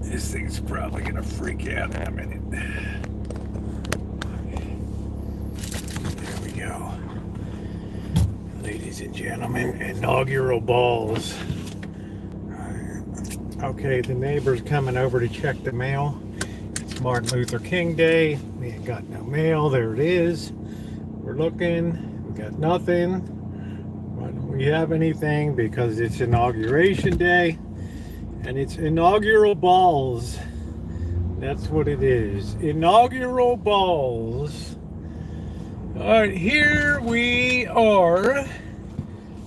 This thing's probably gonna freak out in a minute. There we go. Ladies and gentlemen, inaugural Ballz. Okay, the neighbor's coming over to check the mail. It's Martin Luther King Day. We ain't got no mail. There it is. We're looking. We got nothing. Why don't we have anything? Because it's inauguration day. And it's inaugural Ballz. That's what it is. Inaugural Ballz. Alright, here we are.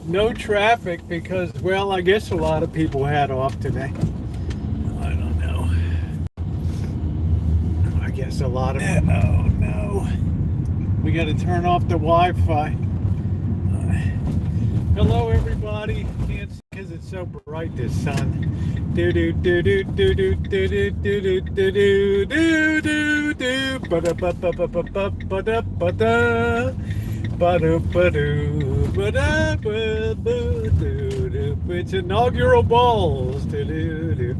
No traffic because, well, I guess a lot of people had off today. I don't know. I guess a lot of... Oh, no. We got to turn off the Wi-Fi. Hello, everybody. Can't see because it's so bright, this sun. Do do do do do do do do do do do do do do ba da ba ba ba ba ba ba da ba da ba do ba do ba da ba ba do do. It's inaugural Ballz. Do do do.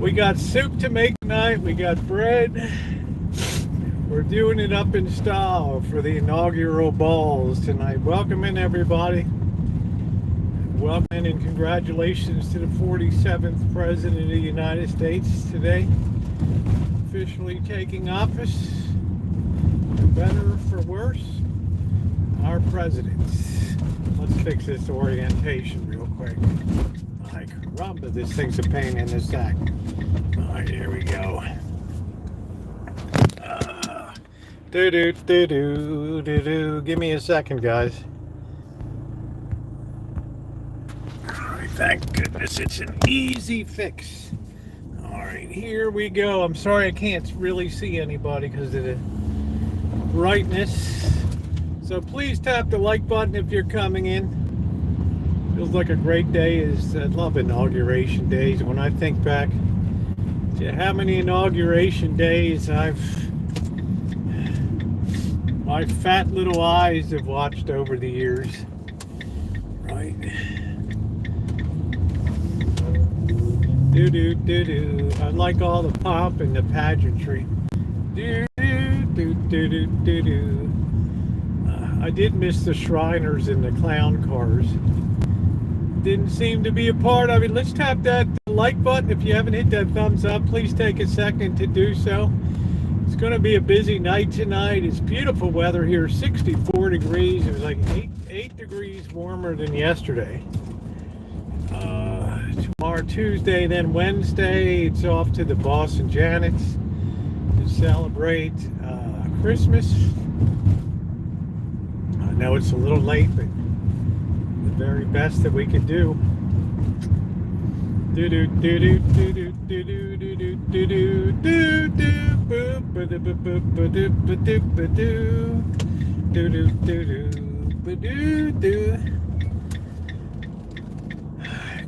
We got soup to make tonight. We got bread. We're doing it up in style for the inaugural Ballz tonight. Welcome in, everybody. Welcome in and congratulations to the 47th President of the United States today. Officially taking office, for better or for worse, our presidents. Let's fix this orientation real quick. Ay caramba, this thing's a pain in the sack. Alright, here we go. Do-do-do-do-do-do. Give me a second, guys. Alright, thank goodness it's an easy fix. Alright, here we go. I'm sorry I can't really see anybody because of the brightness. So please tap the like button if you're coming in. Feels like a great day. I love inauguration days. When I think back to how many inauguration days my fat little eyes have watched over the years. Right. Do do do do. I like all the pomp and the pageantry. Do do do do do do do. I did miss the Shriners and the clown cars. Didn't seem to be a part of it. Let's tap that like button. If you haven't hit that thumbs up, please take a second to do so. It's going to be a busy night tonight. It's beautiful weather here, 64 degrees. It was like 8 degrees warmer than yesterday. Tomorrow, Tuesday, then Wednesday, it's off to the Boss and Janet's to celebrate Christmas. I know it's a little late, but the very best that we can do. Do do do do do do do do do do do do do boop ba do ba do ba do ba do ba do do do do do do do.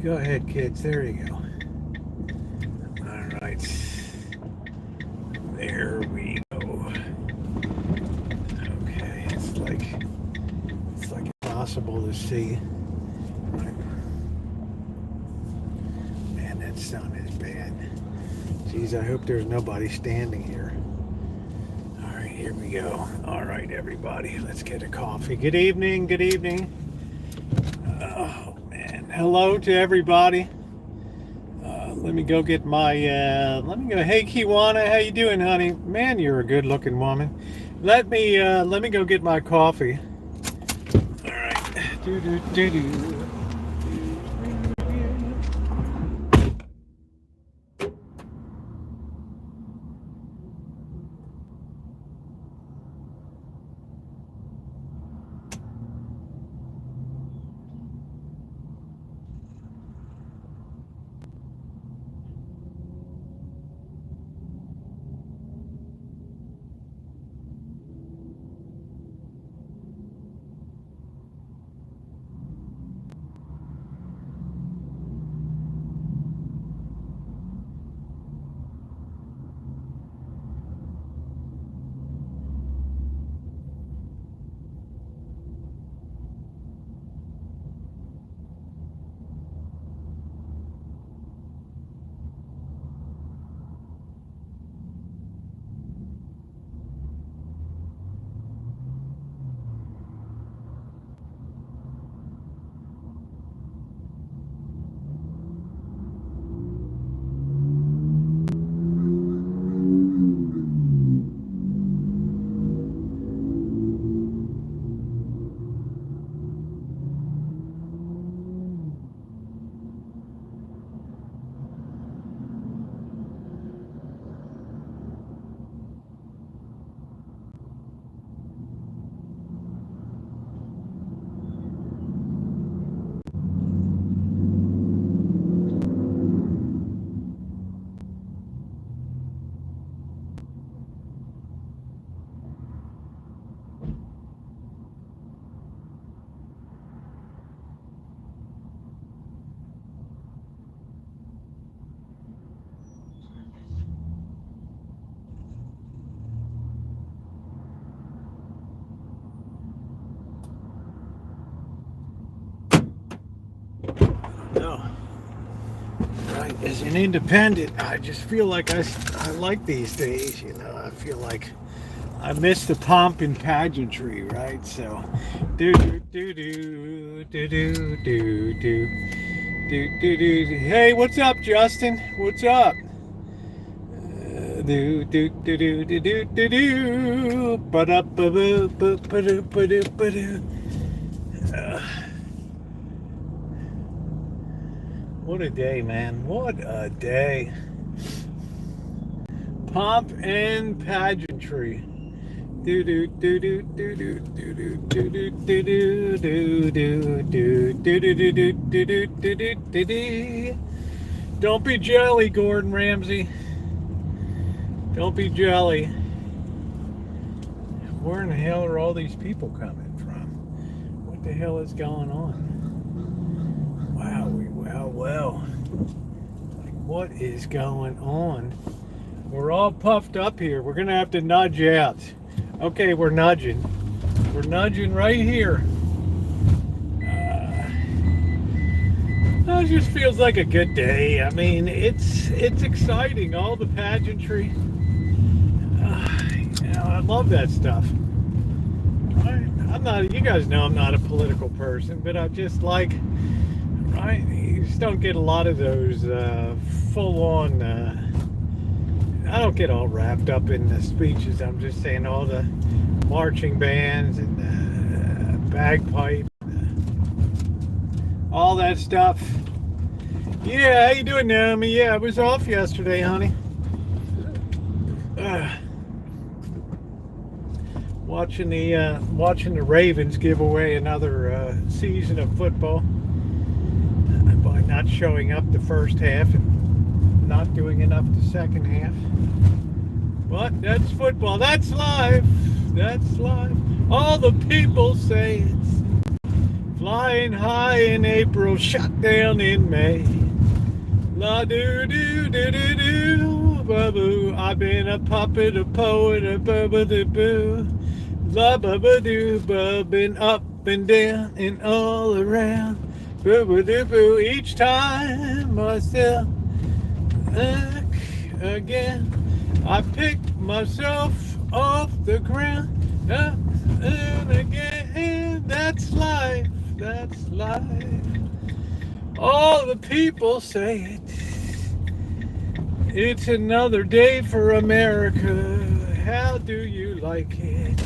Go ahead, kids. There you go. All right. There we go. Okay, it's like impossible to see. Man, that sun is bad. Geez, I hope there's nobody standing here. All right, here we go. All right, everybody, let's get a coffee. Good evening. Good evening. Oh man, hello to everybody. Let me go get my. Hey, Kiwana, how you doing, honey? Man, you're a good-looking woman. Let me go get my coffee. All right. Do do do do. and independent. I just feel like I like these days, you know. I feel like I miss the pomp and pageantry, right? So, do do do do do do do do do do. Hey, what's up, Justin? What's up? Do do do do do do do do. Ba da ba ba ba ba do ba do ba do. What a day, man! What a day! Pomp and pageantry. Do do do do do do do do do do do do do do do do do. Don't be jelly, Gordon Ramsay. Don't be jelly. Where in the hell are all these people coming from? What the hell is going on? Wow, well. Like, what is going on? We're all puffed up here. We're gonna have to nudge out. Okay, we're nudging. We're nudging right here. It just feels like a good day. I mean, it's exciting. All the pageantry. You know, I love that stuff. I'm not. You guys know I'm not a political person, but I just like. Right, you just don't get a lot of those full-on. I don't get all wrapped up in the speeches. I'm just saying all the marching bands and bagpipe, all that stuff. Yeah, how you doing, Naomi? Yeah, I was off yesterday, honey. Watching the Ravens give away another season of football by not showing up the first half and not doing enough the second half. But that's football. That's life. That's life. All the people say it's flying high in April, shut down in May. La doo doo doo doo doo, ba boo. I've been a puppet, a poet, a ba ba doo boo. La ba ba doo ba, been up and down and all around. Boo boo doo boo. Each time myself again, I pick myself off the ground up and again. That's life. That's life. All the people say it. It's another day for America. How do you like it?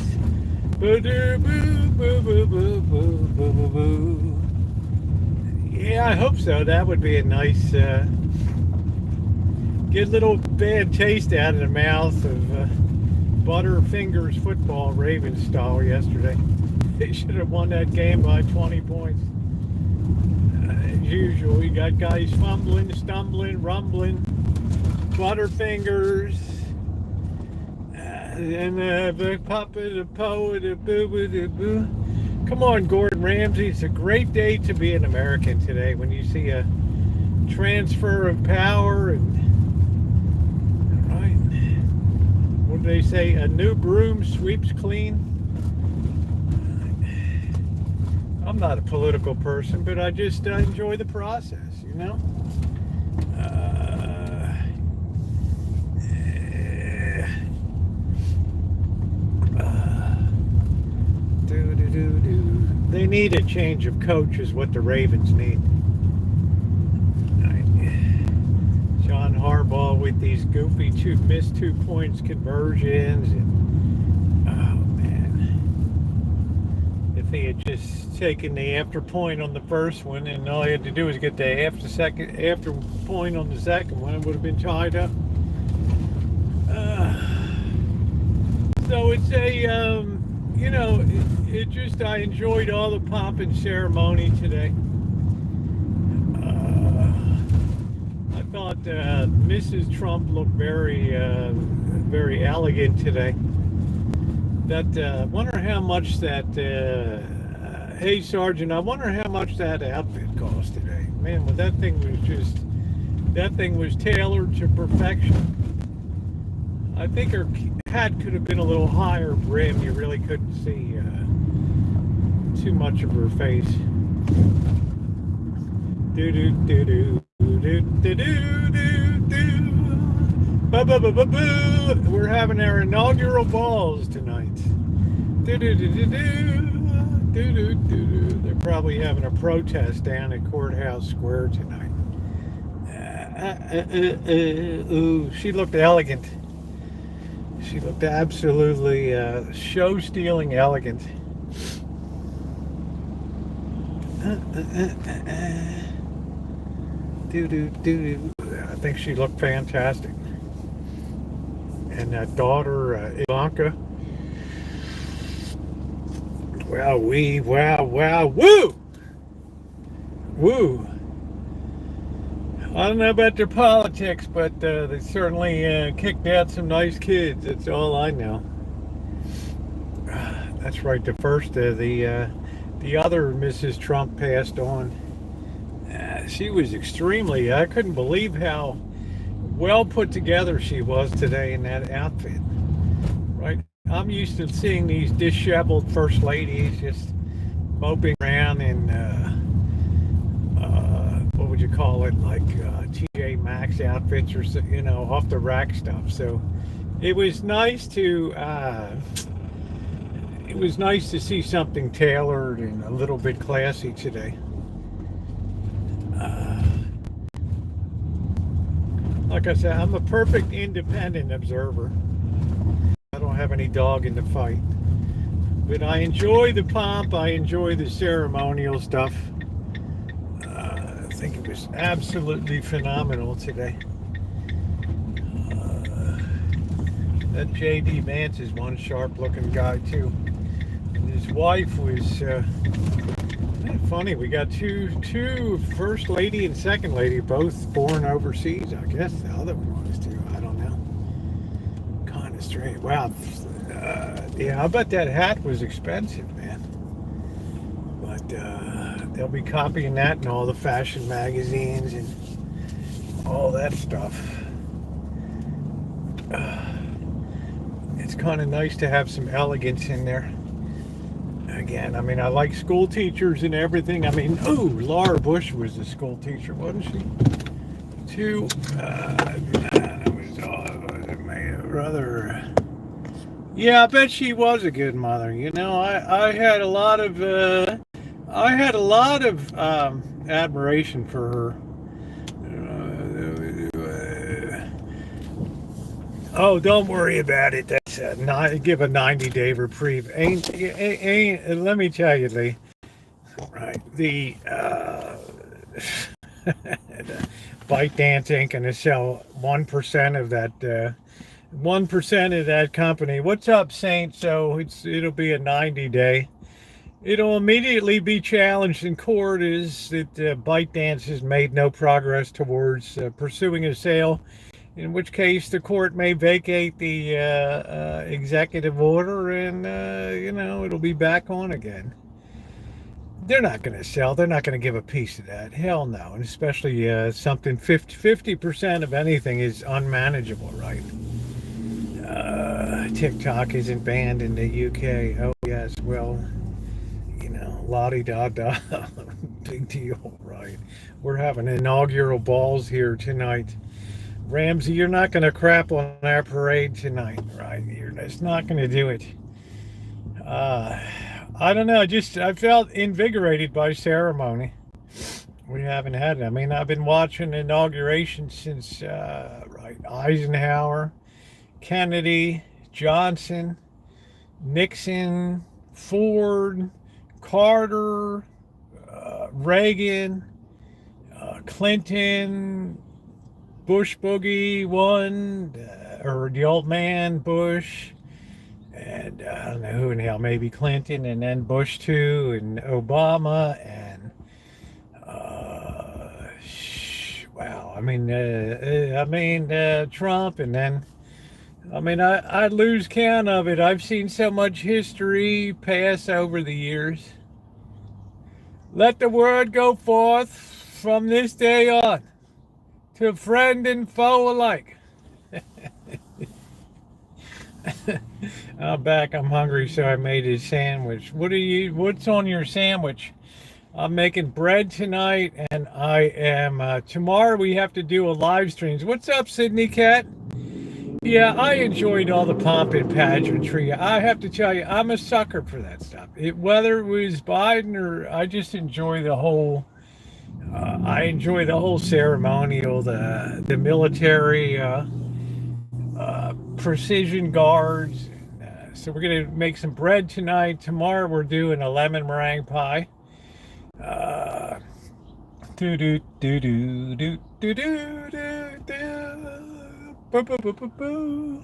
Boo-doo, boo, boo, boo, boo, boo, boo, boo, boo. Yeah, I hope so. That would be a nice, get a little bad taste out of the mouth of Butterfingers football, Ravens style yesterday. They should have won that game by 20 points. As usual, you got guys fumbling, stumbling, rumbling, Butterfingers, and the puppet, the poet, the boo-boo-doo-boo. Come on, Gordon Ramsay. It's a great day to be an American today when you see a transfer of power and, right, what do they say? A new broom sweeps clean. I'm not a political person, but I just enjoy the process, you know? They need a change of coach is what the Ravens need. John Harbaugh with these goofy missed 2 points conversions, and oh man, if he had just taken the after point on the first one and all he had to do was get the after point on the second one, it would have been tied up. So it's a you know, it just, I enjoyed all the pomp and ceremony today. I thought Mrs. Trump looked very, very elegant today. That, wonder how much that, hey Sergeant, I wonder how much that outfit cost today. Man, well, that thing was tailored to perfection. I think her hat could have been a little higher brim. You really couldn't see too much of her face. Do do do do We're having our inaugural Ballz tonight. They're probably having a protest down at Courthouse Square tonight. Ooh, she looked elegant. She looked absolutely show-stealing elegant. I think she looked fantastic. And that daughter, Ivanka. Wow, woo! Woo! I don't know about their politics, but they certainly kicked out some nice kids. That's all I know. That's right. The other Mrs. Trump passed on. She was extremely. I couldn't believe how well put together she was today in that outfit. Right. I'm used to seeing these disheveled first ladies just moping around in what would you call it, like TJ Maxx outfits or off the rack stuff. So it was nice to see something tailored and a little bit classy today. Like I said, I'm a perfect independent observer. I don't have any dog in the fight. But I enjoy the pomp. I enjoy the ceremonial stuff. I think it was absolutely phenomenal today. That J.D. Vance is one sharp-looking guy, too. And his wife was... funny, we got two first lady and second lady, both born overseas. I guess the other one was too. I don't know. Kind of strange. Wow. Yeah, I bet that hat was expensive, man. But they'll be copying that in all the fashion magazines and all that stuff. It's kind of nice to have some elegance in there. Again, I mean, I like school teachers and everything. I mean, Laura Bush was a school teacher, wasn't she? Too. That was rather. Yeah, I bet she was a good mother. I had a lot of admiration for her. Oh, don't worry about it. That's give a 90-day reprieve. Ain't. Let me tell you, Lee. Right, the Bite Dance ain't gonna sell 1% of that. 1% of that company. What's up, Saint? So it'll be a 90-day. It'll immediately be challenged in court. Is that Bite Dance has made no progress towards pursuing a sale. In which case, the court may vacate the executive order, and it'll be back on again. They're not going to sell. They're not going to give a piece of that. Hell no. And especially something 50% of anything is unmanageable, right? TikTok isn't banned in the UK. Oh yes, well, la-di-da-da. Big deal, right? We're having inaugural Ballz here tonight. Ramsey, you're not going to crap on our parade tonight, right? You're just not going to do it. I don't know. I felt invigorated by ceremony. We haven't had it. I mean, I've been watching inauguration since Eisenhower, Kennedy, Johnson, Nixon, Ford, Carter, Reagan, Clinton, Bush Boogie one, or the old man Bush, and I don't know who in the hell, maybe Clinton, and then Bush 2, and Obama, and wow, Trump, and then I lose count of it. I've seen so much history pass over the years. Let the word go forth from this day on, to friend and foe alike. I'm back. I'm hungry, so I made a sandwich. What's on your sandwich? I'm making bread tonight, and I am tomorrow. We have to do a live streams. What's up, Sydney Cat? Yeah, I enjoyed all the pomp and pageantry. I have to tell you, I'm a sucker for that stuff. Whether it was Biden or I just enjoy the whole. I enjoy the whole ceremonial, the military precision guards. So we're gonna make some bread tonight. Tomorrow we're doing a lemon meringue pie. Uh, do do do do do do do do do. Boo, boo, boo, boo, boo.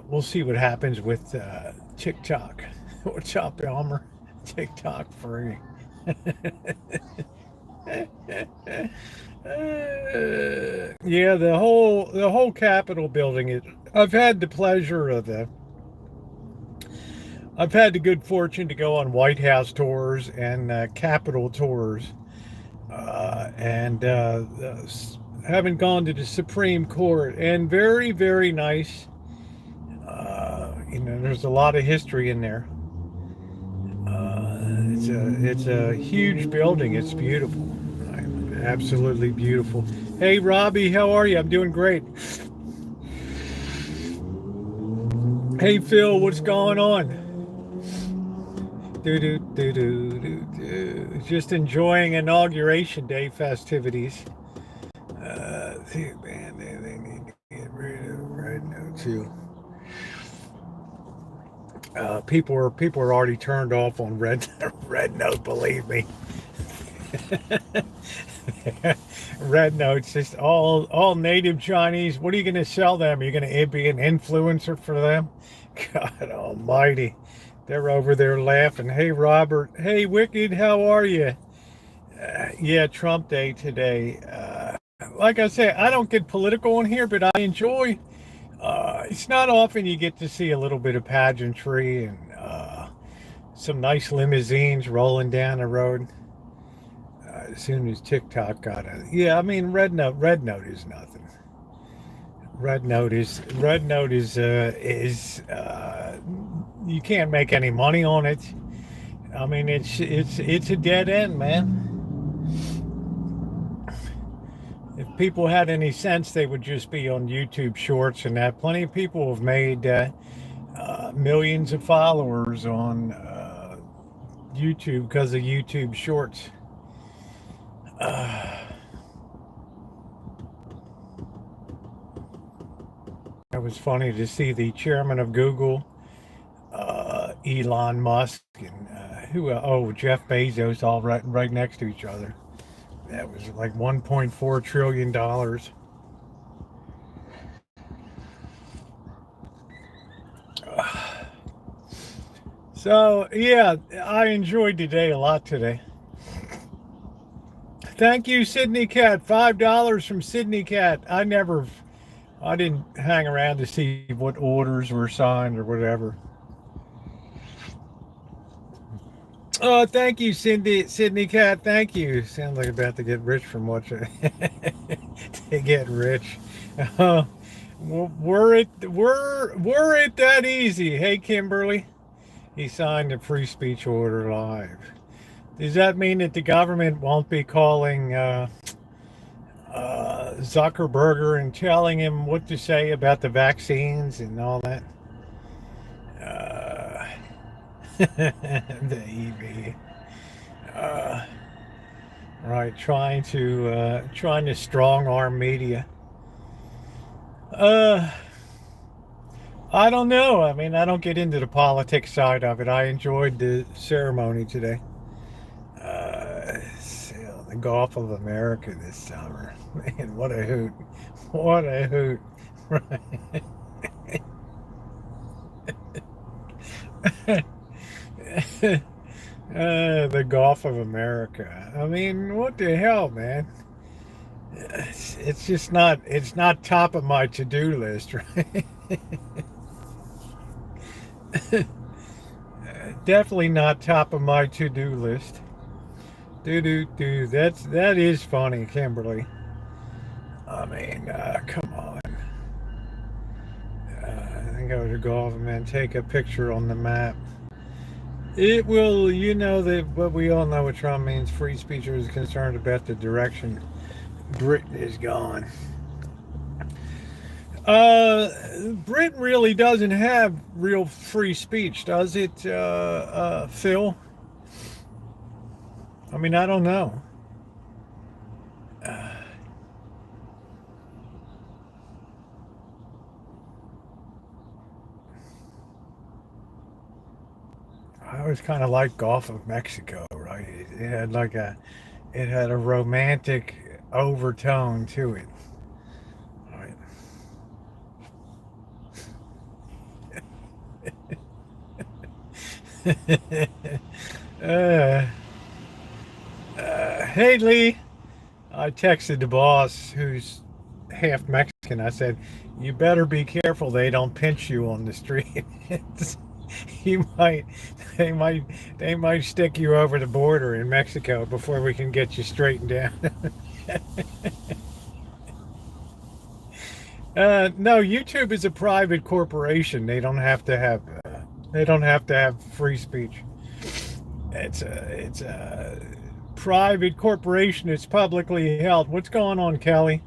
We'll see what happens with TikTok. What's up, Elmer? TikTok free. Yeah, the whole Capitol building. I've had the pleasure of I've had the good fortune to go on White House tours and Capitol tours, and haven't gone to the Supreme Court. And very, very nice. There's a lot of history in there. It's a huge building. It's beautiful, right? Absolutely beautiful. Hey, Robbie, how are you? I'm doing great. Hey, Phil, what's going on? Just enjoying Inauguration Day festivities. Man, they need to get rid of Red Note too. People are already turned off on Red Note. Believe me. Red Note's just all native Chinese. What are you going to sell them? Are you going to be an influencer for them? God Almighty, they're over there laughing. Hey, Robert. Hey, Wicked. How are you? Yeah, Trump Day today. Like I say, I don't get political in here, but I enjoy. It's not often you get to see a little bit of pageantry and some nice limousines rolling down the road. As soon as TikTok got it, yeah, I mean Red Note is nothing. Red Note is you can't make any money on it. I mean it's a dead end, man. If people had any sense, they would just be on YouTube Shorts and that. Plenty of people have made millions of followers on YouTube because of YouTube Shorts. It was funny to see the chairman of Google, Elon Musk, and Jeff Bezos, all right next to each other. That was like $1.4 trillion. So yeah, I enjoyed today a lot today. Thank you, Sydney Cat. $5 from Sydney Cat. I didn't hang around to see what orders were signed or whatever. Oh, thank you, Sydney Cat. Thank you. Sounds like about to get rich from watching. To get rich. Were it that easy? Hey, Kimberly. He signed a free speech order live. Does that mean that the government won't be calling Zuckerberg and telling him what to say about the vaccines and all that? The EV. Right, trying to strong arm media. I don't know. I mean, I don't get into the politics side of it. I enjoyed the ceremony today. The Gulf of America this summer. Man, what a hoot. What a hoot. The Gulf of America. I mean, what the hell, man? It's just not. It's not top of my to-do list, right? Definitely not top of my to-do list. Do. That is funny, Kimberly. I mean, come on. I think I would go off and take a picture on the map. It will, you know, that, but we all know what Trump means. Free speech is concerned about the direction Britain is going. Britain really doesn't have real free speech, does it, Phil? I mean, I don't know. I always kind of like Gulf of Mexico, right? It had like it had a romantic overtone to it, right? uh, hey Lee, I texted the boss who's half Mexican. I said, "You better be careful they don't pinch you on the street. you might, they might, they might stick you over the border in Mexico before we can get you straightened down." No, YouTube is a private corporation. They don't have to have free speech. It's a private corporation. It's publicly held. What's going on, Kelly?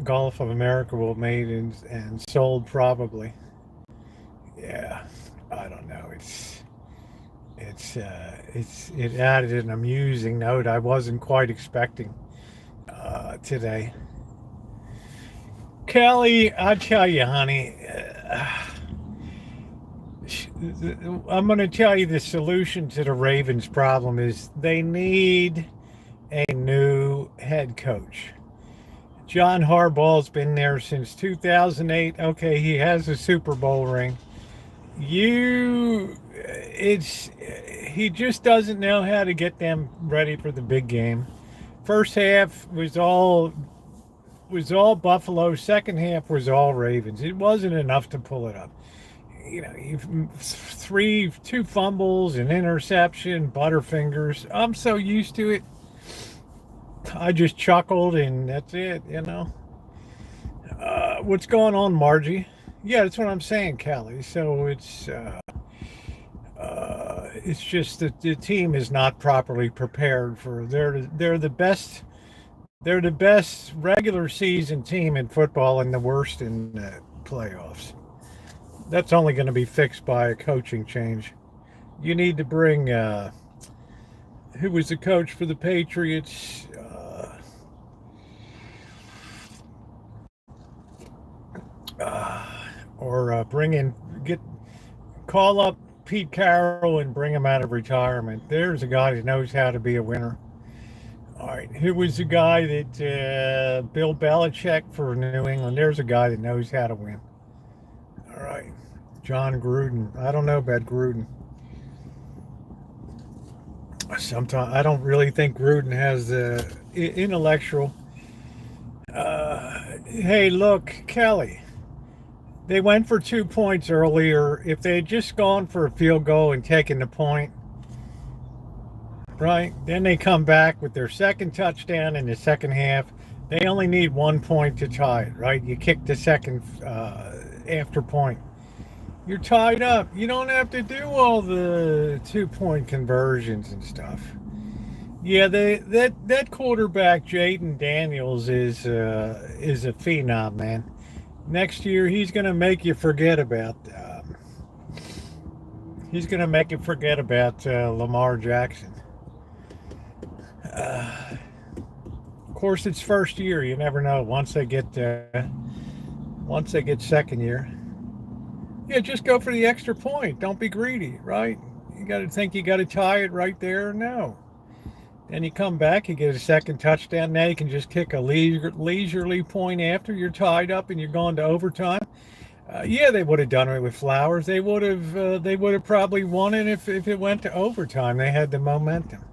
Gulf of America will made and sold probably. Yeah, I don't know. It added an amusing note I wasn't quite expecting today. Kelly, I tell you, honey, I'm going to tell you the solution to the Ravens' problem is they need a new head coach. John Harbaugh's been there since 2008. Okay, he has a Super Bowl ring. It's he just doesn't know how to get them ready for the big game. First half was all Buffalo. Second half was all Ravens. It wasn't enough to pull it up. You know, two fumbles, an interception, Butterfingers. I'm so used to it. I just chuckled and that's it. You know, what's going on, Margie? Yeah, that's what I'm saying, Callie. So it's just that the team is not properly prepared for. They're the best regular season team in football and the worst in playoffs. That's only going to be fixed by a coaching change. You need to bring who was the coach for the Patriots? Or bring in get call up Pete Carroll and bring him out of retirement. There's a guy that knows how to be a winner. All right, who was the guy that Bill Belichick for New England? There's a guy that knows how to win. All right, John Gruden. I don't know about Gruden. Sometimes I don't really think Gruden has the intellectual. Hey, look, Kelly. They went for 2 points earlier. If they had just gone for a field goal and taken the point, right? Then they come back with their second touchdown in the second half. They only need 1 point to tie it, right? You kick the second after point. You're tied up. You don't have to do all the 2 point conversions and stuff. Yeah, that quarterback Jaden Daniels is a phenom, man. Next year he's gonna make you forget about Lamar Jackson. Of course, it's first year. You never know. Once they get second year, yeah, just go for the extra point. Don't be greedy, right? You got to think you got to tie it right there. No. Then you come back, you get a second touchdown. Now you can just kick a leisurely point after you're tied up and you're going to overtime. Yeah, they would have done it with Flowers. They would have probably won it if it went to overtime. They had the momentum.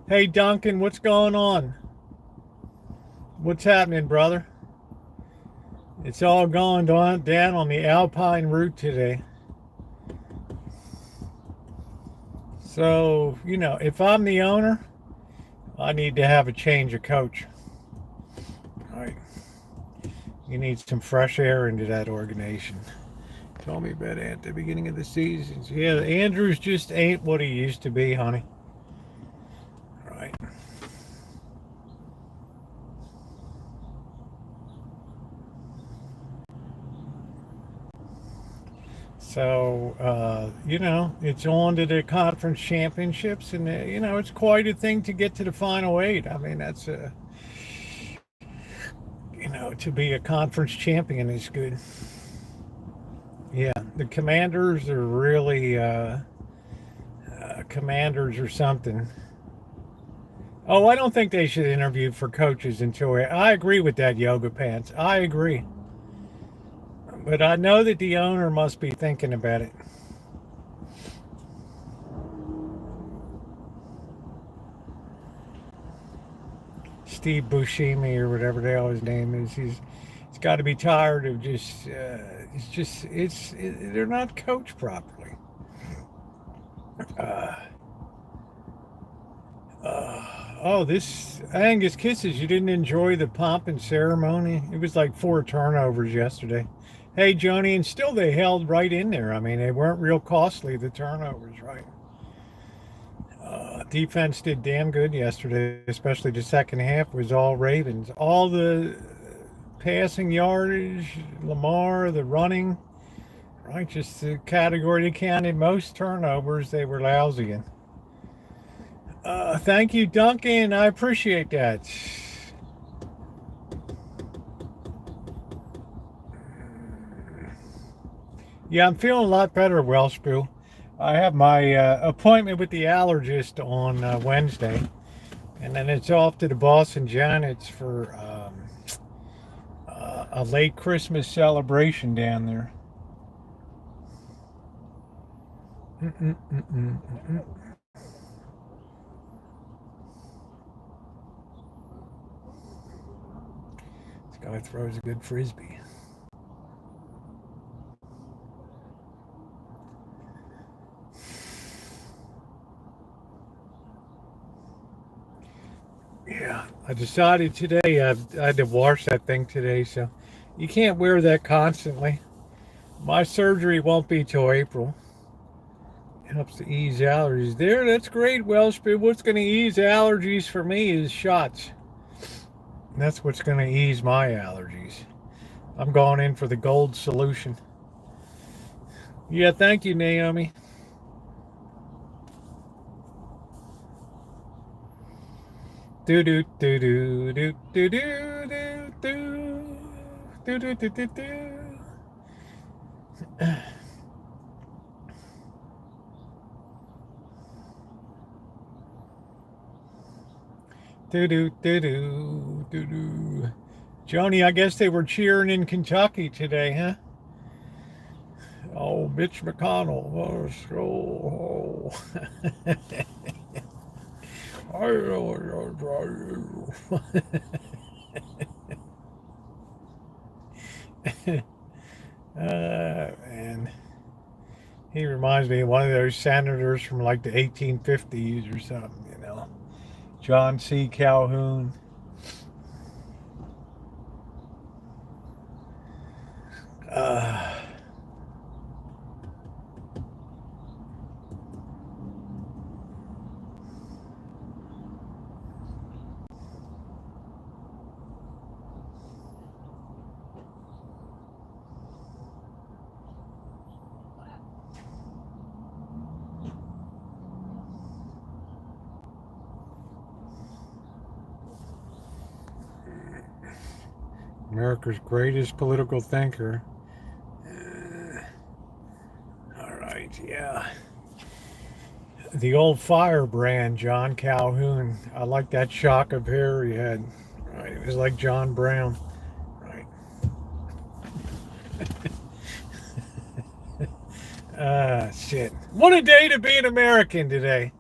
Hey Duncan, what's going on? What's happening, brother? It's all going down on the Alpine route today. So, you know, if I'm the owner, I need to have a change of coach. All right. You need some fresh air into that organization. told me about it at the beginning of the season. Yeah, Andrews just ain't what he used to be, honey. Right. So, it's on to the conference championships, and, it's quite a thing to get to the final eight. I mean, to be a conference champion is good. Yeah, the Commanders are really Commanders or something. Oh, I don't think they should interview for coaches until I agree with that, Yoga Pants. I agree. But I know that the owner must be thinking about it. Steve Buscemi or whatever the hell his name is. He's got to be tired of they're not coached properly. This Angus Kisses, you didn't enjoy the pomp and ceremony? It was like 4 turnovers yesterday. Hey, Joni, and still they held right in there. I mean, they weren't real costly, the turnovers, right? Defense did damn good yesterday, especially the second half was all Ravens. All the passing yardage, Lamar, the running, right? Just the category that counted most turnovers, they were lousy in. Thank you, Duncan. I appreciate that. Yeah, I'm feeling a lot better, Wellsbrew. I have my appointment with the allergist on Wednesday, and then it's off to the Boston Janets for a late Christmas celebration down there. This guy throws a good frisbee. Yeah, I decided today I had to wash that thing today, so you can't wear that constantly. My surgery won't be till April. It helps to ease allergies. There, that's great, Wellsbrew. What's going to ease allergies for me is shots. That's what's going to ease my allergies. I'm going in for the gold solution. Yeah, thank you, Naomi. Do do do do do do do do do do do do. Do do do do do do. Joni, I guess they were cheering in Kentucky today, huh? Oh, Mitch McConnell. Oh. And he reminds me of one of those senators from like the 1850s or something, John C. Calhoun. America's greatest political thinker. All right, yeah. The old firebrand, John Calhoun. I like that shock of hair he had. Right, it was like John Brown. Right. Shit. What a day to be an American today.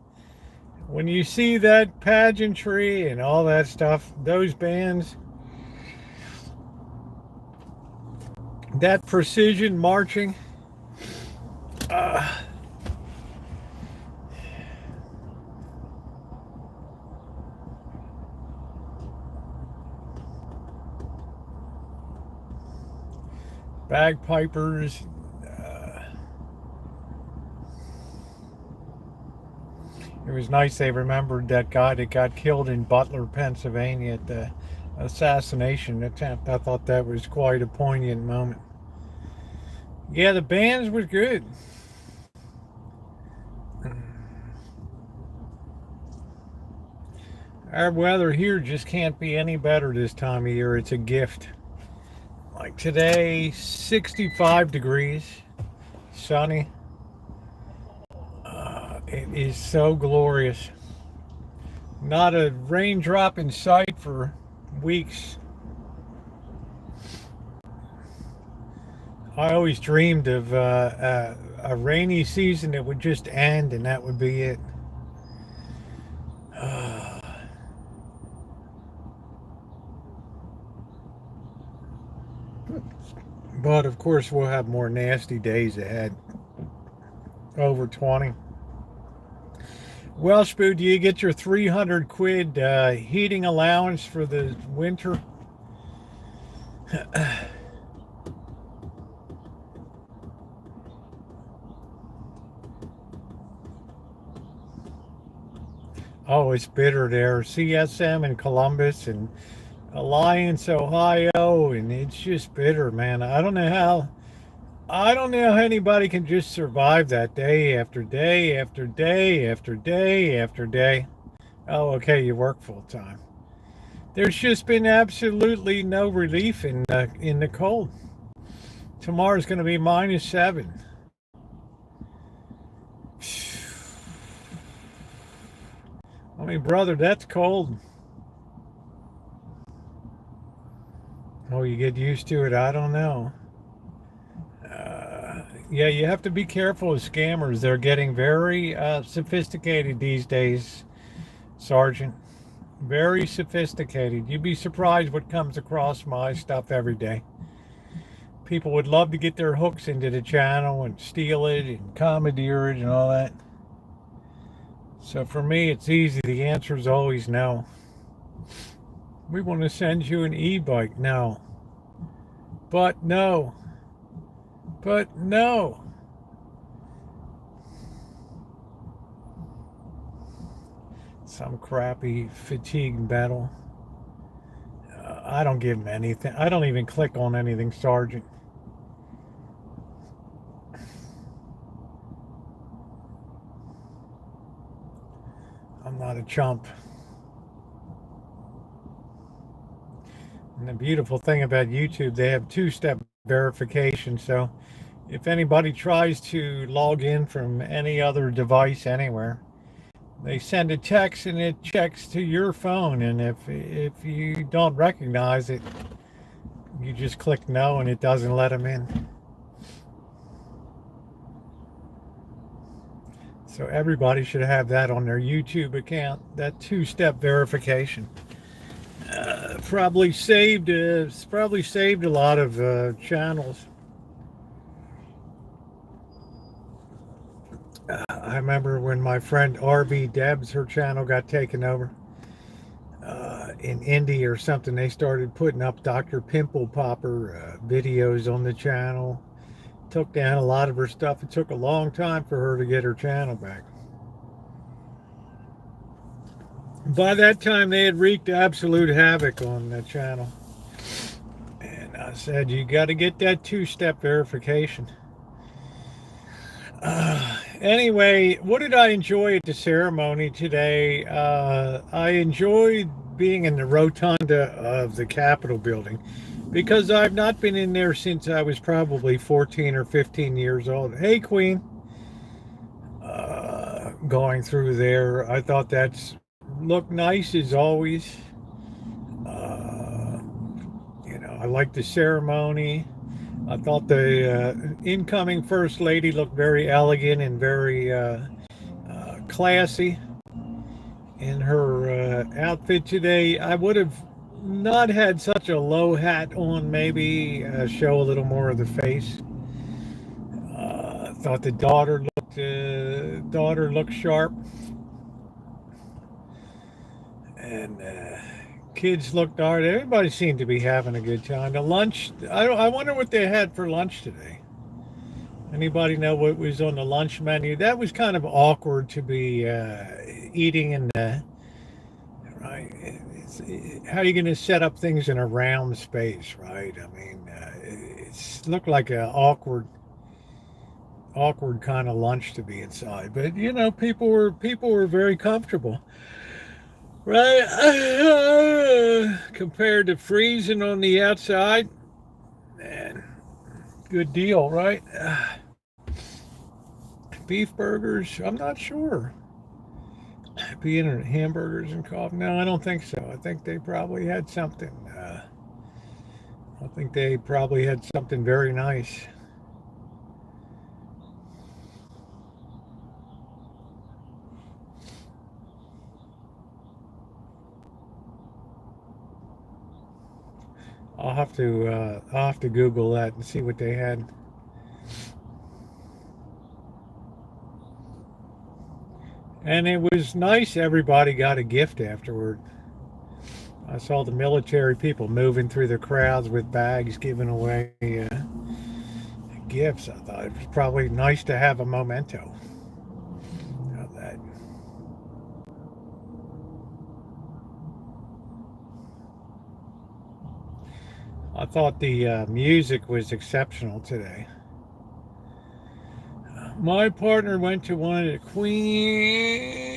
When you see that pageantry and all that stuff, those bands, that precision marching, bagpipers, It was nice they remembered that guy that got killed in Butler, Pennsylvania at the assassination attempt. I thought that was quite a poignant moment. Yeah, the bands were good. Our weather here just can't be any better this time of year. It's a gift. Like today, 65 degrees, sunny. It is so glorious. Not a raindrop in sight for weeks. I always dreamed of a rainy season that would just end and that would be it. But of course, we'll have more nasty days ahead. Over 20. Well, Spoo, do you get your 300 quid heating allowance for the winter? Oh, it's bitter there. CSM in Columbus and Alliance, Ohio, and it's just bitter, man. I don't know how anybody can just survive that day after day after day after day after day. Oh, okay, you work full time. There's just been absolutely no relief in the cold. Tomorrow's going to be -7. I mean, brother, that's cold. Oh, you get used to it? I don't know. Yeah, you have to be careful with scammers. They're getting very sophisticated these days, Sergeant. Very sophisticated. You'd be surprised what comes across my stuff every day. People would love to get their hooks into the channel and steal it and commandeer it and all that. So for me, it's easy. The answer is always no. We want to send you an e-bike. No. But no. But no. Some crappy fatigue battle. I don't give them anything. I don't even click on anything, Sergeant. I'm not a chump. And the beautiful thing about YouTube, they have two-step verification. So if anybody tries to log in from any other device anywhere, they send a text and it checks to your phone. And if you don't recognize it, you just click no and it doesn't let them in. So everybody should have that on their YouTube account, that two-step verification. Probably saved a lot of channels. I remember when my friend RB Debs, her channel got taken over in India or something. They started putting up Dr. Pimple Popper videos on the channel. Took down a lot of her stuff. It took a long time for her to get her channel back. By that time, they had wreaked absolute havoc on the channel. And I said, you got to get that two-step verification. Anyway, what did I enjoy at the ceremony today? I enjoyed being in the rotunda of the Capitol building because I've not been in there since I was probably 14 or 15 years old. Hey, Queen. Going through there, I thought that's looked nice as always. I liked the ceremony. I thought the incoming First Lady looked very elegant and very classy in her outfit today. I would have not had such a low hat on, maybe show a little more of the face. I thought the daughter looked sharp. And kids looked all right. Everybody seemed to be having a good time. The lunch, I wonder what they had for lunch today. Anybody know what was on the lunch menu? That was kind of awkward to be eating in the right. How are you going to set up things in a round space, right? I mean, it's looked like an awkward kind of lunch to be inside. But you know, people were very comfortable, right? Compared to freezing on the outside, man, good deal, right? Beef burgers, I'm not sure. Being in hamburgers and coffee, no, I don't think so. I think they probably had something. I think they probably had something very nice. I'll have to Google that and see what they had. And it was nice. Everybody got a gift afterward. I saw the military people moving through the crowds with bags giving away gifts. I thought it was probably nice to have a memento of that. I thought the music was exceptional today. My partner went to one of the Queen's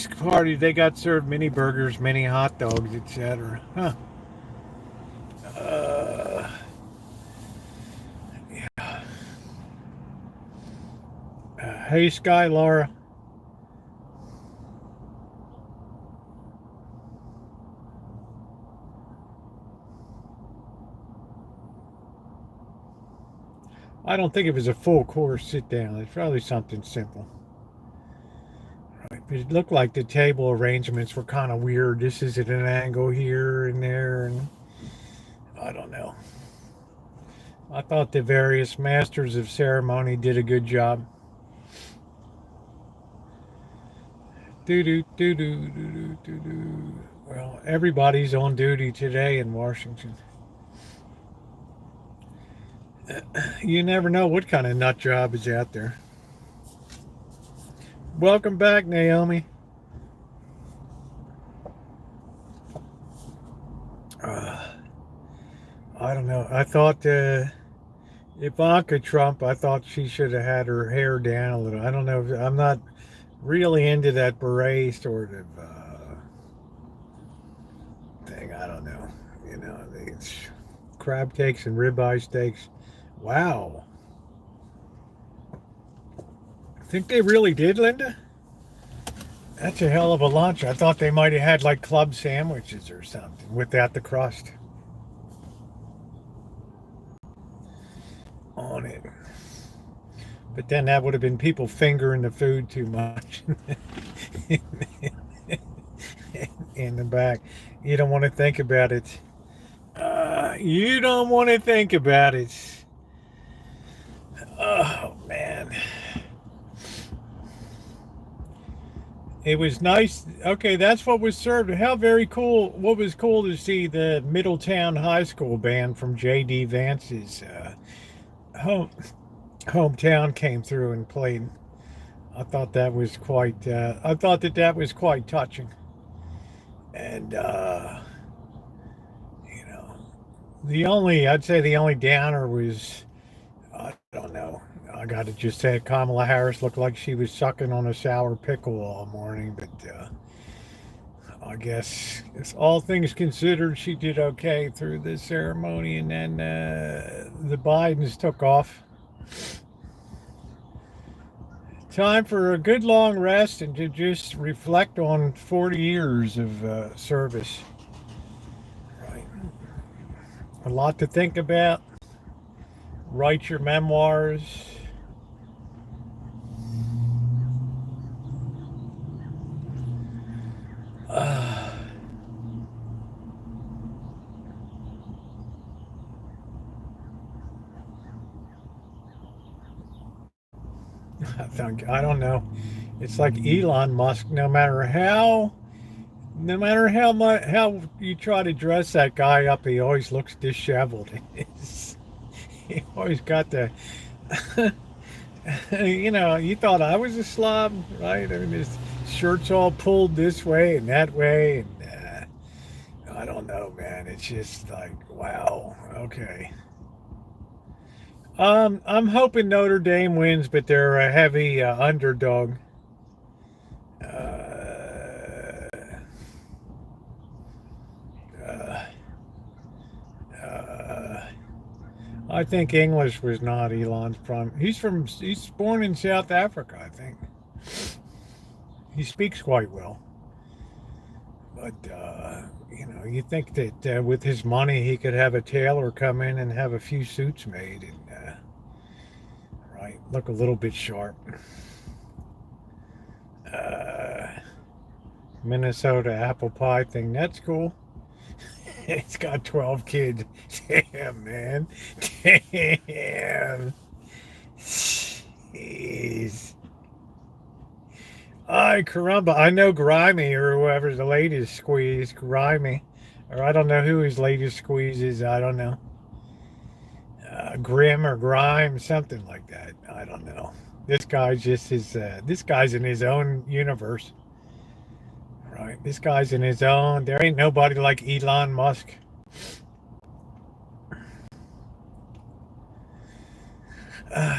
parties. They got served mini burgers, mini hot dogs, etc. Huh. Uh, yeah. Hey, Sky Laura. I don't think it was a full course sit down. It's probably something simple. Right. But it looked like the table arrangements were kind of weird. This is at an angle here and there, and I don't know. I thought the various masters of ceremony did a good job. Do do do do do do do. Well, everybody's on duty today in Washington. You never know what kind of nut job is out there. Welcome back, Naomi. Uh, I don't know. I thought Ivanka Trump, I thought she should have had her hair down a little. I don't know. I'm not really into that beret sort of thing. I don't know. You know, it's crab cakes and ribeye steaks. Wow. Think they really did, Linda? That's a hell of a lunch. I thought they might have had like club sandwiches or something without the crust on it. But then that would have been people fingering the food too much in the back. You don't want to think about it. You don't want to think about it. Oh, man. It was nice. Okay, that's what was served. How very cool. What was cool to see the Middletown High School band from J.D. Vance's home, hometown came through and played. I thought that was quite, I thought that was quite touching. And, you know, I'd say the only downer was, I don't know. I got to just say Kamala Harris looked like she was sucking on a sour pickle all morning, but I guess it's all things considered, she did okay through the ceremony, and then the Bidens took off. Time for a good long rest and to just reflect on 40 years of service. Right. A lot to think about. Write your memoirs. I don't know. It's like Elon Musk. No matter how much how you try to dress that guy up, he always looks disheveled. He always got the, you know. You thought I was a slob, right? I mean, his shirts all pulled this way and that way, and I don't know, man. It's just like, wow. Okay. I'm hoping Notre Dame wins, but they're a heavy underdog. Uh, uh, uh, I think English was not Elon's prime. He's born in South Africa, I think. He speaks quite well. But, you think that with his money, he could have a tailor come in and have a few suits made and, right, look a little bit sharp. Uh, Minnesota apple pie thing, that's cool. It's got 12 kids. Damn, man. Damn. Jeez. Ay, caramba. I know Grimy or whoever's the latest squeeze. Grimy. Or I don't know who his latest squeeze is. I don't know. Grim or Grime, something like that. I don't know. This guy's just this guy's in his own universe. Right. This guy's in his own. There ain't nobody like Elon Musk.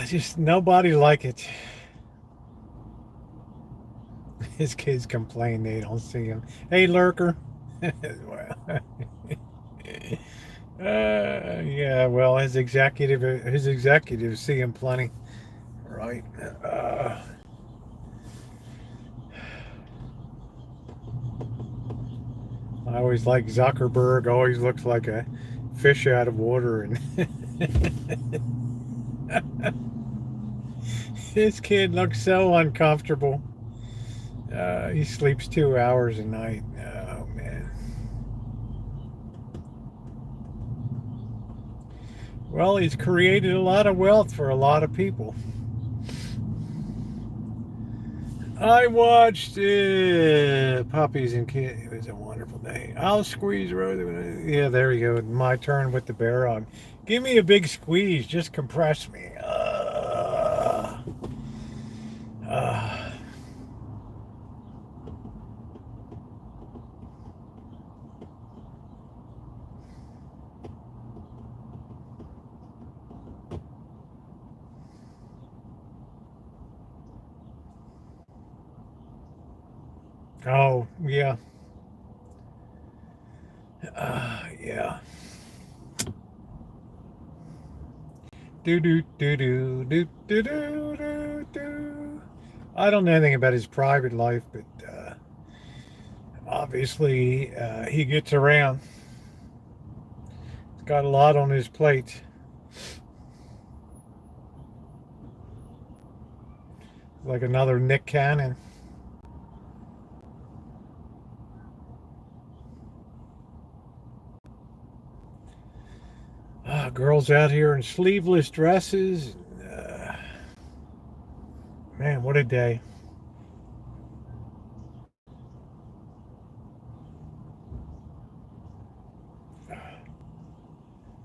Just nobody like it. His kids complain they don't see him. Hey, lurker. Well, yeah. Well, his executives see him plenty. Right. I always like Zuckerberg. Always looks like a fish out of water, and his kid looks so uncomfortable. He sleeps 2 hours a night. Oh man. Well, he's created a lot of wealth for a lot of people. I watched Puppies and Kids. It was a wonderful day. I'll squeeze Rosie. Yeah, there you go. My turn with the bear hug. Give me a big squeeze. Just compress me. Oh, yeah. Yeah. Do do do do do do do do do. I don't know anything about his private life, but obviously he gets around. He's got a lot on his plate. Like another Nick Cannon. Girls out here in sleeveless dresses. Man, what a day.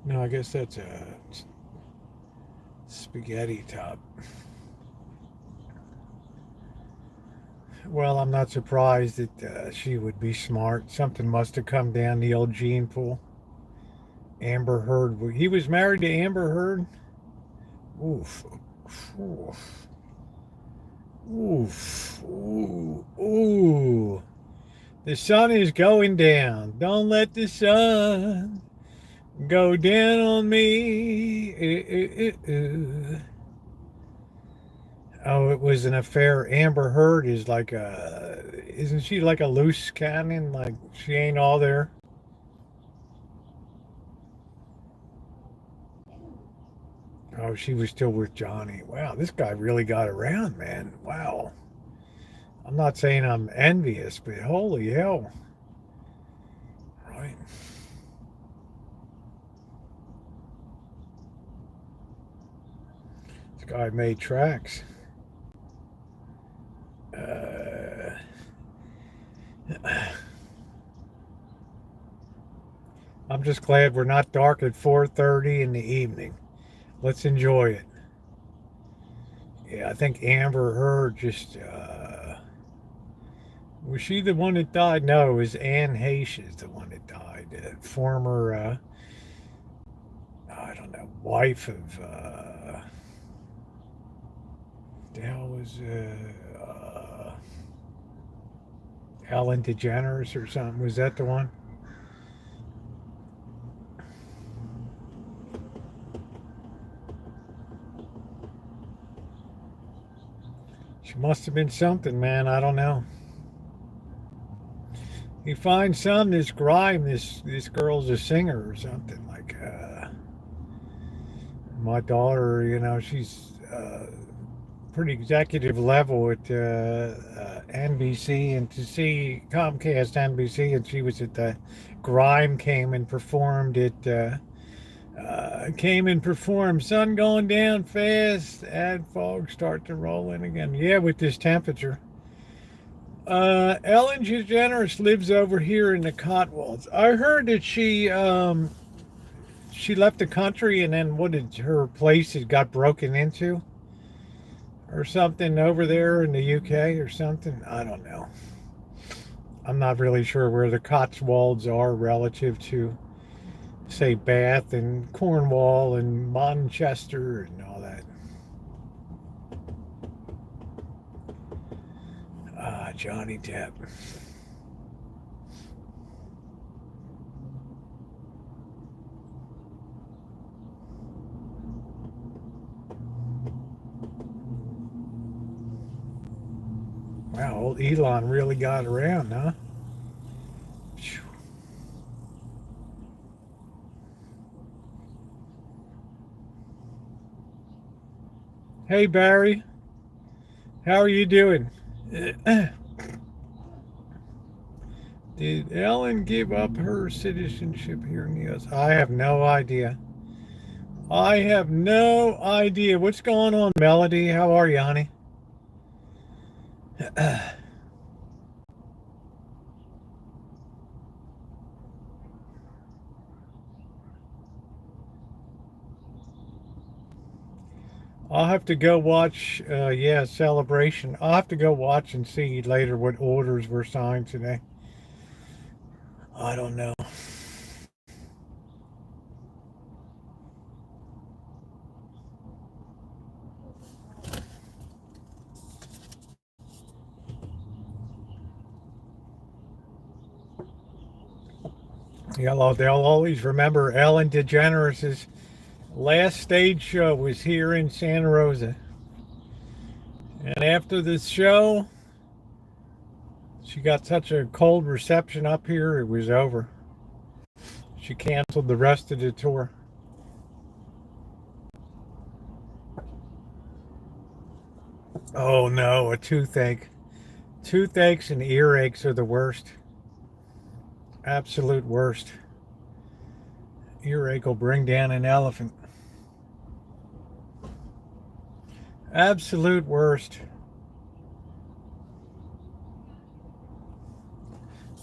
No, I guess that's a spaghetti top. Well, I'm not surprised that she would be smart. Something must have come down the old gene pool. Amber Heard. He was married to Amber Heard. Oof. Oof. Oof. Ooh. Ooh. The sun is going down. Don't let the sun go down on me. Oh, it was an affair. Amber Heard is like isn't she like a loose cannon? Like she ain't all there. Oh, she was still with Johnny. Wow, this guy really got around, man. Wow. I'm not saying I'm envious, but holy hell. Right. This guy made tracks. I'm just glad we're not dark at 4:30 in the evening. Let's enjoy it. Yeah, I think Amber Heard just Was she the one that died? No, it was Anne Heche is the one that died. Former, I don't know, wife of, the hell was, Ellen DeGeneres or something. Was that the one? She must have been something, man. I don't know. You find some, this grime, this girl's a singer or something. Like, my daughter, she's pretty executive level at NBC, and to see Comcast NBC, and she was at the grime, came and performed Sun Going Down Fast, add fog start to roll in again. Yeah, with this temperature. Ellen DeGeneres lives over here in the Cotswolds. I heard that she left the country, and then what did her place had got broken into or something over there in the UK or something. I don't know. I'm not really sure where the Cotswolds are relative to, say, Bath and Cornwall and Manchester and all that. Johnny Depp. Wow, old Elon really got around, huh? Hey, Barry. How are you doing? Did Ellen give up her citizenship here in the US? I have no idea. I have no idea. What's going on, Melody? How are you, honey? I'll have to go watch, yeah, Celebration. I'll have to go watch and see later what orders were signed today. I don't know. They'll always remember Ellen DeGeneres' last stage show was here in Santa Rosa. And after this show, she got such a cold reception up here, it was over. She canceled the rest of the tour. Oh no, a toothache. Toothaches and earaches are the worst. Absolute worst. Earache will bring down an elephant. Absolute worst.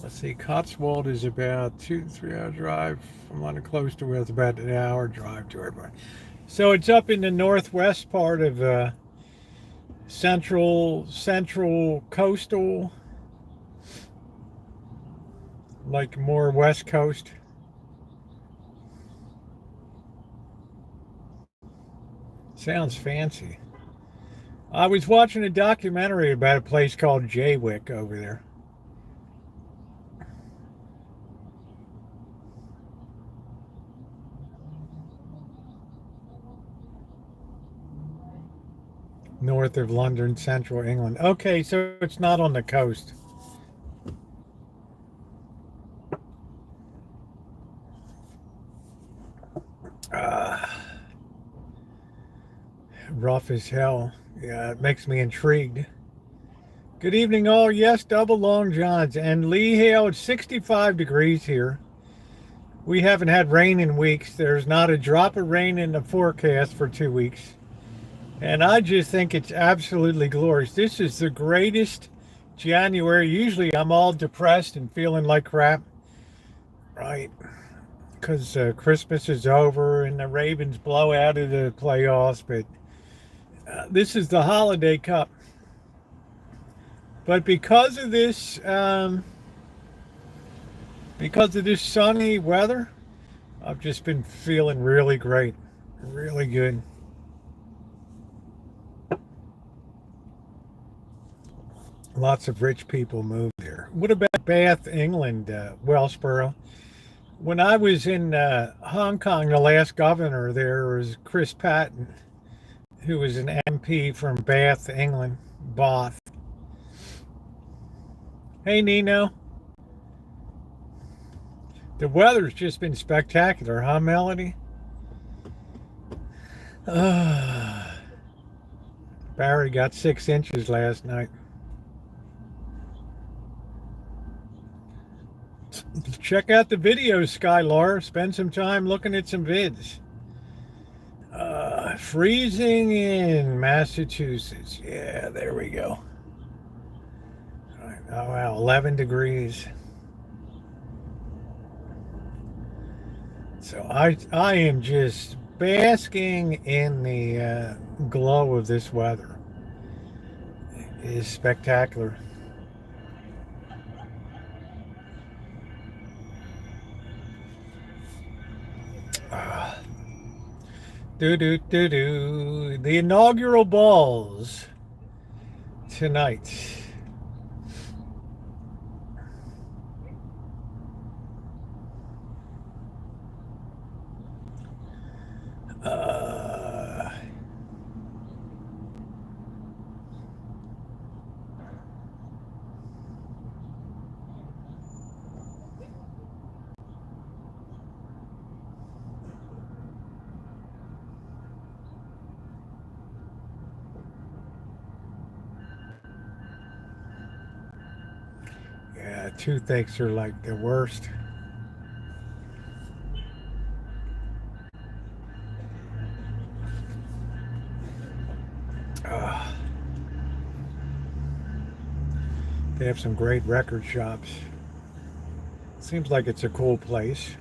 Let's see, Cotswold is about 2-3 hour drive from London, close to where it's about an hour drive to everybody. So it's up in the northwest part of central coastal, like more west coast. Sounds fancy. I was watching a documentary about a place called Jaywick over there. North of London, central England. Okay, so it's not on the coast. Rough as hell. Yeah, it makes me intrigued. Good evening, all. Yes, double long johns. And Lee Hale, it's 65 degrees here. We haven't had rain in weeks. There's not a drop of rain in the forecast for 2 weeks. And I just think it's absolutely glorious. This is the greatest January. Usually I'm all depressed and feeling like crap, right? Because Christmas is over and the Ravens blow out of the playoffs. But this is the holiday cup. But because of this sunny weather, I've just been feeling really great, really good. Lots of rich people move there. What about Bath, England, Wellsboro? When I was in Hong Kong, the last governor there was Chris Patton, who was an MP from Bath, England. Bath. Hey, Nino. The weather's just been spectacular, huh, Melody? Barry got 6 inches last night. Check out the videos, Skylar. Spend some time looking at some vids. Freezing in Massachusetts. Yeah, there we go. Oh, wow, 11 degrees. So I am just basking in the glow of this weather. It is spectacular. The inaugural Ballz tonight. Yeah, toothaches are like the worst. They have some great record shops. Seems like it's a cool place.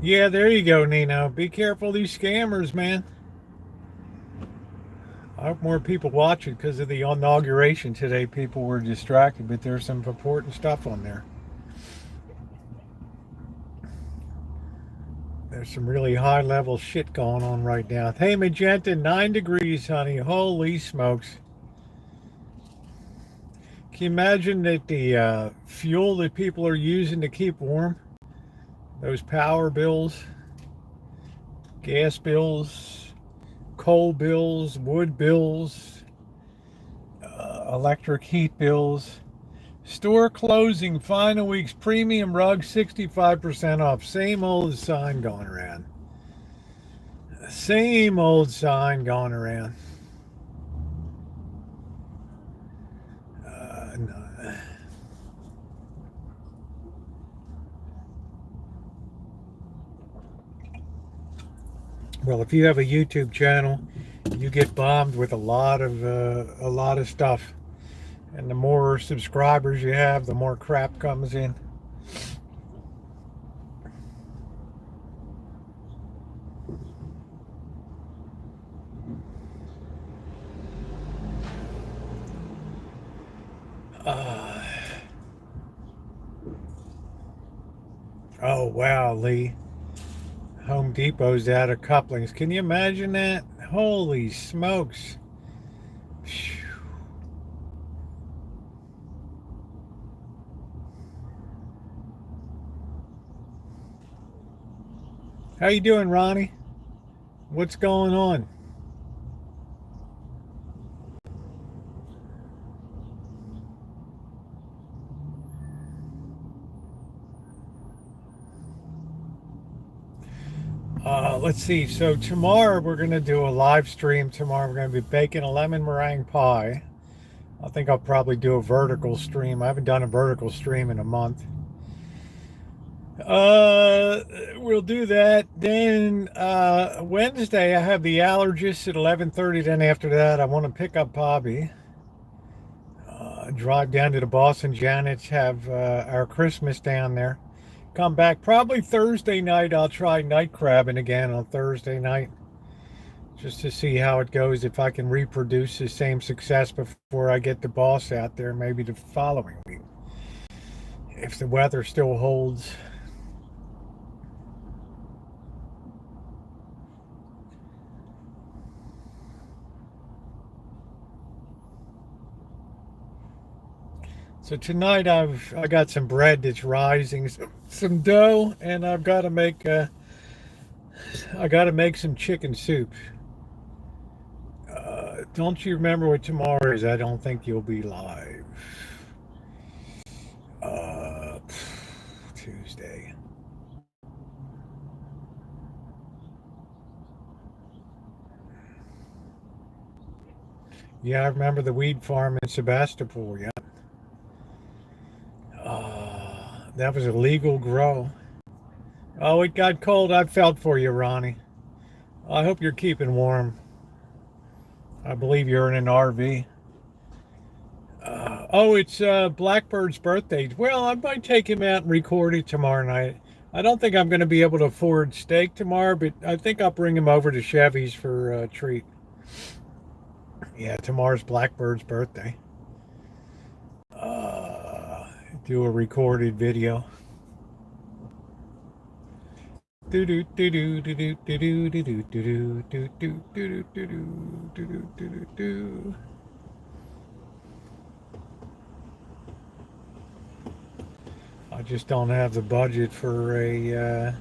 Yeah, there you go, Nino. Be careful of these scammers, man. I hope more people watch it because of the inauguration today. People were distracted, but there's some important stuff on there. There's some really high level shit going on right now. Hey, Magenta, 9 degrees, honey. Holy smokes. Can you imagine that the fuel that people are using to keep warm? Those power bills, gas bills, coal bills, wood bills, electric heat bills. Store closing, final week's premium rug 65% off. Same old sign going around. Same old sign going around. No. Well, if you have a YouTube channel, you get bombed with a lot of stuff. And the more subscribers you have, the more crap comes in. Oh, wow, Lee. Home Depot's out of couplings. Can you imagine that? Holy smokes. How you doing, Ronnie? What's going on? Let's see. So tomorrow we're going to do a live stream. Tomorrow we're going to be baking a lemon meringue pie. I think I'll probably do a vertical stream. I haven't done a vertical stream in a month. We'll do that. Then Wednesday I have the allergist at 11:30. Then after that I want to pick up Bobby. Drive down to the Boston Janets, have our Christmas down there. Come back probably Thursday night. I'll try night crabbing again on Thursday night. just to see how it goes. If I can reproduce the same success before I get the boss out there, maybe the following week, if the weather still holds. So tonight I got some bread that's rising, some dough, and I got to make some chicken soup. Don't you remember what tomorrow is? I don't think you'll be live. Uh, Tuesday. Yeah, I remember the weed farm in Sebastopol. Yeah, that was a legal grow. Oh, it got cold. I felt for you, Ronnie. I hope you're keeping warm. I believe you're in an RV. Oh, it's Blackbird's birthday. Well, I might take him out and record it tomorrow night. I don't think I'm going to be able to afford steak tomorrow, but I think I'll bring him over to Chevy's for a treat. Yeah, tomorrow's Blackbird's birthday. Uh, do a recorded video. Do do do do do do do do do do do do do do do do do. I just don't have the budget for a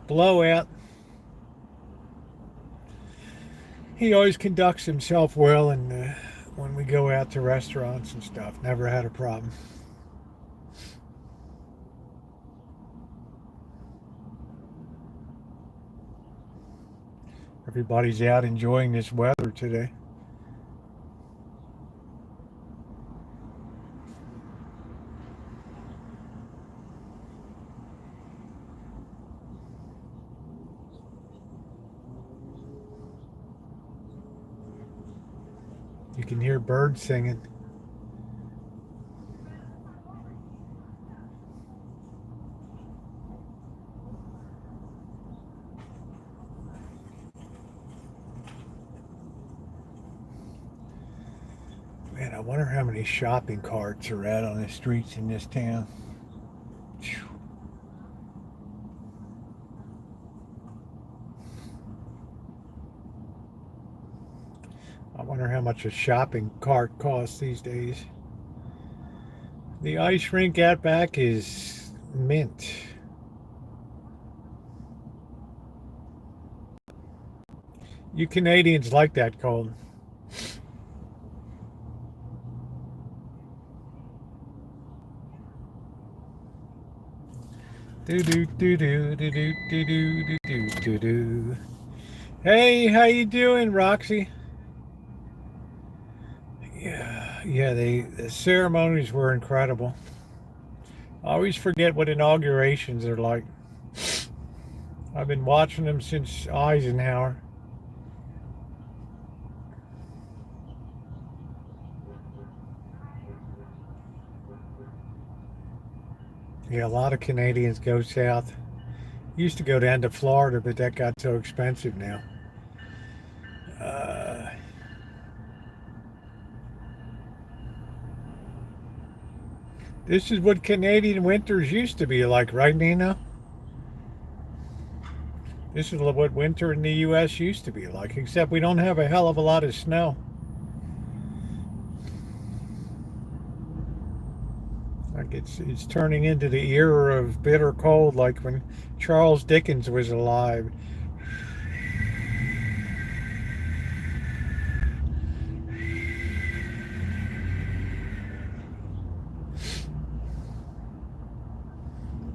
blowout. He always conducts himself well, and when we go out to restaurants and stuff, never had a problem. Everybody's out enjoying this weather today. You can hear birds singing. Man, I wonder how many shopping carts are out on the streets in this town. I wonder how much a shopping cart costs these days. The ice rink out back is mint. You Canadians like that cold. Do do do do do do do do do do do. Hey, how you doing, Roxy? Yeah, the ceremonies were incredible. I always forget what inaugurations are like. I've been watching them since Eisenhower. Yeah, a lot of Canadians go south. Used to go down to Florida, but that got so expensive now. Uh, this is what Canadian winters used to be like, right, Nina? This is what winter in the U.S. used to be like, except we don't have a hell of a lot of snow. Like it's turning into the era of bitter cold, like when Charles Dickens was alive.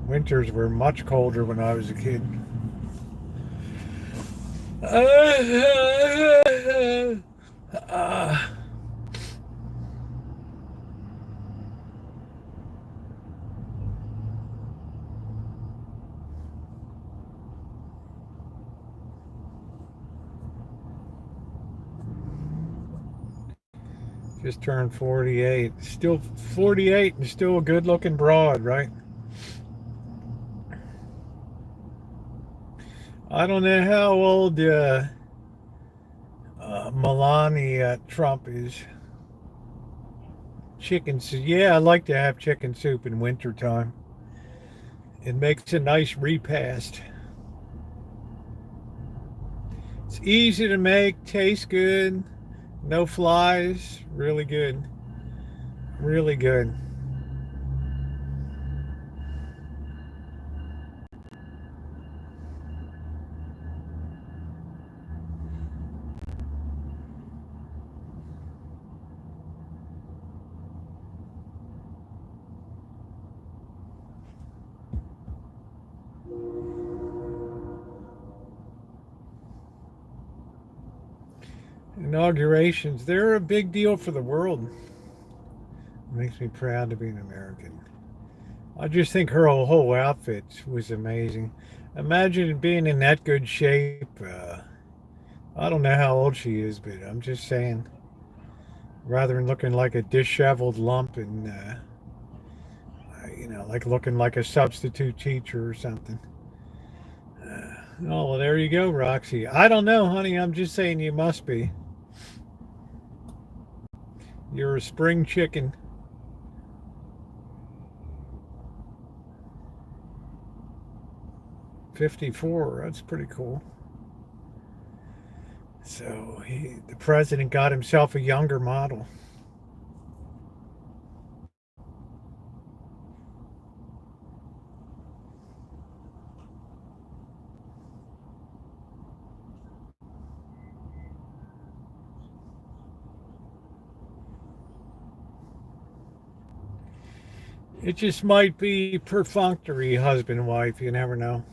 Winters were much colder when I was a kid. Just turned 48. Still 48 and still a good looking broad, right? I don't know how old Melania Trump is chicken soup. Yeah, I like to have chicken soup in wintertime. It makes a nice repast. It's easy to make, tastes good, no flies, really good. Really good. Inaugurations, they're a big deal for the world. It makes me proud to be an American. I just think her whole outfit was amazing. Imagine being in that good shape. I don't know how old she is, but I'm just saying, rather than looking like a disheveled lump and, like looking like a substitute teacher or something. Oh, well, there you go, Roxy. I don't know, honey. I'm just saying you must be. You're a spring chicken. 54. That's pretty cool. So the president got himself a younger model. It just might be perfunctory husband wife. You never know.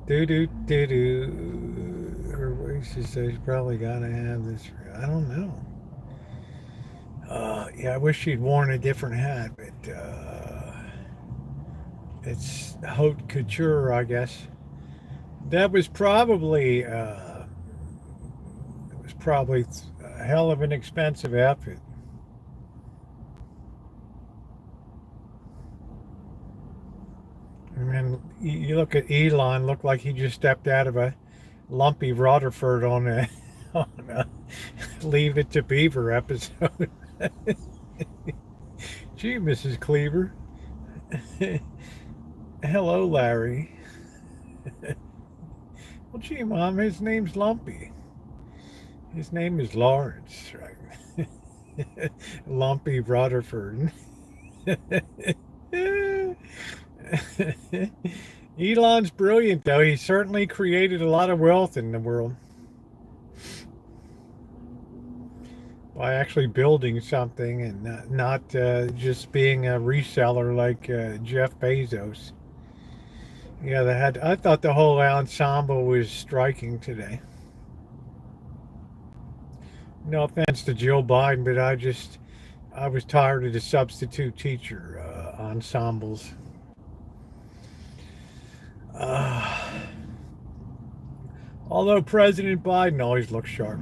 Do do do do. Her wife, she says, probably gotta have this. I don't know. Yeah, I wish she'd worn a different hat, but it's haute couture, I guess. That was probably a hell of an expensive outfit. I mean, you look at Elon, looked like he just stepped out of a lumpy Rutherford on a, on a Leave It to Beaver episode. Gee, Mrs. Cleaver. Hello, Larry. Well, gee, Mom, his name's Lumpy. His name is Lawrence, right? Lumpy Rutherford. Elon's brilliant, though. He certainly created a lot of wealth in the world by actually building something and not just being a reseller like Jeff Bezos. Yeah, they had. I thought the whole ensemble was striking today. No offense to Jill Biden, but I was tired of the substitute teacher ensembles. Uh, Although President Biden always looks sharp.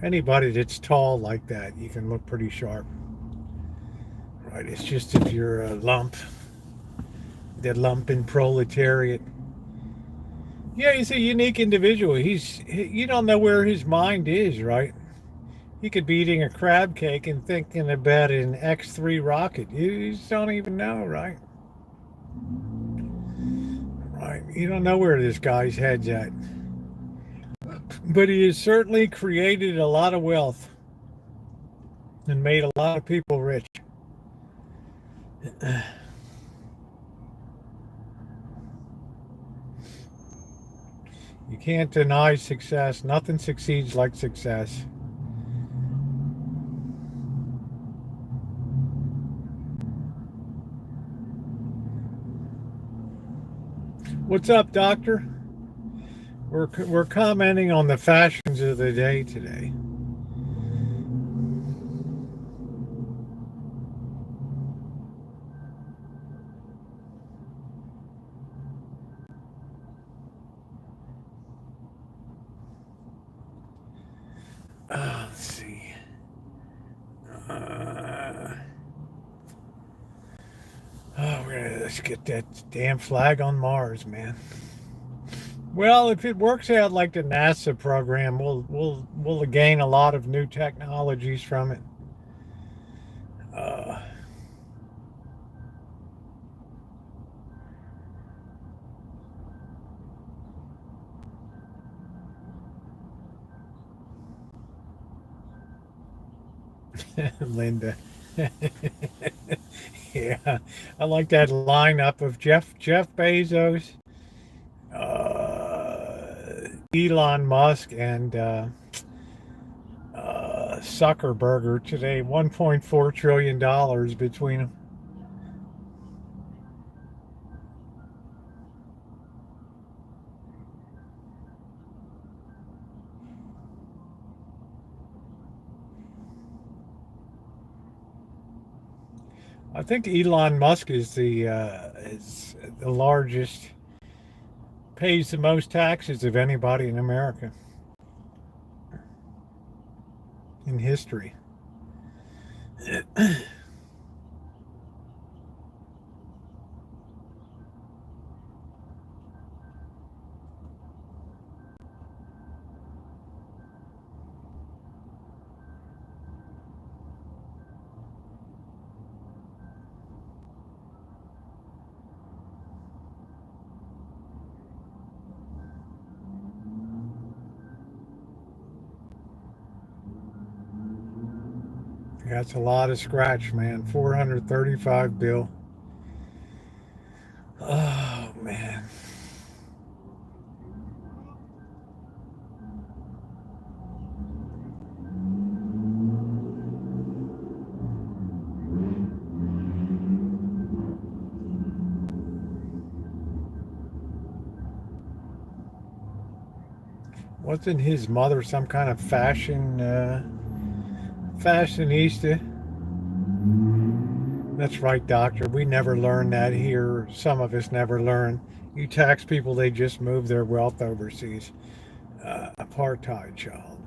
Anybody that's tall like that, you can look pretty sharp. Right? It's just if you're a lump, the lumpen proletariat. Yeah, he's a unique individual. You don't know where his mind is, right? He could be eating a crab cake and thinking about an X-3 rocket. You just don't even know, right? Right. You don't know where this guy's head's at. But he has certainly created a lot of wealth and made a lot of people rich. You can't deny success. Nothing succeeds like success. What's up, Doctor? We're commenting on the fashions of the day today. Let's see. Uh, let's get that damn flag on Mars, man. Well, if it works out like the NASA program, we'll gain a lot of new technologies from it. Uh, Linda. Yeah, I like that lineup of Jeff Bezos, Elon Musk, and Zuckerberg today. $1.4 trillion between them. I think Elon Musk is the largest, pays the most taxes of anybody in America in history. That's a lot of scratch, man. 435 bill. Oh man. Wasn't his mother some kind of fashionista? That's right, doctor. We never learn that here. Some of us never learn. You tax people, they just move their wealth overseas. Apartheid child.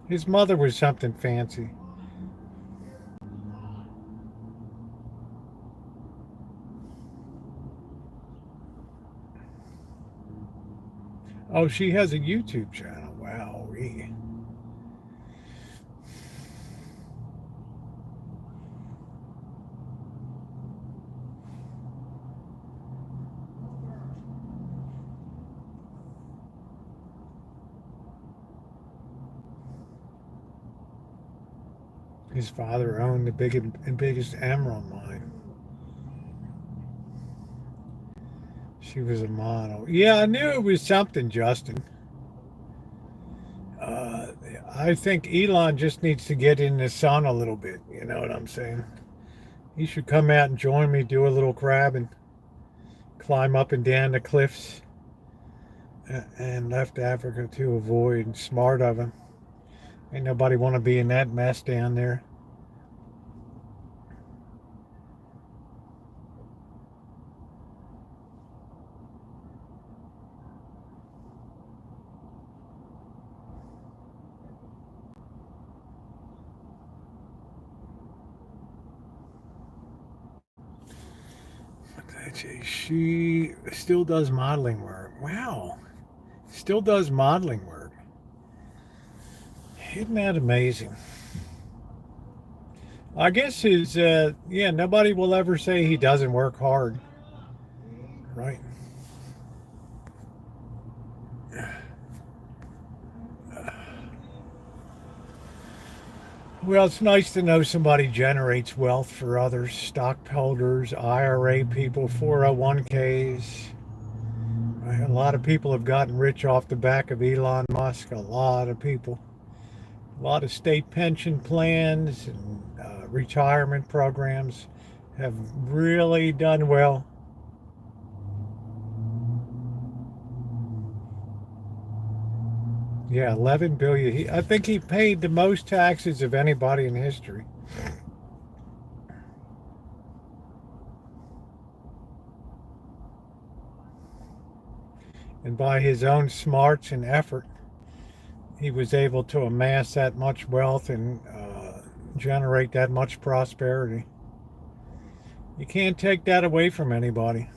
His mother was something fancy. Oh, she has a YouTube channel. Wow. His father owned the biggest emerald mine. She was a model. Yeah, I knew it was something, Justin. Uh, I think Elon just needs to get in the sun a little bit. You know what I'm saying? He should come out and join me, do a little crabbing, climb up and down the cliffs, and left Africa to avoid. Smart of him. Ain't nobody want to be in that mess down there. She still does modeling work. Wow. Still does modeling work. Isn't that amazing? I guess yeah, nobody will ever say he doesn't work hard, right? Well, it's nice to know somebody generates wealth for others, stockholders, IRA people, 401ks. A lot of people have gotten rich off the back of Elon Musk. A lot of people. A lot of state pension plans and retirement programs have really done well. Yeah, 11 billion. I think he paid the most taxes of anybody in history. And by his own smarts and effort, he was able to amass that much wealth and generate that much prosperity. You can't take that away from anybody.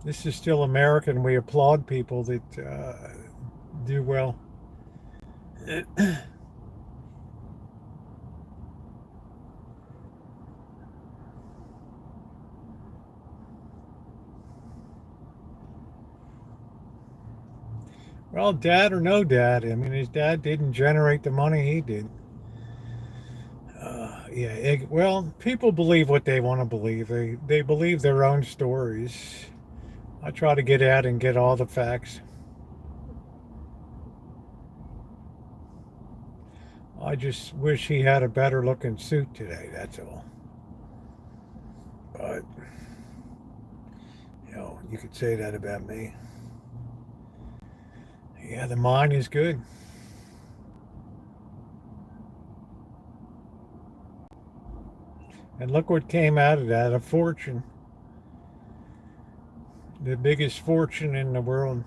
This is still America, and we applaud people that do well. Well, dad or no dad, I mean, his dad didn't generate the money, he did. Yeah, well, people believe what they want to believe. They believe their own stories. I try to get out and get all the facts. I just wish he had a better looking suit today, that's all. But, you could say that about me. Yeah, the mine is good. And look what came out of that, a fortune. The biggest fortune in the world.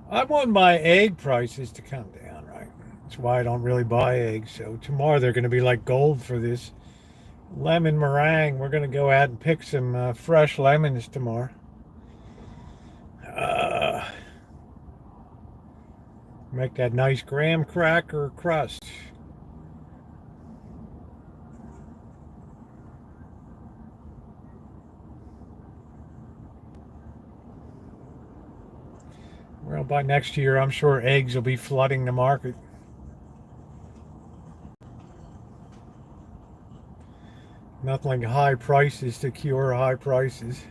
I want my egg prices to come down, right? That's why I don't really buy eggs. So tomorrow they're going to be like gold for this lemon meringue. We're going to go out and pick some fresh lemons tomorrow. Make that nice graham cracker crust. Well, by next year, I'm sure eggs will be flooding the market. Nothing like high prices to cure high prices.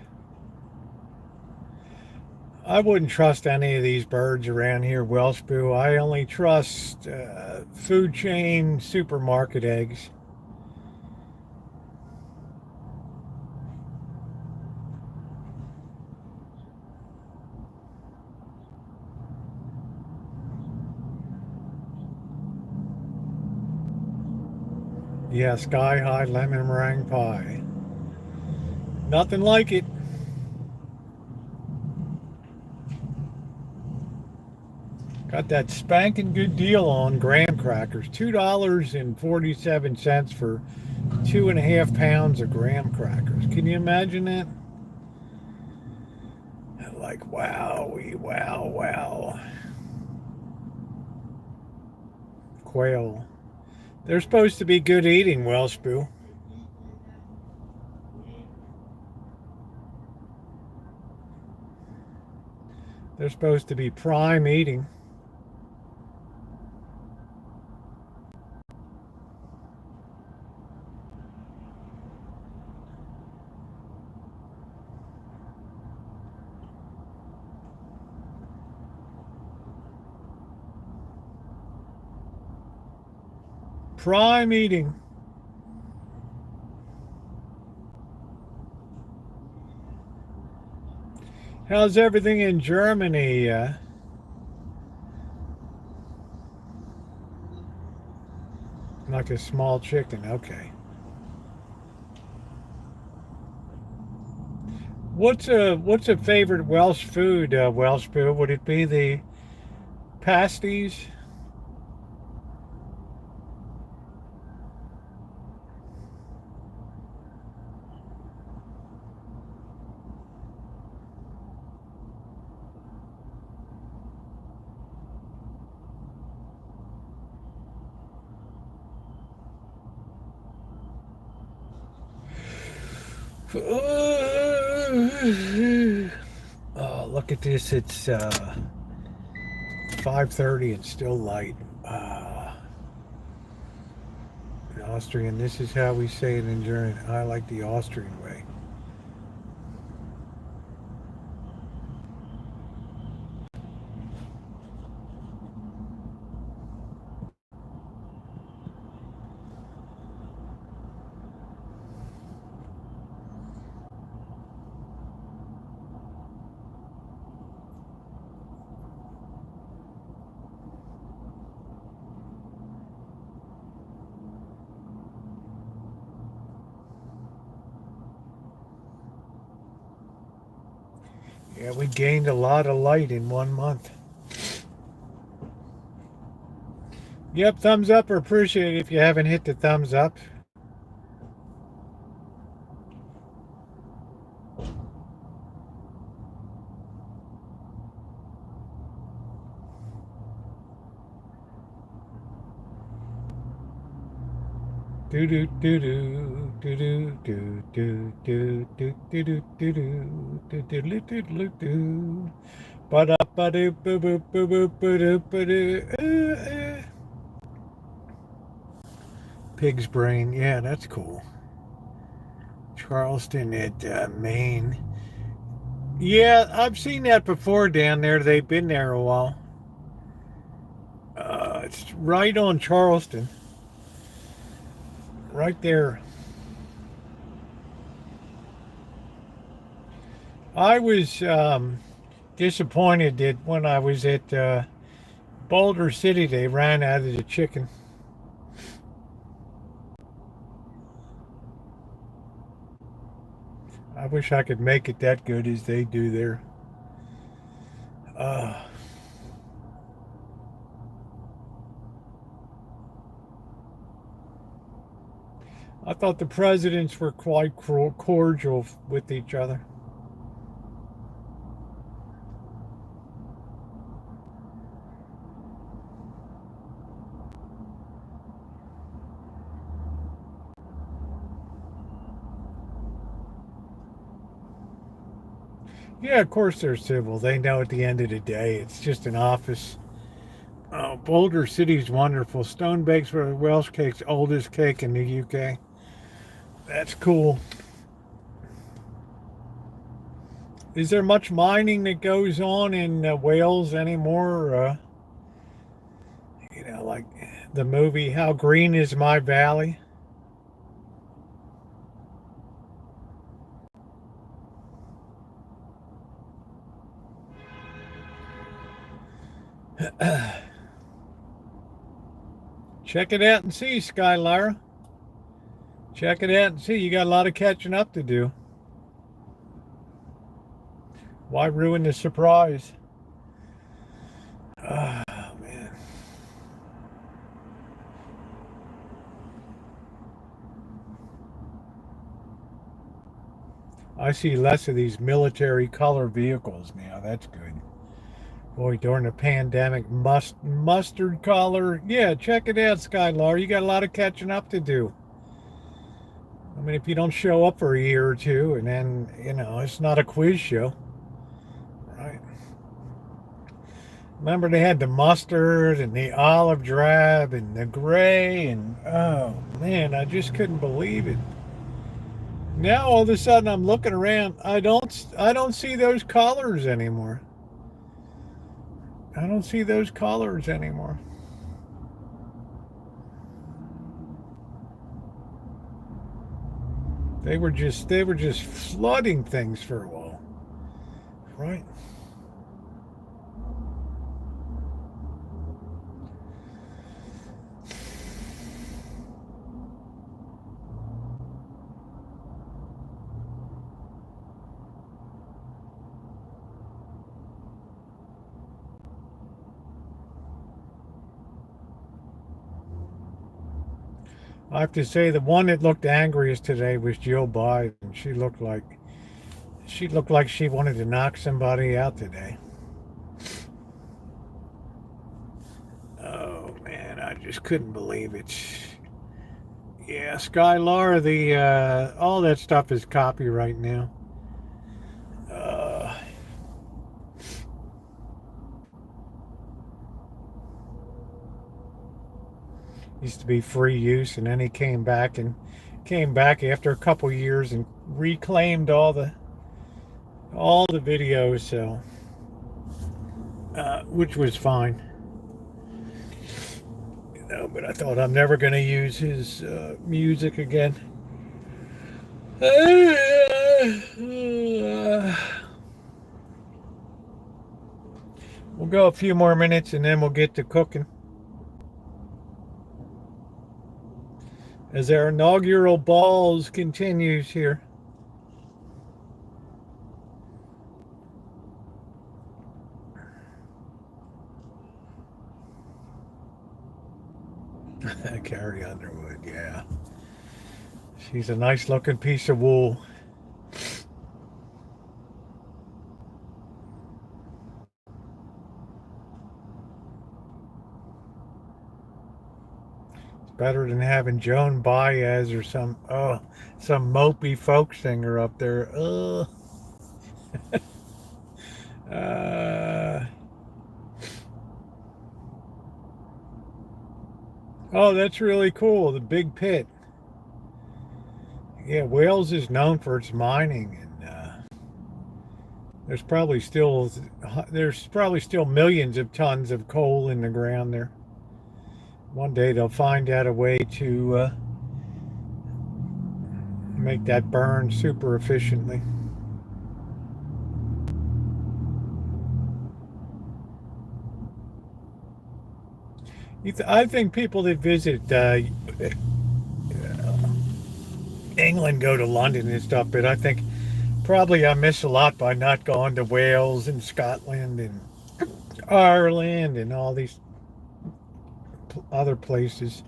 I wouldn't trust any of these birds around here, Welsh Boo. I only trust food chain supermarket eggs. Yeah, sky high lemon meringue pie. Nothing like it. Got that spanking good deal on graham crackers. $2.47 for 2.5 pounds of graham crackers. Can you imagine that? Like, wow. Quail. They're supposed to be good eating, Welsh Boo. They're supposed to be prime eating. Prime eating. How's everything in Germany? Like a small chicken. Okay. What's a favorite Welsh food, Welsh Boo? Would it be the pasties? Oh, look at this. It's 5:30. It's still light. In Austrian, this is how we say it in German. I like the Austrian way. Yeah, we gained a lot of light in 1 month. Yep, thumbs up or appreciate it if you haven't hit the thumbs up. Do do do do do do do do do do do do do do do do do do. Ba da ba do boo boo boo boo boo doo boo doo. Pig's brain, yeah, that's cool. Charleston at Maine. Yeah, I've seen that before down there. They've been there a while. It's right on Charleston, right there. I was disappointed that when I was at Boulder City, they ran out of the chicken. I wish I could make it that good as they do there. Uh, I thought the presidents were quite cordial with each other. Yeah, of course they're civil. They know at the end of the day it's just an office. Oh, Boulder City's wonderful. Stone Bakes for Welsh cake's oldest cake in the UK. That's cool. Is there much mining that goes on in Wales anymore? Like the movie How Green Is My Valley? Check it out and see, Skylar. Check it out and see. You got a lot of catching up to do. Why ruin the surprise? Oh, man. I see less of these military color vehicles now. That's good. Boy, during the pandemic, mustard color. Yeah, check it out, Skylar. You got a lot of catching up to do. I mean, if you don't show up for a year or two, and then, it's not a quiz show, right? Remember, they had the mustard and the olive drab and the gray, and oh man, I just couldn't believe it. Now all of a sudden, I'm looking around. I don't see those colors anymore. I don't see those colors anymore. They were just flooding things for a while, right? I have to say the one that looked angriest today was Jill Biden. She looked like she wanted to knock somebody out today. Oh man, I just couldn't believe it. Yeah, Skylar, the all that stuff is copyright now. Uh, Used to be free use, and then he came back after a couple years and reclaimed all the videos. So, which was fine. But I thought I'm never going to use his music again. We'll go a few more minutes and then we'll get to cooking. As our inaugural Ballz continues here. Carrie Underwood, yeah. She's a nice looking piece of wool. It's better than having Joan Baez or some mopey folk singer up there. Uh, oh, that's really cool. The Big Pit. Yeah, Wales is known for its mining, and there's probably still millions of tons of coal in the ground there. One day they'll find out a way to make that burn super efficiently. I think people that visit England go to London and stuff, but I think probably I miss a lot by not going to Wales and Scotland and Ireland and all these other places.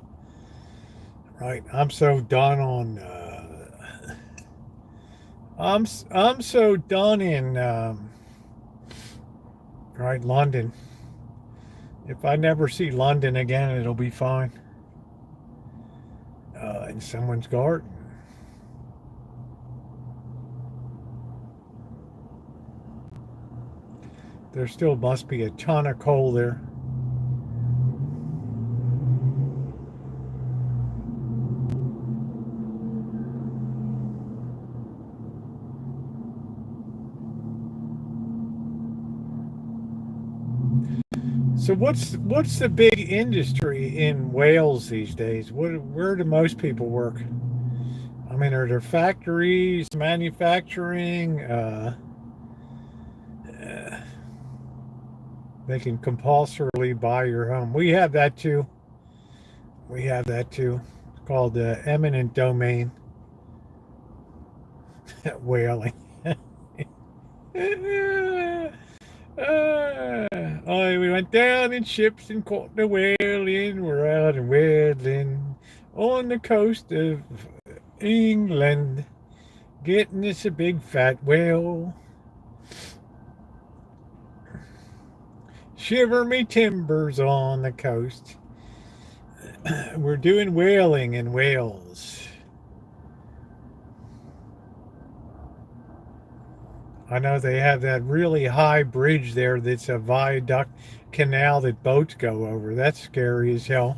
Right, I'm so done on. I'm so done in right London. If I never see London again, it'll be fine. In someone's garden. There still must be a ton of coal there. So what's the big industry in Wales these days? Where do most people work? I mean, are there factories, manufacturing? They can compulsorily buy your home. We have that too. We have that too. It's called eminent domain whaling. We went down in ships and caught the whaling. We're out in whaling on the coast of England, getting us a big fat whale. Shiver me timbers on the coast. We're doing whaling in Wales. I know they have that really high bridge there that's a viaduct canal that boats go over. That's scary as hell.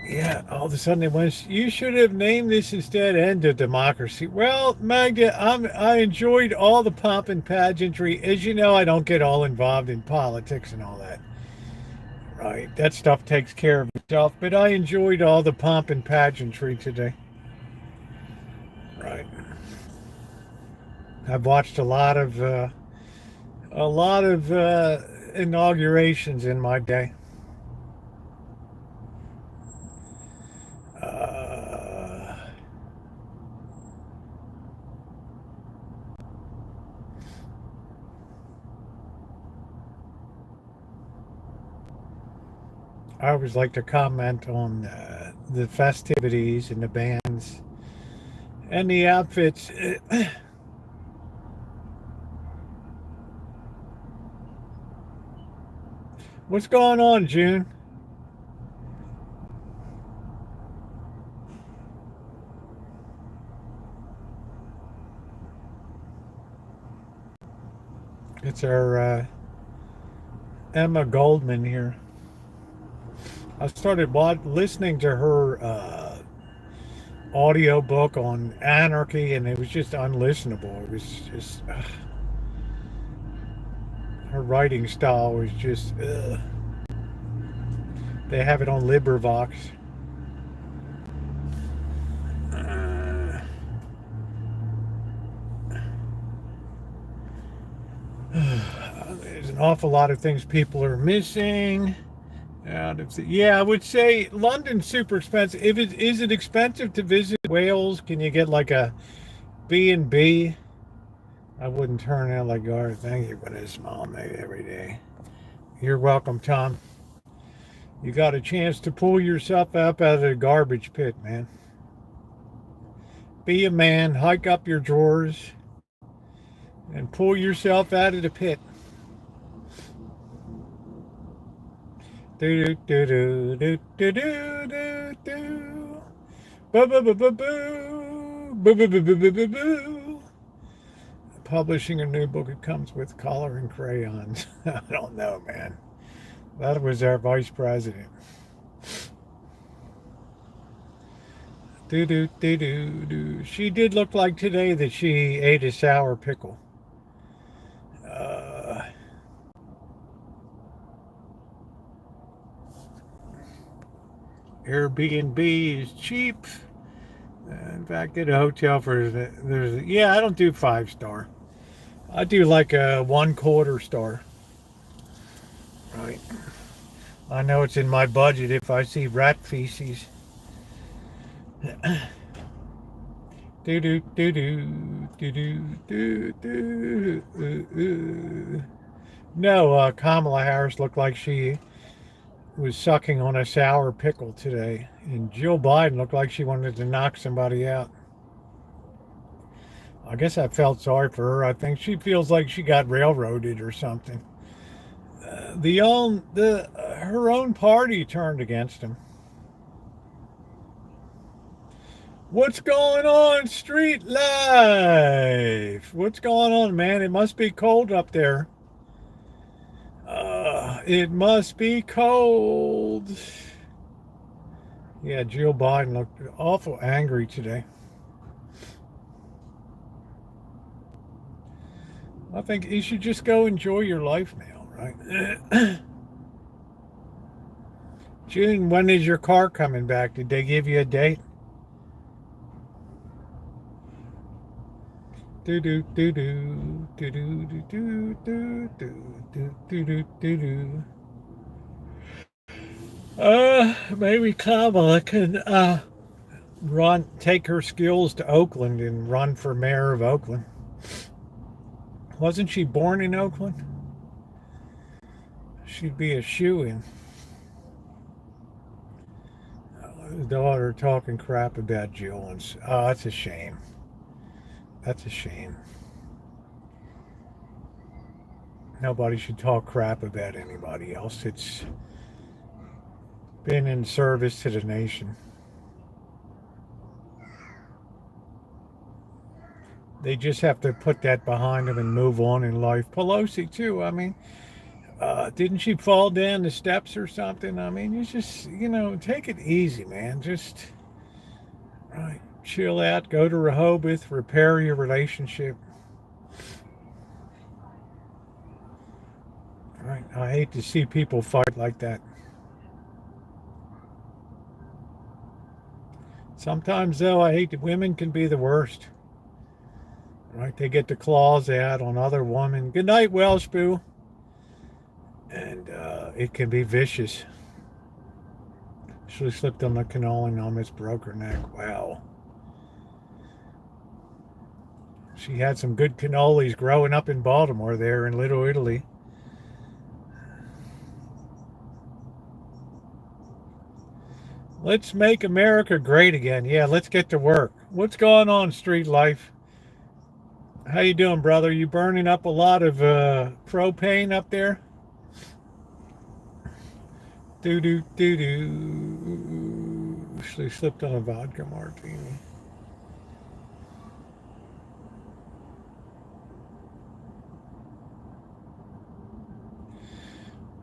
Yeah, all of a sudden it went, you should have named this instead End of Democracy. Well, Magda, I enjoyed all the pomp and pageantry. As you know, I don't get all involved in politics and all that. Right, that stuff takes care of itself, but I enjoyed all the pomp and pageantry today. Right. I've watched a lot of inaugurations in my day. Uh, I always like to comment on the festivities and the bands and the outfits. What's going on, June? It's our Emma Goldman here. I started listening to her audio book on anarchy, and it was just unlistenable. It was just her writing style was just. They have it on LibriVox. There's an awful lot of things people are missing. Yeah, I would say London's super expensive. Is it expensive to visit Wales? Can you get like a B&B? I wouldn't turn out like Garth. Thank you for this small mate every day. You're welcome, Tom. You got a chance to pull yourself up out of the garbage pit, man. Be a man, hike up your drawers, and pull yourself out of the pit. Do do do do do do do do. Boo boo boo boo boo. Boo boo boo boo boo boo boo. Publishing a new book, it comes with coloring crayons. I don't know, man. That was our vice president. Do do do do do. She did look like today that she ate a sour pickle. Airbnb is cheap. In fact, get a hotel for I don't do 5-star. I do like a 1/4 star. Right. I know it's in my budget if I see rat feces. Do do do do do do do do. No, Kamala Harris looked like she was sucking on a sour pickle today, and Jill Biden looked like she wanted to knock somebody out. I guess I felt sorry for her. I think she feels like she got railroaded or something. Her own party turned against him. What's going on, street life? What's going on, man? It must be cold up there. It must be cold. Yeah, Jill Biden looked awful angry today. I think you should just go enjoy your life now, right? June, when is your car coming back? Did they give you a date? Do do do do do do do do do do do do do. Maybe Kamala can take her skills to Oakland and run for mayor of Oakland. Wasn't she born in Oakland? She'd be a shoo-in. His daughter talking crap about Jill, and that's a shame. That's a shame. Nobody should talk crap about anybody else. It's been in service to the nation. They just have to put that behind them and move on in life. Pelosi, too. I mean, didn't she fall down the steps or something? I mean, you just, take it easy, man. Just, right, chill out, go to Rehoboth, repair your relationship. Right, I hate to see people fight like that. Sometimes, though, I hate that women can be the worst. Right, they get the claws out on other women. Good night, Welsh Boo. And it can be vicious. She slipped on the cannoli and almost broke her neck. Wow. She had some good cannolis growing up in Baltimore there in Little Italy. Let's make America great again. Yeah, let's get to work. What's going on, street life? How you doing, brother? You burning up a lot of propane up there? Do do do do. She slipped on a vodka martini.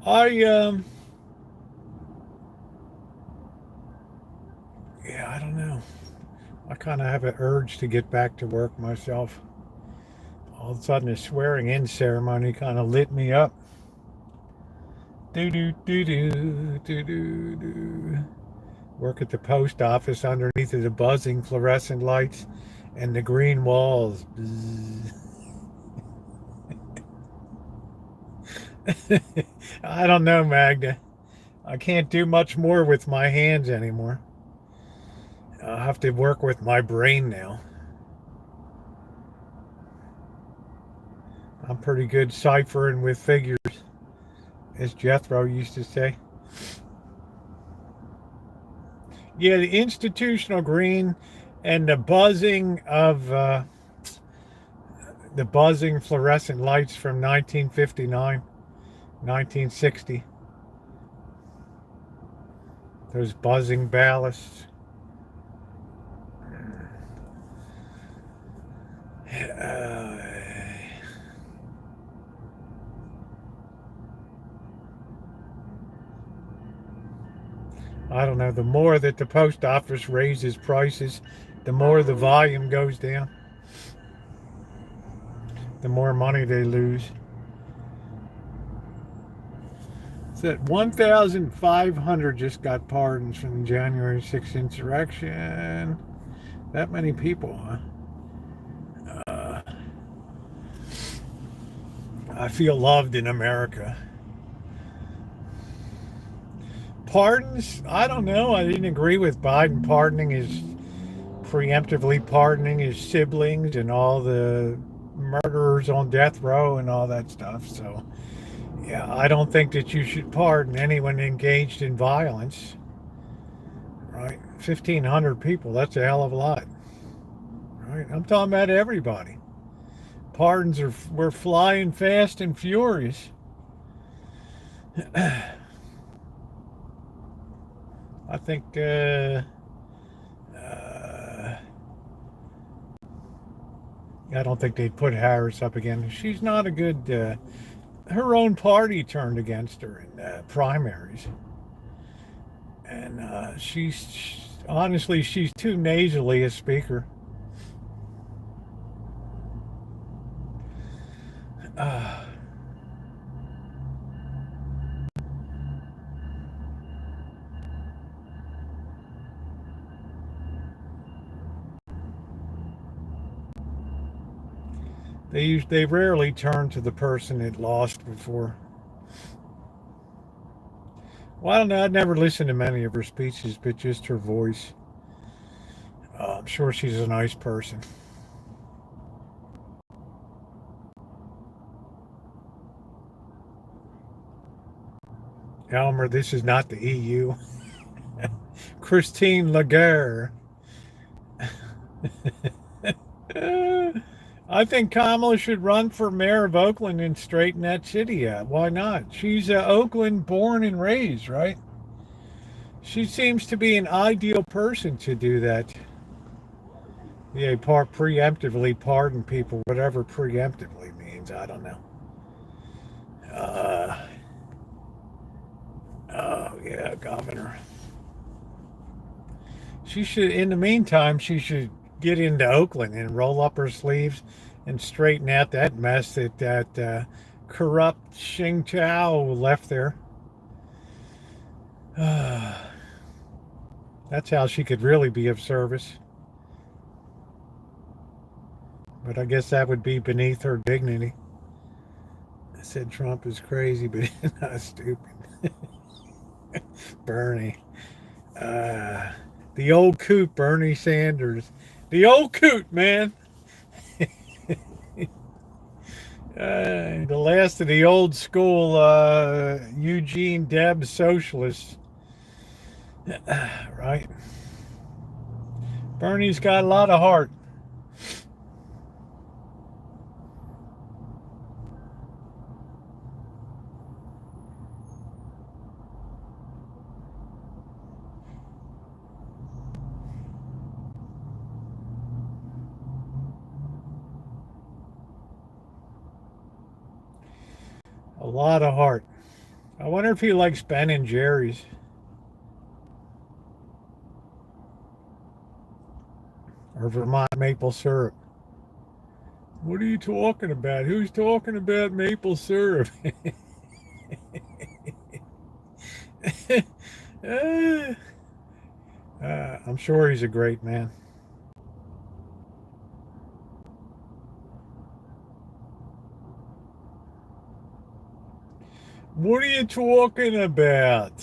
I don't know. I kind of have an urge to get back to work myself. All of a sudden, the swearing in ceremony kind of lit me up. Do do do do do do do. Work at the post office underneath of the buzzing fluorescent lights and the green walls. I don't know, Magda. I can't do much more with my hands anymore. I'll have to work with my brain now. I'm pretty good ciphering with figures, as Jethro used to say. Yeah, the institutional green and the buzzing fluorescent lights from 1959, 1960. Those buzzing ballasts. Uh, I don't know. The more that the post office raises prices, the more the volume goes down. The more money they lose. So that 1,500 just got pardons from the January 6th insurrection. That many people, huh? I feel loved in America. Pardons? I don't know. I didn't agree with Biden preemptively pardoning his siblings and all the murderers on death row and all that stuff. So, yeah, I don't think that you should pardon anyone engaged in violence. Right? 1,500 people, that's a hell of a lot. Right? I'm talking about everybody. We're flying fast and furious. I think I don't think they'd put Harris up again. She's not a good. Her own party turned against her in primaries, and honestly she's too nasally a speaker. Uh, they rarely turn to the person that lost before. Well, I don't know. I'd never listened to many of her speeches, but just her voice. I'm sure she's a nice person. Elmer, this is not the EU. Christine Lagarde. I think Kamala should run for mayor of Oakland and straighten that city out. Why not? She's Oakland born and raised, right? She seems to be an ideal person to do that. Yeah, preemptively pardon people, whatever preemptively means. I don't know. Uh, oh, yeah, governor. She should, in the meantime, she should get into Oakland and roll up her sleeves and straighten out that mess that corrupt Xing Chao left there. That's how she could really be of service. But I guess that would be beneath her dignity. I said Trump is crazy, but he's not stupid. Bernie. The old coot, Bernie Sanders. The old coot, man. The last of the old school Eugene Debs socialists. Right? Bernie's got a lot of heart. A lot of heart. I wonder if he likes Ben and Jerry's. Or Vermont maple syrup. What are you talking about? Who's talking about maple syrup? I'm sure he's a great man. What are you talking about?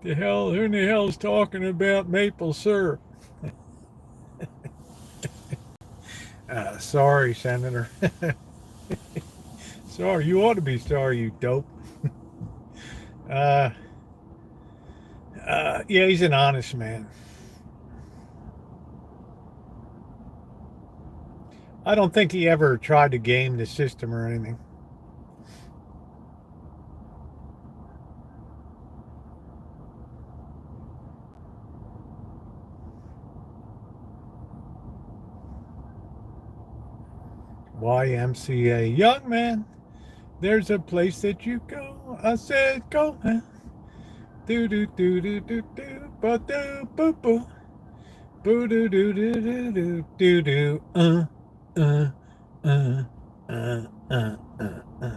The hell? Who in the hell's talking about maple syrup? Sorry, Senator. Sorry, you ought to be sorry, you dope. Yeah, he's an honest man. I don't think he ever tried to game the system or anything. YMCA, young man, there's a place that you go. I said, go, man. Do do do do do do, ba do boo boo, boo do do do do do do do. Uh, uh,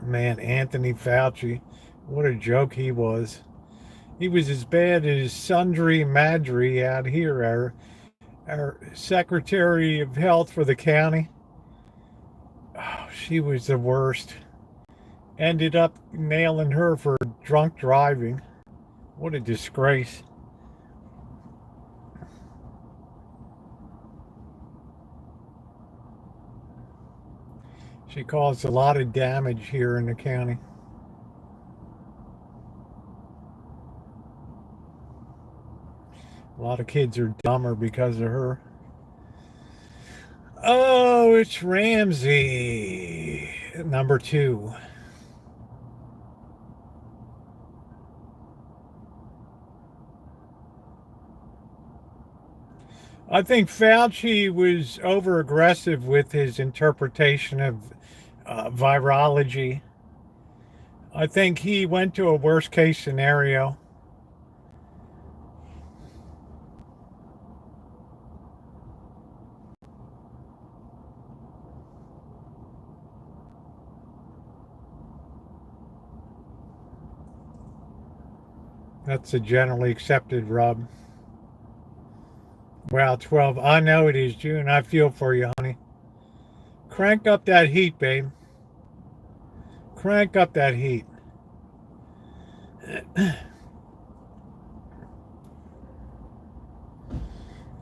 Man, Anthony Fauci, what a joke he was. He was as bad as Sundry Madry out here, our Secretary of Health for the county. Oh, she was the worst. Ended up nailing her for drunk driving. What a disgrace. She caused a lot of damage here in the county. A lot of kids are dumber because of her. Oh, it's Ramsey, number 2. I think Fauci was over aggressive with his interpretation of virology. I think he went to a worst case scenario. That's a generally accepted rub. Wow, 12. I know it is June. I feel for you, honey. Crank up that heat, babe. Crank up that heat.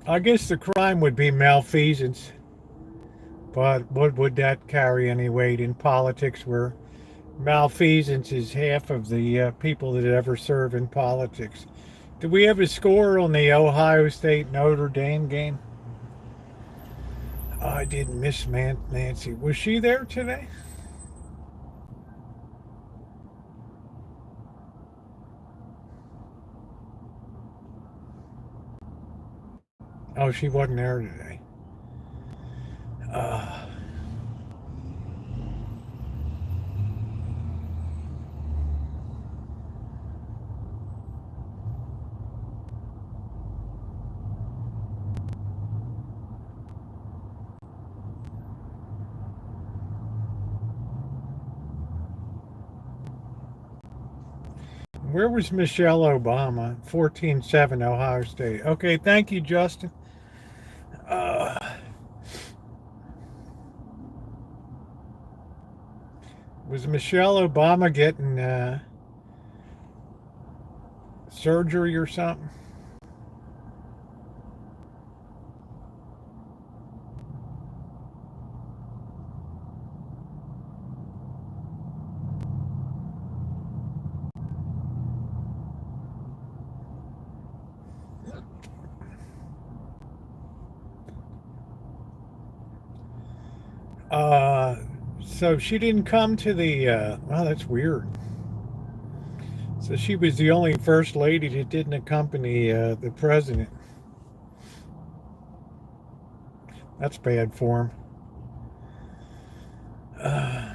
I guess the crime would be malfeasance. But what would that carry any weight in politics where malfeasance is half of the people that ever serve in politics? Did we have a score on the Ohio State Notre Dame game? I didn't miss Nancy. Was she there today? Oh, she wasn't there today. Uh, where was Michelle Obama? 14-7 Ohio State. Okay, thank you, Justin. Uh, was Michelle Obama getting surgery or something? Uh, so she didn't come to the. Wow, that's weird. So she was the only first lady that didn't accompany the president. That's bad form. Uh,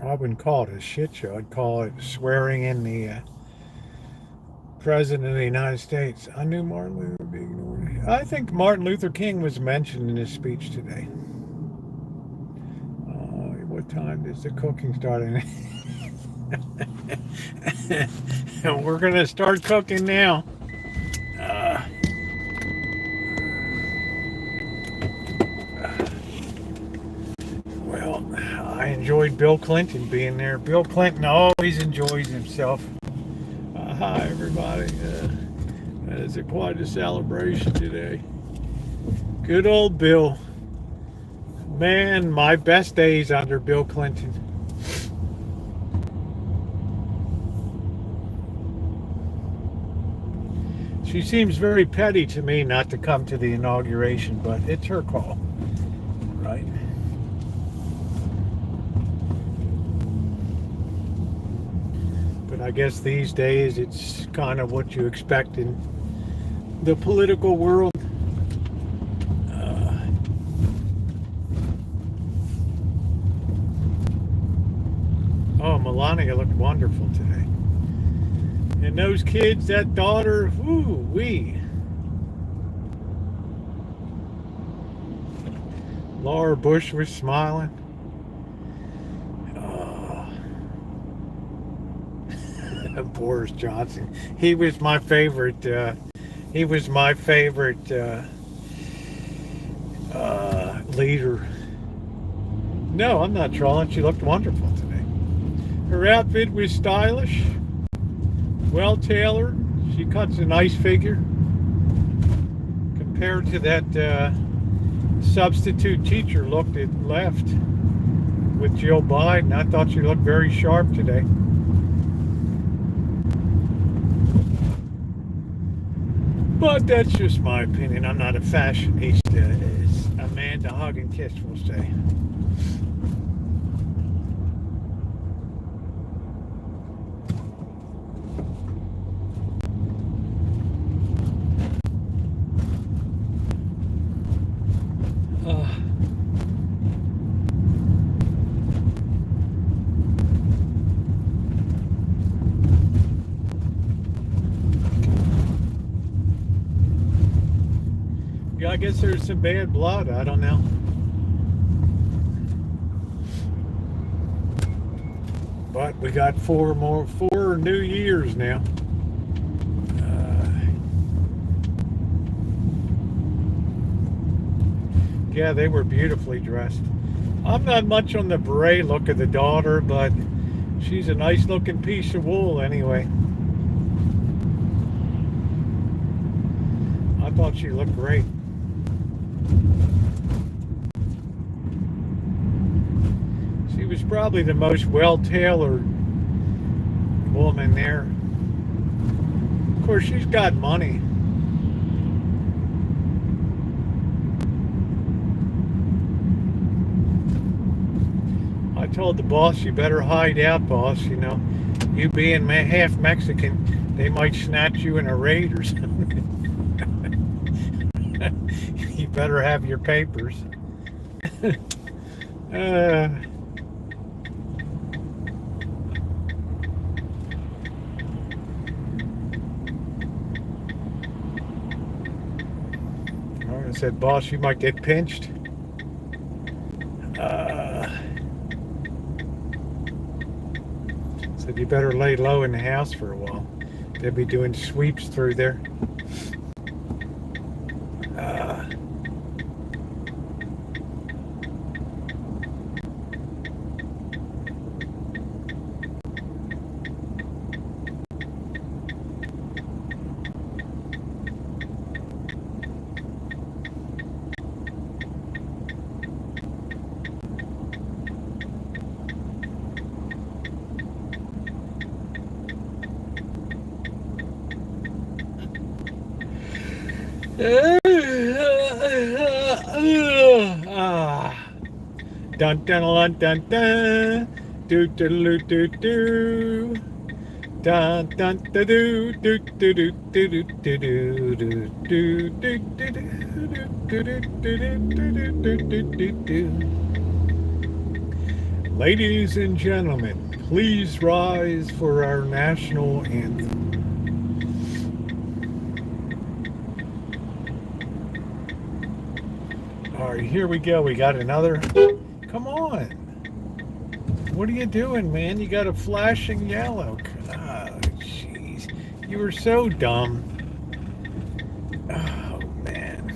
I wouldn't call it a shit show. I'd call it swearing in the President of the United States. I knew Martin Luther would be ignored. I think Martin Luther King was mentioned in his speech today. What time does the cooking start? We're going to start cooking now. Well, I enjoy enjoyed Bill Clinton being there. Bill Clinton always enjoys himself. Hi, everybody. It's quite a celebration today. Good old Bill. Man, my best days under Bill Clinton. She seems very petty to me not to come to the inauguration, but it's her call, right? But I guess these days it's kind of what you expect in the political world. Oh, Melania looked wonderful today. And those kids, that daughter, woo-wee. Laura Bush was smiling. Boris Johnson. He was my favorite. Leader. No, I'm not trolling. She looked wonderful today. Her outfit was stylish, well tailored. She cuts a nice figure compared to that substitute teacher look that left with Jill Biden. I thought she looked very sharp today. But that's just my opinion. I'm not a fashionista, as Amanda Hug and Kiss will say. Yeah, I guess there's some bad blood. I don't know. But we got four new years now. Yeah, they were beautifully dressed. I'm not much on the beret look of the daughter, but she's a nice looking piece of wool anyway. I thought she looked great. She was probably the most well-tailored woman there. Of course, she's got money. I told the boss, you better hide out, boss. You know, you being half Mexican, they might snatch you in a raid or something. You better have your papers. I said, boss, you might get pinched. Said, you better lay low in the house for a while. They'll be doing sweeps through there. Dun dun dun dun do do do do dun dun do do do do do do do do do do. Ladies and gentlemen, please rise for our national anthem. All right, here we go. We got another. Come on. What are you doing, man? You got a flashing yellow. Oh, jeez. You were so dumb. Oh, man.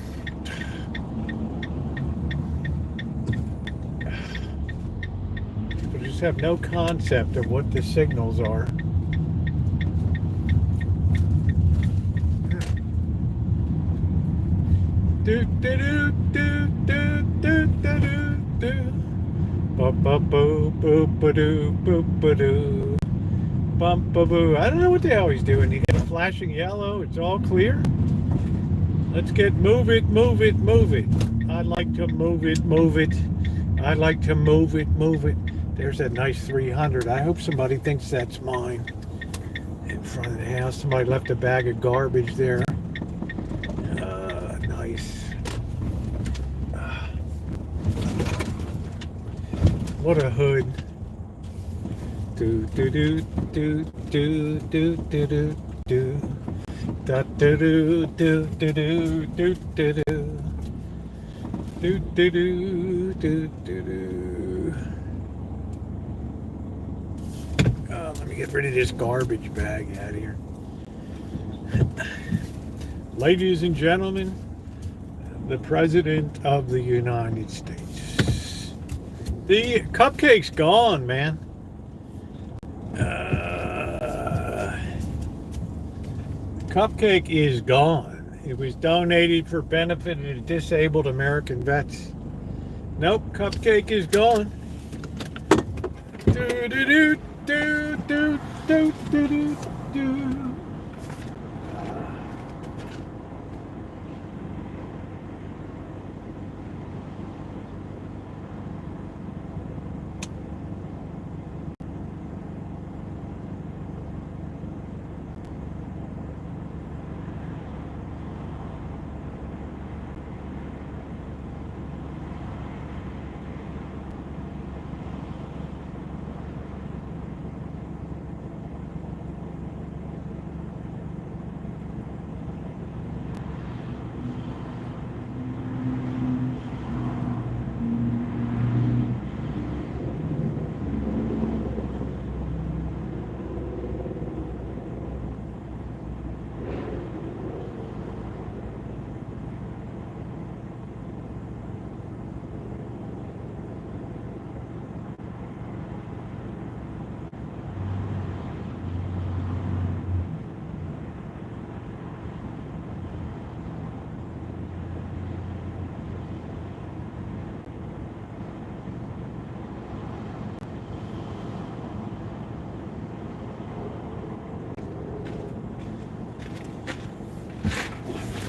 have no concept of what the signals are. Do do do do do do do do. Ba ba boo boo ba doo boo ba doo. Bum ba boo. I don't know what the hell he's doing. You get a flashing yellow. It's all clear. Let's get move it, move it, move it. I'd like to move it, move it. I'd like to move it, move it. There's that nice 300. I hope somebody thinks that's mine. In front of the house, somebody left a bag of garbage there. Nice. What a hood. Do do do do do do do do do. Da do do do do do do do do do do do do do. Let me get rid of this garbage bag out of here. Ladies and gentlemen, the President of the United States. The cupcake's gone, man. Cupcake is gone. It was donated for benefit of disabled American vets. Nope, cupcake is gone. Do do do do do do do do do.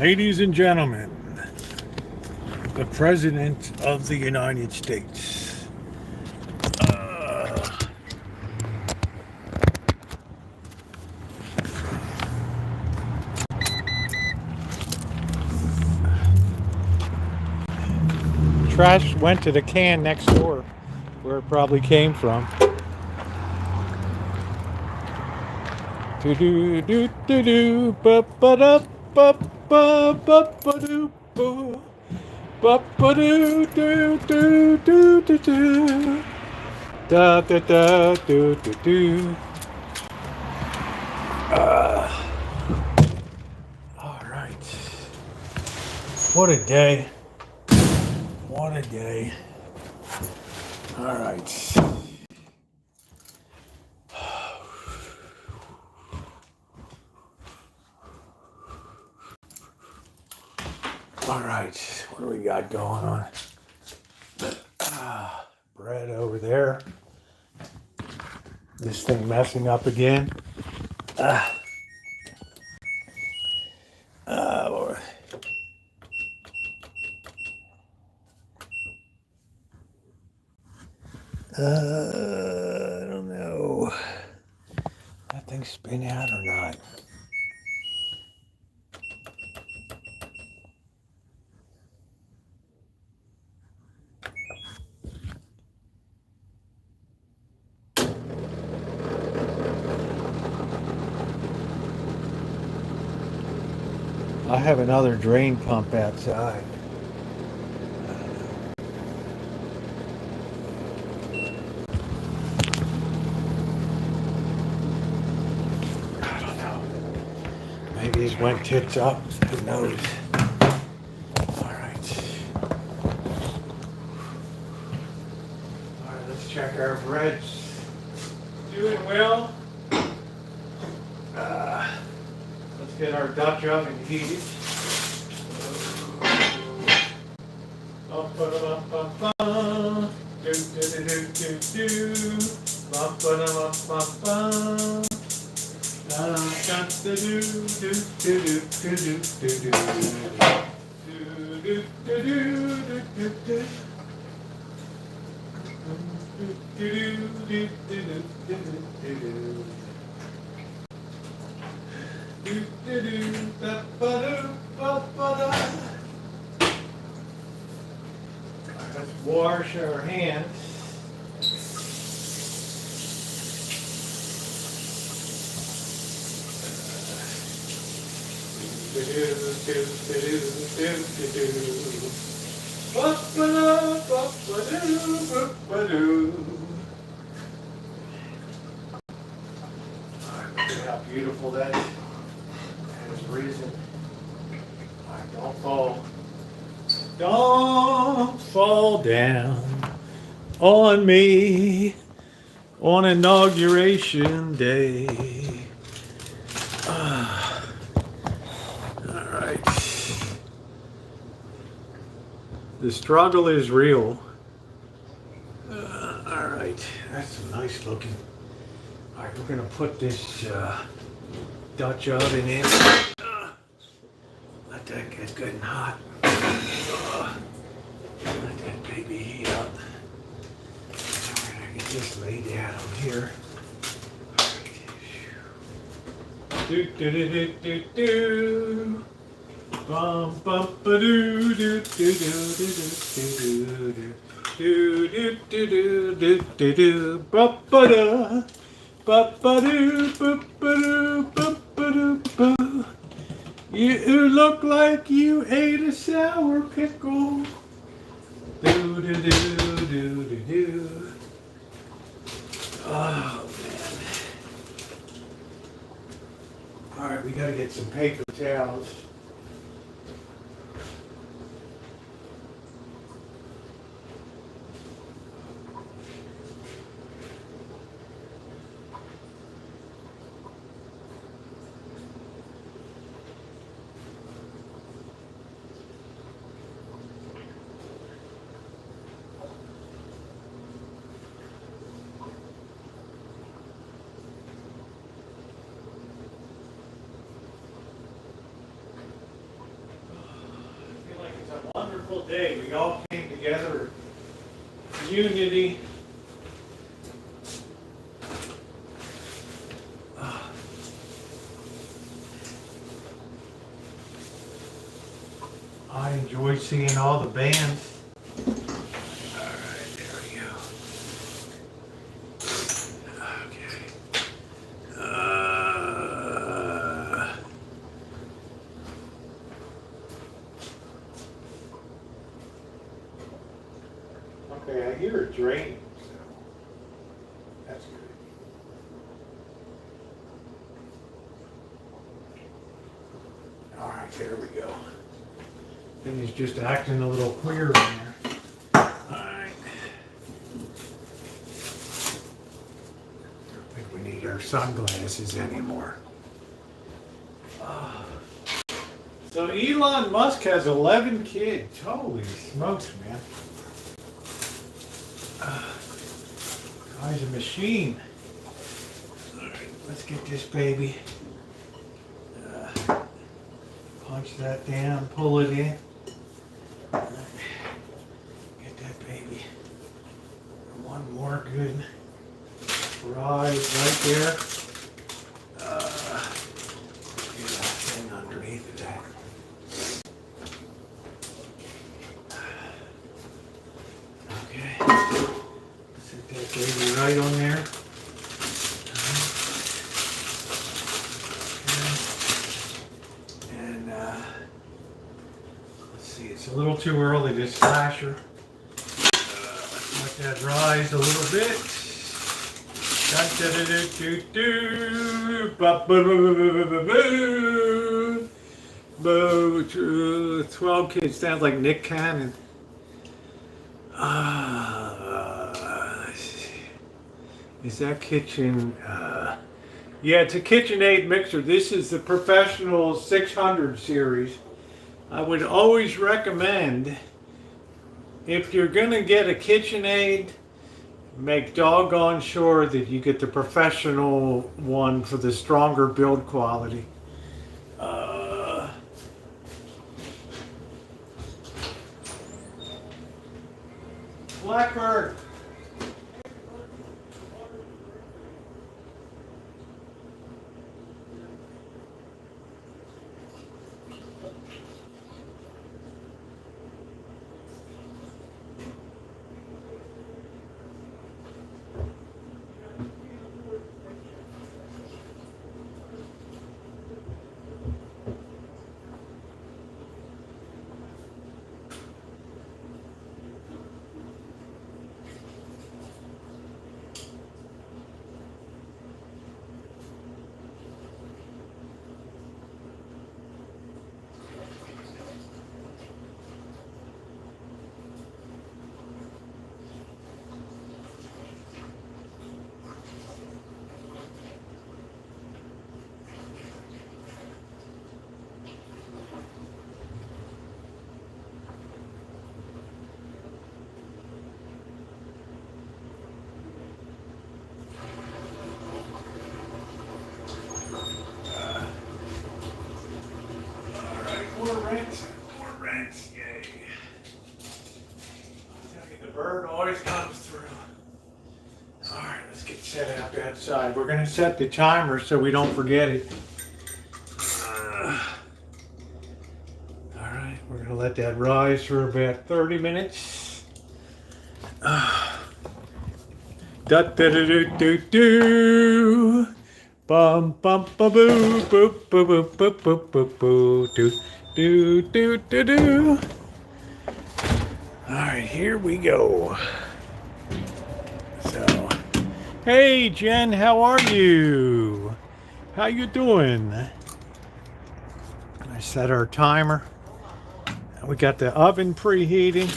Ladies and gentlemen, the President of the United States. Trash went to the can next door, where it probably came from. Do do do do do ba ba da ba ba ba ba do ba ba ba do do do do do do da da da do do do. All right. What a day. What a day. All right. All right, what do we got going on? Bread over there. This thing messing up again. Lord. I don't know. That thing spin out or not? I have another drain pump outside. I don't know. Maybe he's went tits up. Who knows? All right. All right, let's check our breads. Doing well. Let's get our Dutch oven heated. Let's wash our hands. Look at how beautiful that has risen. Don't fall. Don't fall down on me on Inauguration Day. All right. The struggle is real. All right. That's nice looking. All right, we're going to put this Dutch oven in. Let that get good and hot. Let that baby heat up. Alright, I can just lay down here. Do do do do do do. Bum bum ba do do do do do do do do do do do ba ba da ba ba do ba ba do ba ba do ba. You look like you ate a sour pickle. Do do do do do do. Oh man! All right, we gotta get some paper towels. Wonderful day. We all came together in unity. I enjoy seeing all the bands. All right, there we go. Okay. Okay, I hear it draining, so that's good. All right, there we go. Then he's just acting a little queer in there. All right. I don't think we need our sunglasses anymore. So Elon Musk has 11 kids. Holy smokes, man. Guy's a machine. All right, let's get this baby. Punch that down, pull it in. Get that baby. One more good rise right there. Get that thing underneath of that. Okay. Set that baby right on there. It's a little too early to slash her. Let that rise a little bit. 12 kids sounds like Nick Cannon. Is that kitchen? Yeah, it's a KitchenAid mixer. This is the Professional 600 series. I would always recommend, if you're gonna get a KitchenAid, make doggone sure that you get the professional one for the stronger build quality. Blackbird. More rents, yay. The bird always comes through. Alright, let's get set up outside. We're going to set the timer so we don't forget it. Alright, we're going to let that rise for about 30 minutes. Da da da do do do. Bum bum ba boo boo boo boo boo boo boo boo do do do do do. All right, here we go. So, hey Jen, how are you? How you doing? I set our timer. We got the oven preheating.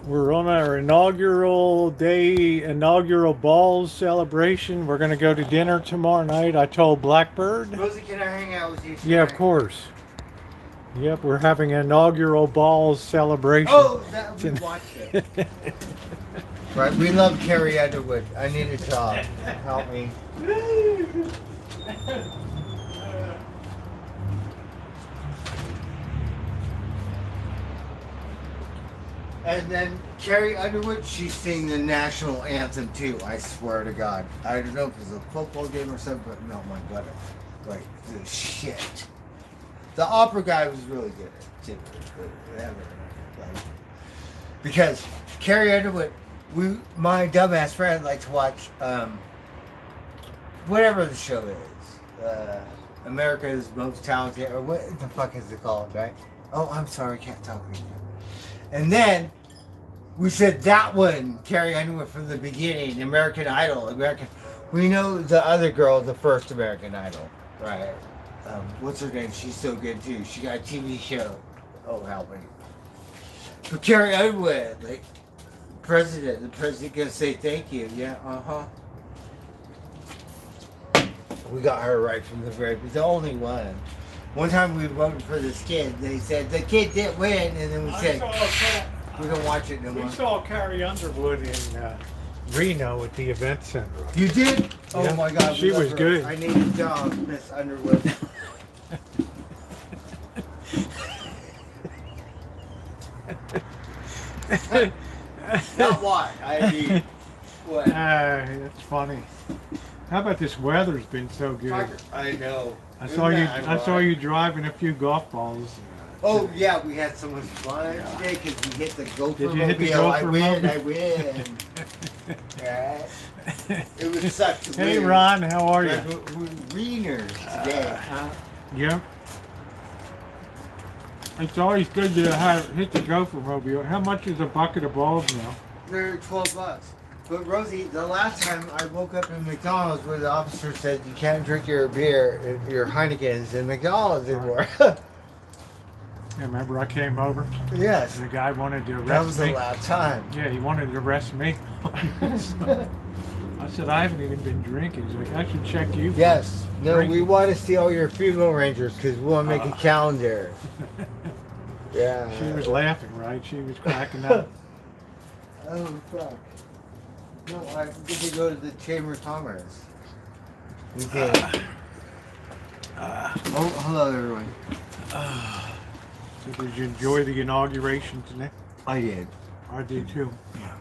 We're on our inaugural Ballz celebration. We're going to go to dinner tomorrow night. I told Blackbird. Rosie, can I hang out with you tonight? Yeah, of course. Yep, we're having an inaugural Ballz celebration. Oh, we watched it. Right, we love Carrie Underwood. I need a job. Help me. And then Carrie Underwood, she sang the national anthem too. I swear to God. I don't know if it's a football game or something, but no, my God, like the shit. The opera guy was really good at it too. Because Carrie Underwood, my dumbass friend likes to watch whatever the show is, America's Most Talented, or what the fuck is it called, right? Oh, I'm sorry, can't talk right now. And then we said that one, Carrie Underwood from the beginning, American Idol, we know the other girl, the first American Idol, right? What's her name? She's so good too. She got a TV show. Oh, help me. But Carrie Underwood, like, the president gonna say thank you. Yeah, We got her right from the the only one. One time we voted for this kid. They said the kid didn't win, and then we said we don't watch it no more. We saw Carrie Underwood in Reno at the event center. You did? Yeah. Oh my God, she was good. I need a job, Miss Underwood. Not what I need. What? That's funny. How about this weather's been so good? I know. I saw you driving a few golf balls. Oh yeah, we had so much fun today because we hit the Gopher Did you hit the Gopher Mobile. I win. Yeah. It was such a Hey Ron, how are you? We're wieners today, huh? Yep. It's always good to hit the Gopher Mobile. How much is a bucket of balls now? They're $12. But Rosie, the last time I woke up in McDonald's where the officer said you can't drink your beer, your Heineken's in McDonald's anymore. Yeah, remember I came over? Yes. The guy wanted to arrest me. That was the last time. Yeah, he wanted to arrest me. said, I haven't even been drinking. He's like, I should check you. Yes. No, drinking. we want to see all your female rangers because we want to make a calendar. Yeah. She was laughing, right? She was cracking up. Oh, fuck. No, I get to go to the Chamber of Commerce. Okay. Oh, hello, everyone. So did you enjoy the inauguration today? I did. I did too. Yeah.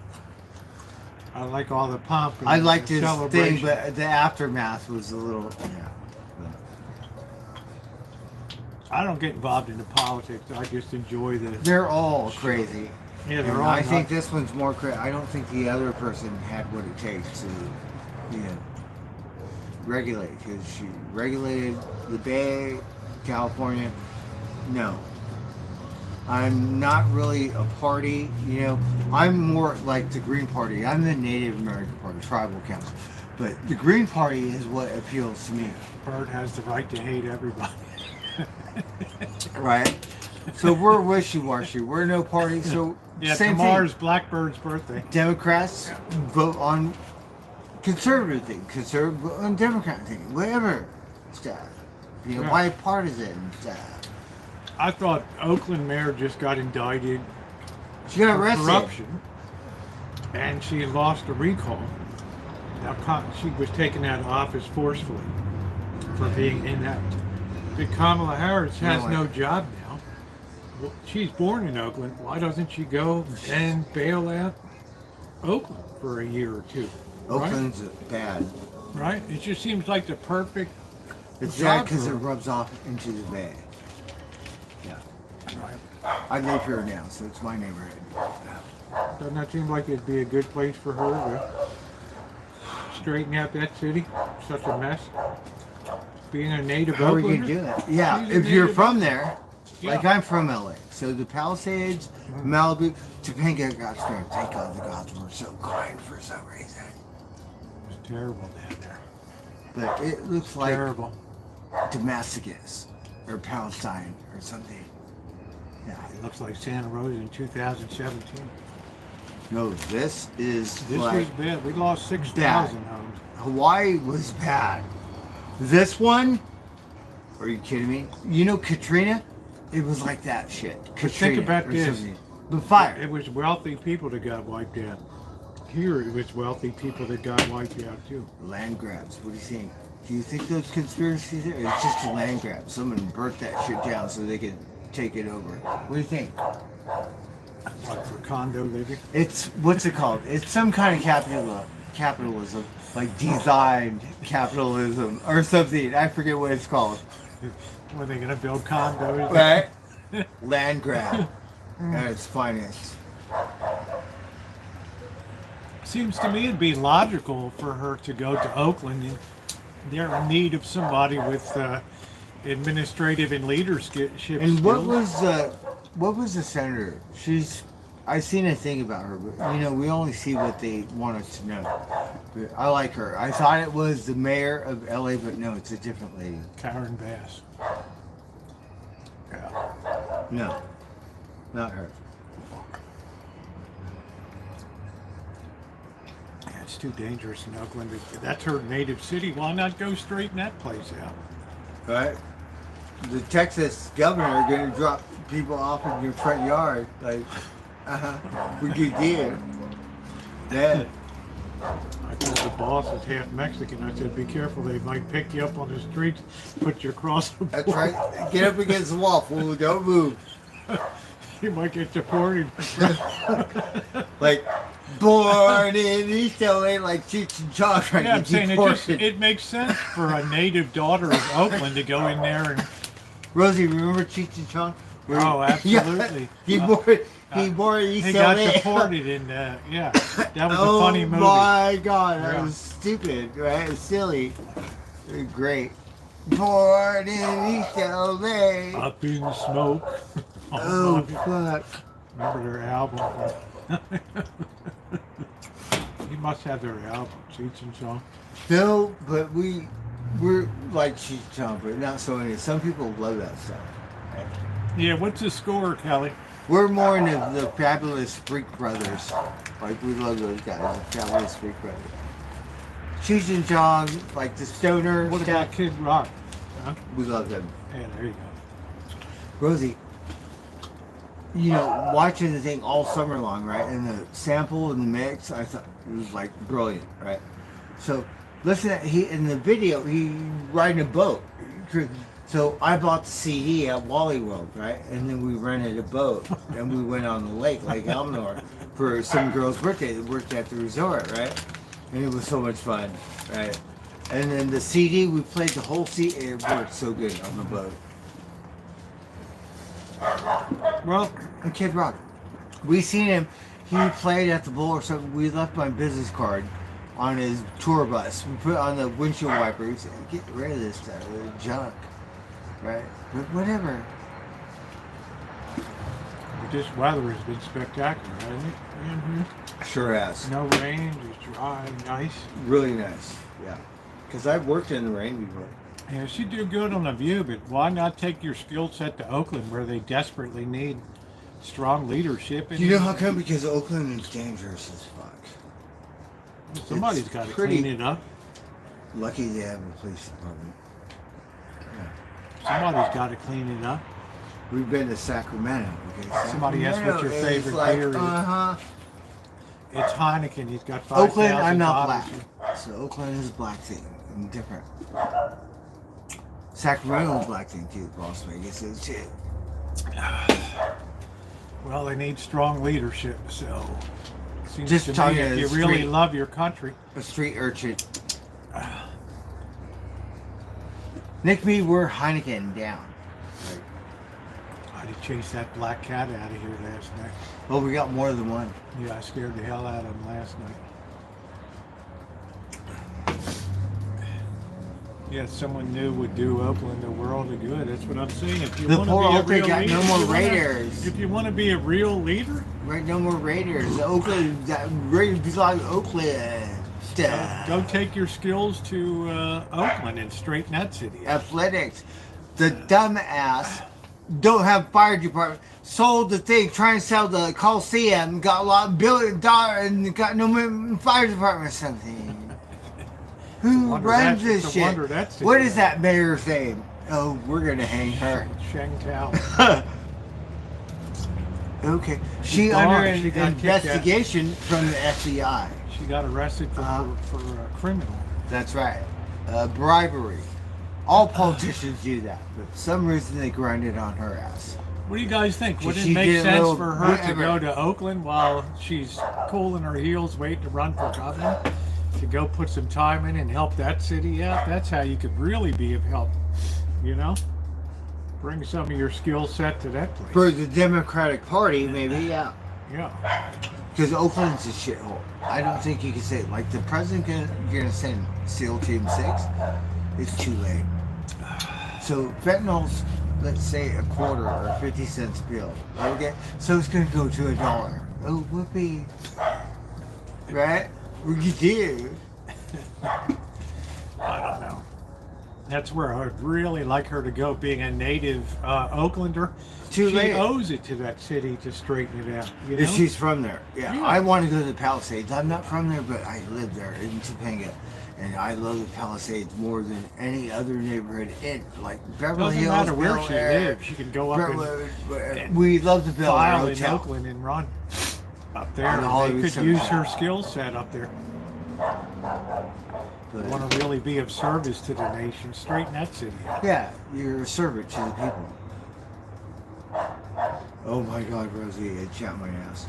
I like all the pomp. And I liked the his celebration. thing, but the aftermath was a little. Yeah. I don't get involved in the politics. I just enjoy the. They're all crazy. Yeah, they're And all. I think nuts. this one's more crazy. I don't think the other person had what it takes to, regulate. Because she regulated the Bay, California. No. I'm not really a party, I'm more like the Green Party. I'm the Native American Party, Tribal Council. But the Green Party is what appeals to me. Bird has the right to hate everybody. Right? So we're wishy-washy. We're no party. So Yeah, same tomorrow's thing. Blackbird's birthday. Democrats vote on conservative thing, conservative vote on Democrat thing, whatever stuff. Yeah. Bipartisan stuff. I thought Oakland mayor just got indicted She got for arrested. corruption, and she lost a recall. Now she was taken out of office forcefully for being in that. But Kamala Harris has no job now. Well, she's born in Oakland. Why doesn't she go and bail out Oakland for a year or two? Oakland's bad. Right? It just seems like the perfect. It's job bad because for it her. rubs off into the Bay. Yeah. Right. I live here now, so it's my neighborhood. Doesn't that seem like it'd be a good place for her to straighten out that city? Such a mess. Being a native How are you Oaklander? doing it? Yeah, She's a if you're native from there, like Yeah. I'm from LA, so the Palisades, Malibu, Topanga got scared. Thank God the gods were so kind for some reason. It's terrible down there. But it looks like Terrible. Damascus or Palestine or something. Yeah. It looks like Santa Rosa in 2017. No, this is This like was bad. We lost 6,000 homes. Hawaii was bad. This one? Are you kidding me? You know Katrina? It was like that shit. Katrina think about or this. something. The fire. It was wealthy people that got wiped out. Here it was wealthy people that got wiped out too. Land grabs. What do you think? Do you think those conspiracies are? It's just a land grab. Someone burnt that shit down so they could take it over. What do you think? Like for condo living. It's, what's it called? It's some kind of capitalism. Like designed capitalism or something. I forget what it's called. Were they going to build condos? Right? Land grab at its finest. Seems to me it'd be logical for her to go to Oakland. And they're in need of somebody with administrative and leadership And skills. what was the senator? I seen a thing about her, but we only see what they want us to know. But I like her. I thought it was the mayor of LA, but no, it's a different lady. Karen Bass. Yeah. No, not her. Yeah, it's too dangerous in Oakland. That's her native city. Why not go straighten that place out? Right? The Texas governor going to drop people off in your front yard. Like, we could get that. I told the boss is half Mexican. I said, be careful. They might pick you up on the streets, put you across the border. That's right. Get up against the wall, fool. Don't move. You might get deported. Like, born in East LA, like Cheech and Chong, right? Yeah, I'm saying it makes sense for a native daughter of Oakland to go in there and. Rosie, remember Cheech and Chong? Oh, absolutely. He bore East He LA. got deported in, yeah. That was a funny movie. Oh my God, that Yeah. was stupid, right? It was silly. Great. Born in East LA. Up in smoke. Oh, fuck. Remember their album? You must have their album, Cheech and Chong. No, but we're like Cheech and Chong, but not so many. Some people love that stuff. Right? Yeah, what's the score, Kelly? We're more into the Fabulous Freak Brothers. Like, we love those guys, the Fabulous Freak Brothers. Cheech and Chong, like the stoner What stuff. about Kid Rock? Huh? We love them. Yeah, there you go. Rosie, you know, watching the thing all summer long, right? And the sample and the mix, I thought it was like brilliant, right? So listen, in the video, he riding a boat. So I bought the CD at Wally World, right? And then we rented a boat and we went on the lake, Lake Elmore, for some girl's birthday that worked at the resort, right? And it was so much fun, right? And then the CD, we played the whole CD. It worked so good on the boat. Well, and Kid Rock, we seen him. He played at the bowl or something. We left my business card on his tour bus. We put it on the windshield wipers. Get rid of this stuff, junk, right? But whatever. But this weather has been spectacular, hasn't it? Mm-hmm. Sure has. No rain, just dry, nice. Really nice, yeah. Because I've worked in the rain before. Yeah, she do good on the view, but why not take your skill set to Oakland, where they desperately need strong leadership? You know how come? Because Oakland is dangerous as fuck. Somebody's got to clean it up. Lucky they have a police department. Yeah. Somebody's got to clean it up. We've been to Sacramento. Okay? Somebody asked what your Sacramento is favorite like, beer is. Uh-huh. It's Heineken. He's got 5,000 Oakland, I'm not bottles. black. So Oakland is a black thing. I'm different. Sacramento is a black thing too. Las Vegas is too. Well, they need strong leadership, so seems Just to talking me if to you the really street. love your country. A street urchin. Nick me, we're Heineken down. Like, I did chase that black cat out of here last night. well, we got more than one. Yeah, I scared the hell out of him last night. Yeah, someone new would do Oakland a world of good. That's what I'm saying. If you The want poor to be a Oakland real got leader, no more if you wanna- Raiders. If you want to be a real leader, Right, no more Raiders. Oakland, that Raiders belong to Oakland. go take your skills to Oakland and straighten that city out. Athletics. The dumbass don't have fire department. Sold the thing, trying to sell the Coliseum, got a lot $1 billion and got no fire department or something. Who Wonder runs that's- this it's a shit? wonder that's What the- is that mayor's name? Oh, we're gonna hang her. Sheng Tao. Okay. She gone. under an She got kicked out. investigation from the FBI. She got arrested for criminal. That's right. Bribery. All politicians do that, but for some reason they grind it on her ass. What do you guys think? Would She it make did a sense little for her to whatever. go to Oakland while she's cooling her heels, waiting to run for governor? To go put some time in and help that city out? That's how you could really be of help, you know? Bring some of your skill set to that place. For the Democratic Party, maybe, yeah. Yeah. Because Oakland's a shithole. I don't think you can say, like, the president gonna send SEAL Team 6. It's too late. So fentanyl's, let's say, a quarter or 50 cents bill. Okay? So it's gonna go to $1. Oh, whoopee. Right? What you do? I don't know. That's where I'd really like her to go, being a native Oaklander. Too she late. owes it to that city to straighten it out. You know? If she's from there. Yeah. Yeah. I want to go to the Palisades. I'm not from there, but I live there in Topanga. And I love the Palisades more than any other neighborhood in, like, Beverly Doesn't Hills, matter where Bel she Air, lives. She can go up and we love the Bel Air file in Hotel. Oakland and run up there. And the They Hollywood could Cemetery. use her skill set up there. But, Want to really be of service to the nation. Straighten that city out. yeah, you're a servant to the people. Oh my God, Rosie, it chapped my ass.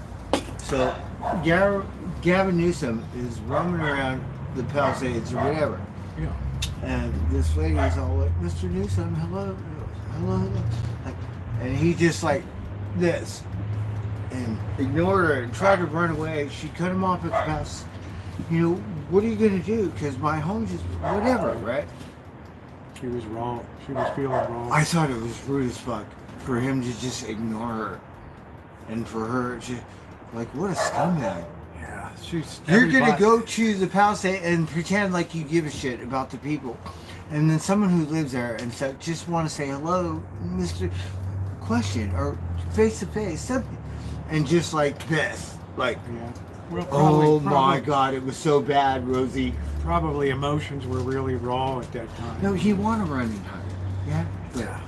So, Gavin Newsom is roaming around the Palisades or whatever. Yeah. And this lady is all like, Mr. Newsom, hello, hello, hello. Like, and he just like this. And ignored her and tried to run away. She cut him off at the pass. You know, what are you going to do? Because my home just, whatever, right? She was wrong. She was feeling wrong. I thought it was rude as fuck for him to just ignore her. And for her to, like, what a scumbag. Yeah. She's. You're going to everybody- go to the Palisade and pretend like you give a shit about the people. And then someone who lives there and so just want to say, hello, Mr. Question, or face to face, something. And just like this. Like, Yeah. Well, probably, Oh my God, it was so bad, Rosie. Probably emotions were really raw at that time. No, he won a running title. Yeah. But Yeah.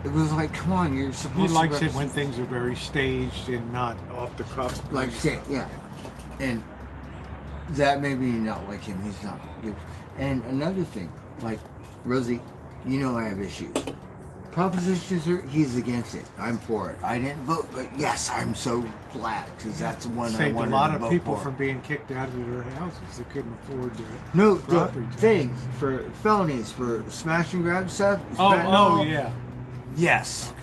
it was like, come on, you're supposed He to. likes it when things are very staged and not off the cuff. Like, yeah. And that made me not like him. He's not good. And another thing, like, Rosie, you know I have issues. Proposition, he's against it. I'm for it. I didn't vote, but yes, I'm so glad because that's the one I Saved a wanted lot to of vote people for. from being kicked out of their houses. They couldn't afford their No, the property tax. things for felonies, for smash and grab stuff. Oh, fentanyl, yeah. Yes.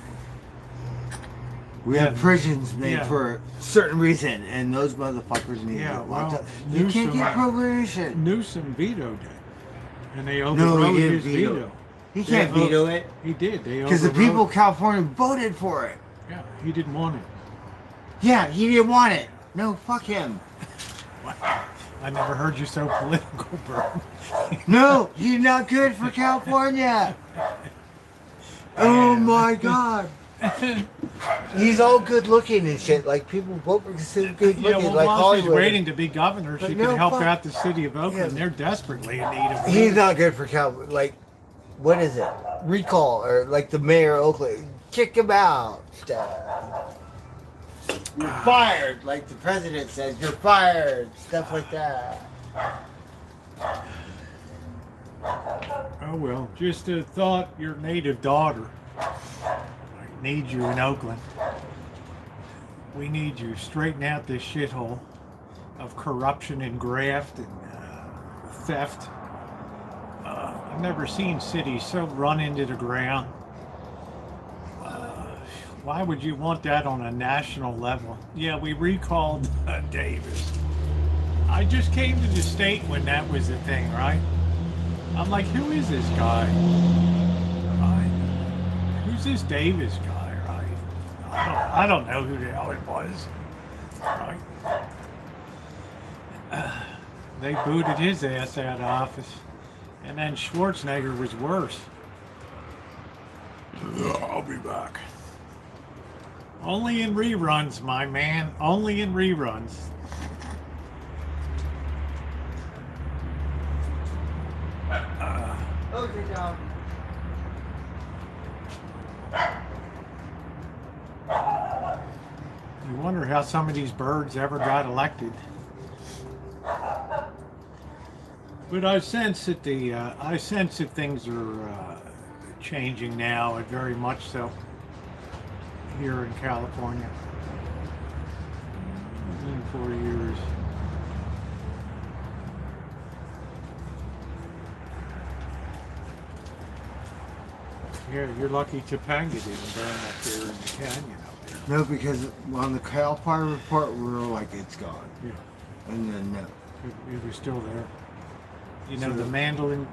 We Yeah. have prisons made Yeah. for a certain reason, and those motherfuckers need to get locked well, up. You can't Newsom- get probation. Newsom vetoed it. And they No, overrode he didn't his veto veto. it. He can't They veto it He did. They because the overrode people it. of California voted for it. Yeah, he didn't want it. Yeah, he didn't want it. No, fuck him. I never heard you so political, bro. No, he's not good for California. Oh my God. He's all good looking and shit. Like people vote because he's good Yeah, looking, well, like while she's Hollywood. waiting to be governor, But she no, can help fuck. out the city of Oakland. Yeah. They're desperately in need of He's not good for California. Like, what is it? Recall or like the mayor of Oakland, kick him out. You're fired, like the president says. You're fired. Stuff like that. Oh, well, just a thought, your native daughter. I need you in Oakland. We need you. Straighten out this shithole of corruption and graft and theft. I've never seen cities so run into the ground. Why would you want that on a national level? Yeah, we recalled Davis. I just came to the state when that was the thing, right? I'm like, who is this guy? Right? Who's this Davis guy, right? I don't know who the hell it was. Right? They booted his ass out of office. And then Schwarzenegger was worse. I'll be back. Only in reruns, my man. Only in reruns. Okay, dog. You wonder how some of these birds ever got elected. But I sense that things are changing now, and very much so here in California. In 4 years. Yeah, you're lucky Topanga didn't burn up there in the canyon up there. No, because on the Cal Fire report, we were like, it's gone. Yeah, And then no. it was still there. You know, So the Mandolin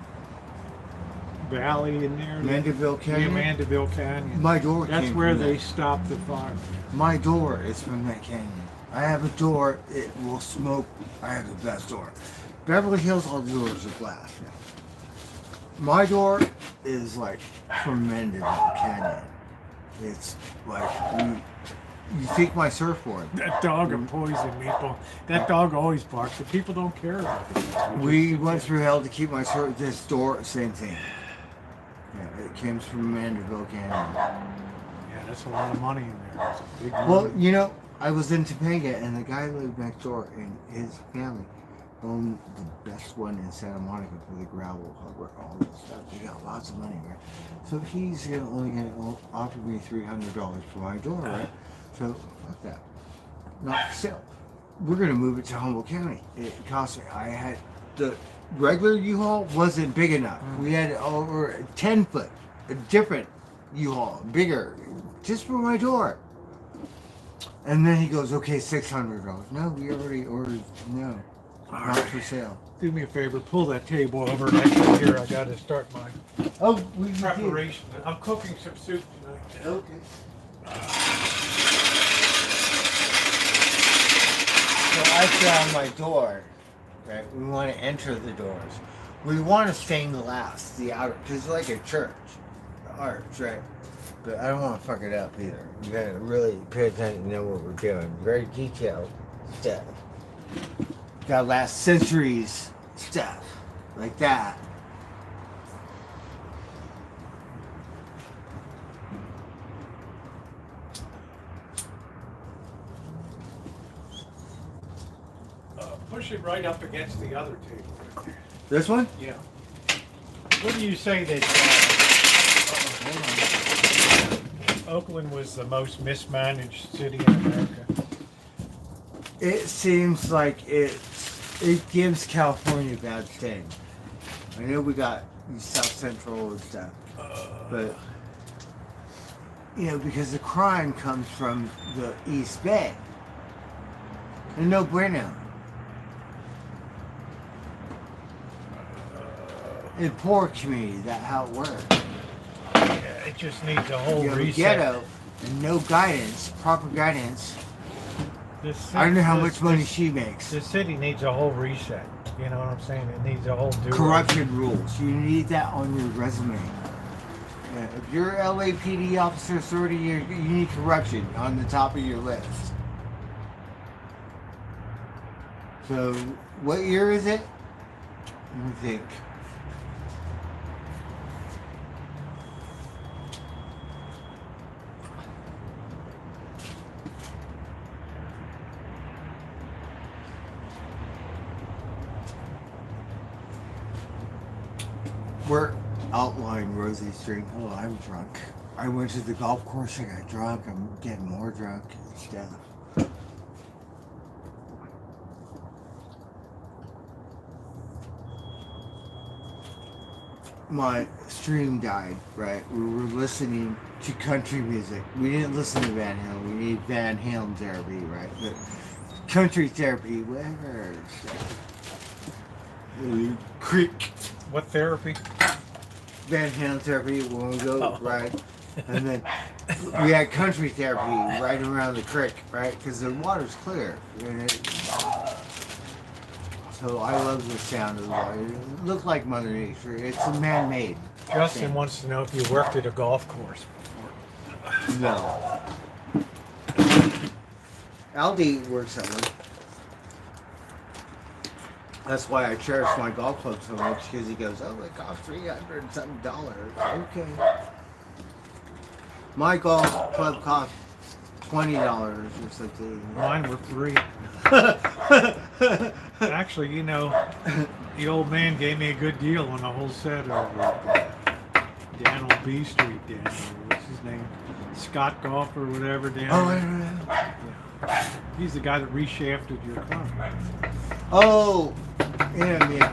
Valley in there? Mandeville Yeah, Canyon. Mandeville Canyon. My door That's came where from they that. stopped the fire. My door is from that canyon. I have a door. It will smoke. I have the best door. Beverly Hills, all the doors are glass now. My door is like from Mandeville Canyon. It's like you think my surfboard. That dog will poison people. That dog always barks, but people don't care about it. We went through hell to keep my this door. Same thing. Yeah, it came from Mandeville Canyon. Yeah, that's a lot of money in there. It's a big money. Well, you know, I was in Topanga, and the guy lived next door, and his family owned the best one in Santa Monica for the gravel, all this stuff. They got lots of money, right? So he's only going to offer me $300 for my door, right? So fuck that. Not for sale. We're going to move it to Humboldt County. It cost me. I had the regular U-Haul wasn't big enough. We had over a 10-foot, a different U-Haul, bigger, just for my door. And then he goes, okay, $600. No, we already ordered. No, not for sale. Do me a favor, pull that table over next to here. I got to start my Oh, we preparation. I'm cooking some soup tonight. Okay. So I found my door. Right, we want to enter the doors. We want to stained glass, the outer, because it's like a church, arch, right? But I don't want to fuck it up either. We gotta really pay attention to know what we're doing. Very detailed stuff. that last centuries stuff like that. Push it right up against the other table right there. This one? Yeah. What do you say that Oakland was the most mismanaged city in America? It seems like it gives California a bad stain. I know we got South Central and stuff, but because the crime comes from the East Bay. And no bueno. In poor community, that's how it works. Yeah, it just needs a whole reset. Ghetto and no guidance, proper guidance. I don't know how much money she makes. The city needs a whole reset. You know what I'm saying? It needs a whole do. Corruption rules. You need that on your resume. Yeah, if you're LAPD officer authority, you need corruption on the top of your list. So, what year is it? Let me think. We're outlying Rosie Street. Oh, I'm drunk. I went to the golf course, I got drunk. I'm getting more drunk and stuff. My stream died, right? We were listening to country music. We didn't listen to Van Halen. We need Van Halen therapy, right? But country therapy, whatever. Creek. What therapy? Van Halen therapy when we go, right? And then we had country therapy right around the creek, right? Because the water's clear. So I love the sound of the water. It looks like Mother Nature. It's a man-made. Justin thing. wants to know if you worked at a golf course before. No. Aldi works at one. That's why I cherish my golf club so much, because he goes, oh, it costs $300 and something. Okay. My golf club cost $20 or something. Mine were free. Actually, the old man gave me a good deal on the whole set over down on B Street. What's his name? Scott Golf or whatever. Down Oh, I there. don't know. Yeah. He's the guy that reshafted your car. Oh, yeah.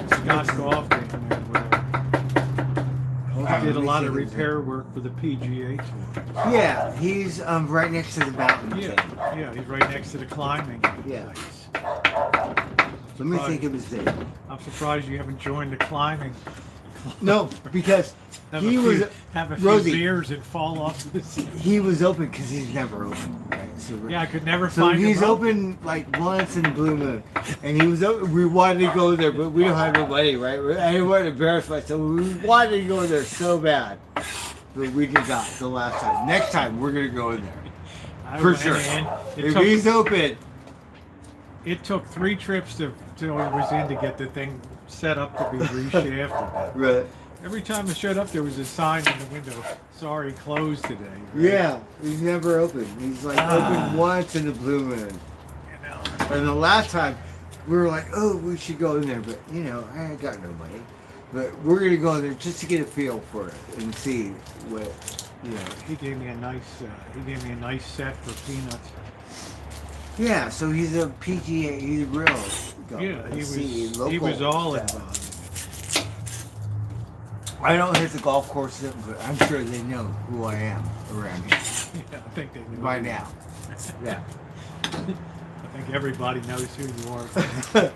Scott Golf down there. Whatever. He did a lot of repair work for the PGA Tour. Yeah, he's right next to the mountain. Yeah, he's right next to the climbing Yeah. place. Let me think of his name. I'm surprised you haven't joined the climbing. No, because he was have a few Rosie. beers and fall off the seat. He was open because he's never open. Right? So Yeah, I could never So find he's him. open like once in the blue moon, and he was open. We wanted to go there, but we don't have no money, right? I didn't want to embarrass myself. We wanted to go there so bad, but we did not the last time. Next time we're gonna go in there I for went sure. in. If he's open, It took 3 trips till I was in to get the thing set up to be reshafted. right? Every time I showed up, there was a sign in the window, sorry, closed today. Right? Yeah, he's never open. He's like open once in the blue moon. You know. And the last time, we were like, oh, we should go in there, but I ain't got no money. But we're gonna go in there just to get a feel for it and see what, He gave me a nice set for peanuts. Yeah, so he's a PGA, he's a real golfer. Yeah, he Local was all stuff. involved. I don't hit the golf course, but I'm sure they know who I am around here Yeah, I think they knew by you. now. Yeah. I think everybody knows who you are.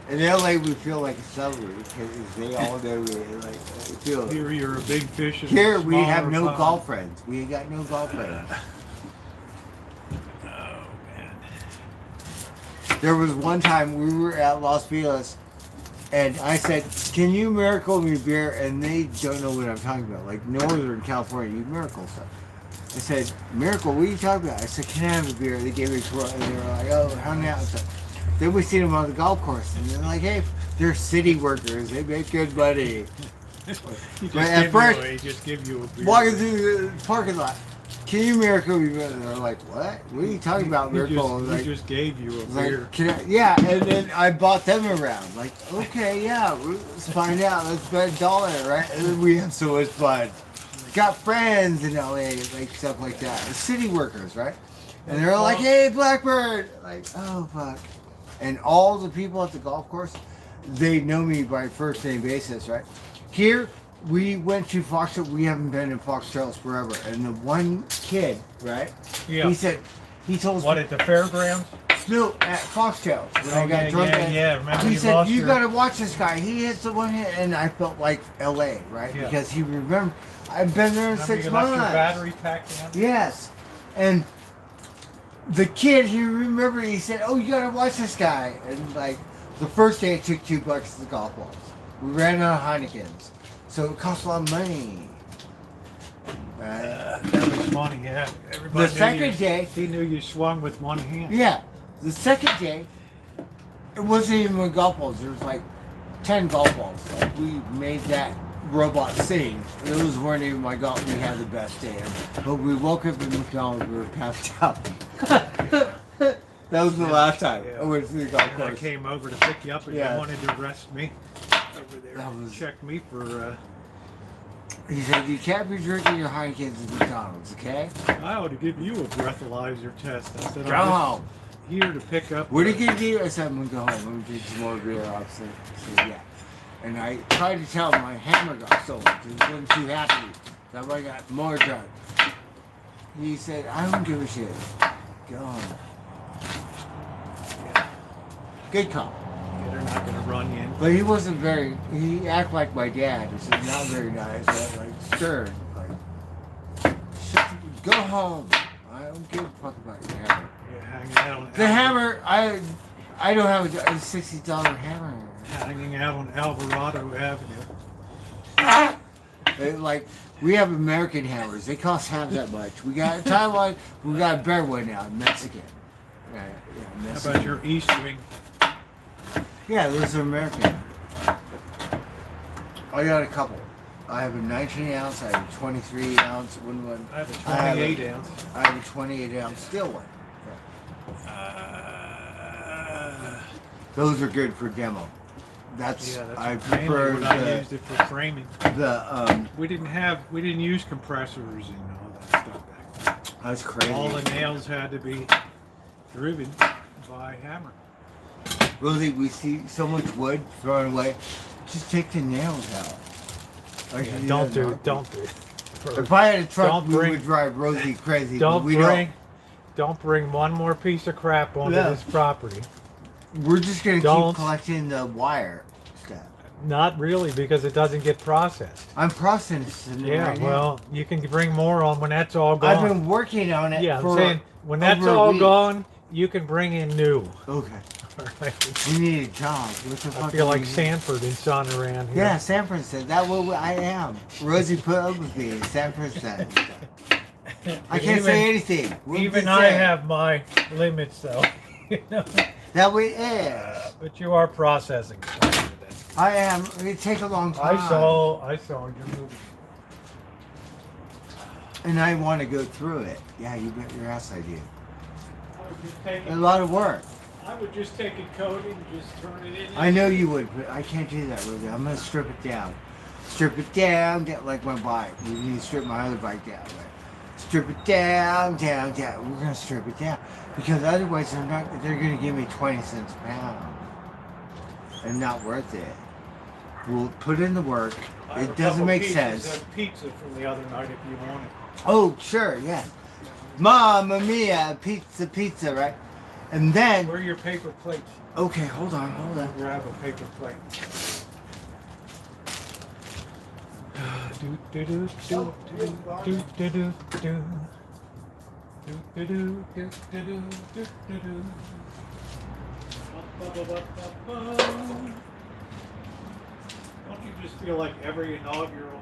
In LA, we feel like a celebrity because they all know me. Like, I feel Here you're a big fish. In Here a we have smaller no pond. golf friends. We ain't got no golf friends. Oh man. There was one time we were at Las Vegas, and I said, "Can you miracle me beer?" And they don't know what I'm talking about. Like Northern California, you miracle stuff. I said, Miracle, what are you talking about? I said, can I have a beer? They gave me a twirl, and they were like, oh, hung out and stuff. Then we seen them on the golf course, and they're like, hey, they're city workers. They make good money. He just give you a beer. Walking through the parking lot. Can you Miracle? And they're like, what? What are you talking about, Miracle? He just gave you a beer. Like, yeah, and then I bought them around. Like, okay, yeah, let's find out. Let's bet $1, right? And then we have so much fun. Got friends in LA, like stuff like that. The city workers, right? And they're like, hey, Blackbird. Like, oh, fuck. And all the people at the golf course, they know me by first name basis, right? Here, we went to Fox Trails. We haven't been in Fox Trails forever. And the one kid, right? Yeah. He said, he told us. What, at the fairgrounds? No, at Fox Trails. When I got drunk. Yeah. Remember he said, you your... got to watch this guy. He hits the one hit. And I felt like LA, right? Yeah. Because he remembered. I've been there in 6 months. Left your battery packed in? Yes. And the kid, he remembered, he said, oh, you got to watch this guy. And like, the first day I took $2 to the golf balls. We ran out of Heinekens. So it cost a lot of money. Right? That was money, yeah. Everybody The second day. He knew you swung with one hand. Yeah. The second day, it wasn't even with golf balls. There was like 10 golf balls. Like we made that robot sing. Those weren't even my golf. We had the best day. But we woke up in McDonald's. We were passed out. That was the last time I went to the golf And I course. came over to pick you up and you wanted to arrest me over there. That was- Check me for... He said, you can't be drinking your Heinekens at McDonald's, okay? I ought to give you a breathalyzer test. I said, Go I'm home. just here to pick up... What did you do? I said, I'm going to go home. I'm going to drink some more beer. I said, yeah. And I tried to tell him my hammer got stolen. He wasn't too happy. That's why I got more drunk. He said, I don't give a shit. Go home. Yeah. Good cop. Yeah, they're not going to run you in. But he wasn't very, he acted like my dad. He said, not very nice. Like stern. Like, go home. I don't give a fuck about your hammer. Yeah, hanging out on The hammer, I don't have a $60 hammer. Hanging out on Alvarado Avenue. Like, we have American hammers. They cost half that much. We got Taiwan, we got a better one now, Mexican. Yeah, How Mexican. about your East Wing? Yeah, those are American. I got a couple. I have a 19 ounce, I have a 23 ounce, one. I have a 28 ounce. I have a 28 ounce steel one. Those are good for demo. That's I prefer mainly what I used it for framing. We didn't use compressors and all that stuff back then. That's crazy. All the nails had to be driven by hammer. Rosie, we see so much wood thrown away. Just take the nails out. Like, Yeah, you don't know, do it. If I had a truck, Don't we bring- would drive Rosie crazy. Don't but we don't bring one more piece of crap onto Yeah. this property. We're just gonna Don't. keep collecting the wire stuff. Not really, because it doesn't get processed. I'm processing it Yeah, right now. well, you can bring more on when that's all gone. I've been working on it. Yeah, I'm for saying when that's over a all week. gone, you can bring in new. Okay. All right. We need a job. What the fuck I feel do like we need? Sanford and Son around here. Yeah, Sanford said that. What I am. Rosie put up with me. Sanford said. I can't say anything. What did Even they I say? have my limits, though. You know? That way is. But you are processing stuff today. I am. It take a long time. I saw your movie. And I want to go through it. Yeah, you bet your ass I do. I would just take A it, lot of work. I would just take it coated and just turn it in. I know you would, but I can't do that, Rosie. I'm gonna strip it down. Strip it down, get like my bike. We need to strip my other bike down. Right? Strip it down. We're gonna strip it down because otherwise they're gonna give me 20 cents a pound, and not worth it. We'll put in the work. I have It a doesn't couple make pieces sense. of pizza from the other night if you want it. Oh, sure, yeah. Mamma mia, pizza, right? And then, Where are your paper plates? okay, hold on. Grab a paper plate. Do do do do do do do do do. Do do do do do do do do do. Don't you just feel like every inaugural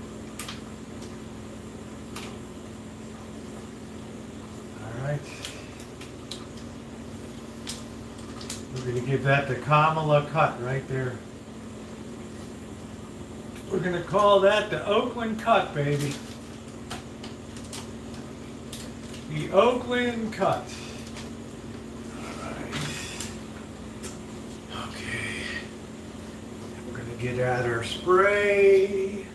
We're going to give that the Kamala cut right there. We're going to call that the Oakland cut, baby. The Oakland cut. All right. Okay. We're going to get out our spray.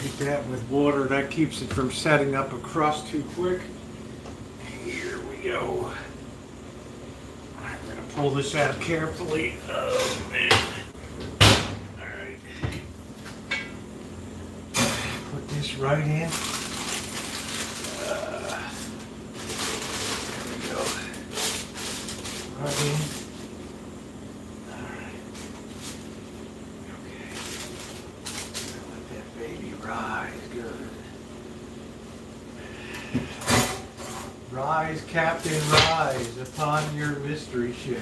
Hit that with water, that keeps it from setting up a crust too quick. Here we go. I'm gonna pull this out carefully. Oh man. Alright. Put this right in. There we go. Right in. Rise, good. Rise, Captain, rise upon your mystery ship.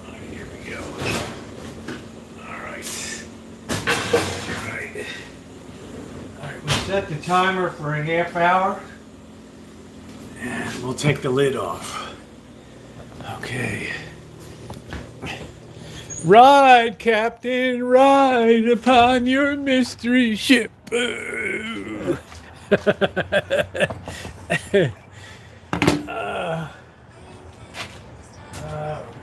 All right, here we go. All right. All right. All right, we'll set the timer for a half hour. And we'll take the lid off. Okay. Ride, Captain, ride upon your mystery ship.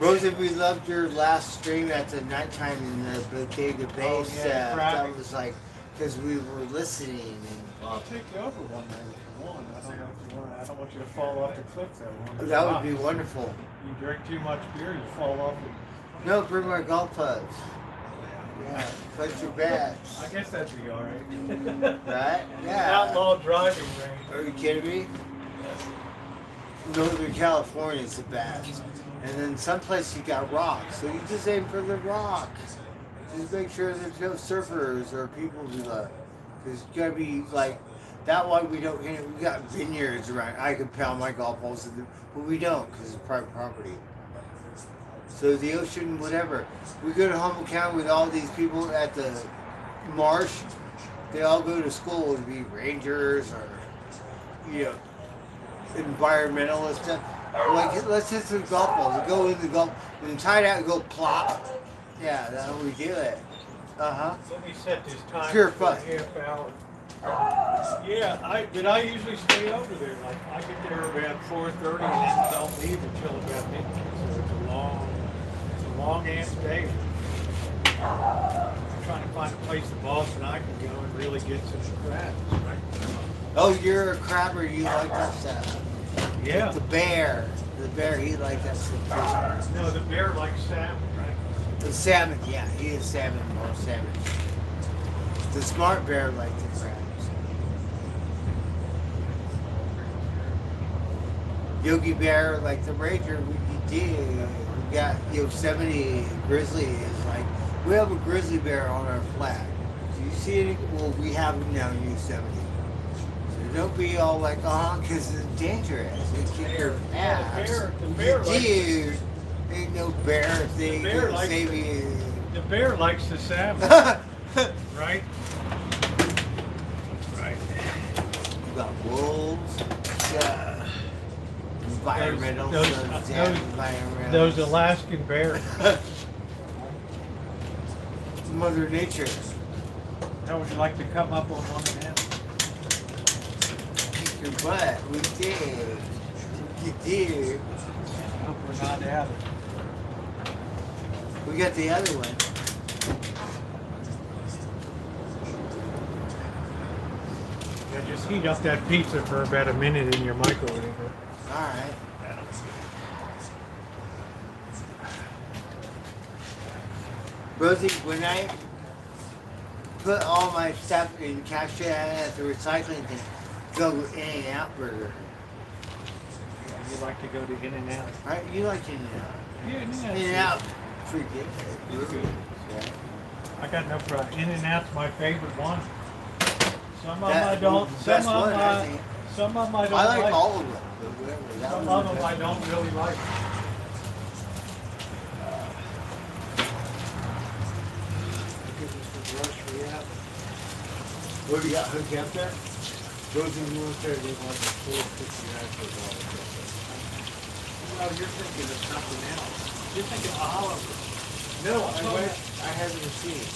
Rosie, we loved your last stream at the nighttime in the Bodega Base. That was like, because we were listening. And I'll take you over one night if you want. I don't know if you want. I don't want you to fall off the cliff though. that would be wonderful. You drink too much beer, you fall off. No, bring my golf clubs. Yeah, put your bats. I guess that'd be all right. Right? Yeah. Outlaw driving range. Are you kidding me? Northern California is the best. And then someplace you got rocks. So you just aim for the rocks. Just make sure there's no surfers or people who love. Because you gotta be like, that why we don't, we got vineyards around. I could pound my golf balls in them, but we don't because it's private property. So the ocean, whatever. We go to Humboldt County with all these people at the marsh. They all go to school to be rangers or, environmentalists. Like, let's hit some golf balls. Go in the golf, and tie it out and go plop. Yeah, that's how we do it. Let me set this time Pure for a fun. half hour. Yeah, I usually stay over there. Like I get there about 4:30 and then don't leave until about midnight. So it's a long ass day. I'm trying to find a place in Boston I can go and really get some crabs. Oh, you're a crabber. You like that stuff. Yeah. The bear, he liked that stuff. No, the bear likes salmon, right? The salmon, yeah, he is salmon, more salmon. The smart bear liked the crabs. Yogi Bear, like the Ranger, we got Yosemite grizzly is like, we have a grizzly bear on our flag. Do you see any? Well, we have them now in Yosemite. So don't be all like, because it's dangerous. It kick your ass. The bear Dude, ain't no bear thing gonna save you. The bear likes the salmon, right? Right. You got wolves. Environmental. Those Alaskan bears. Mother Nature. How would you like to come up on one of them? Kick your butt. We did. You did. Hope we're not out. We got the other one. Yeah, just heat up that pizza for about a minute in your microwave. Alright. Rosie, when I put all my stuff in cash at the recycling thing, go In-N-Out burger. You like to go to In-N-Out? Right? You like In-N-Out. Yeah, In-N-Out. Pretty good. Yeah. I got no problem. In-N-Out's my favorite one. Some of them I That- don't. best one, I think. Some of them I don't I like. like all of them. But whatever. That Some was of the them I best. don't really like. What do you got hooked up there? Rosie and military, they want the full 59 for a dollar. No, you're thinking of something else. You're thinking of Oliver. No, I had the receipt.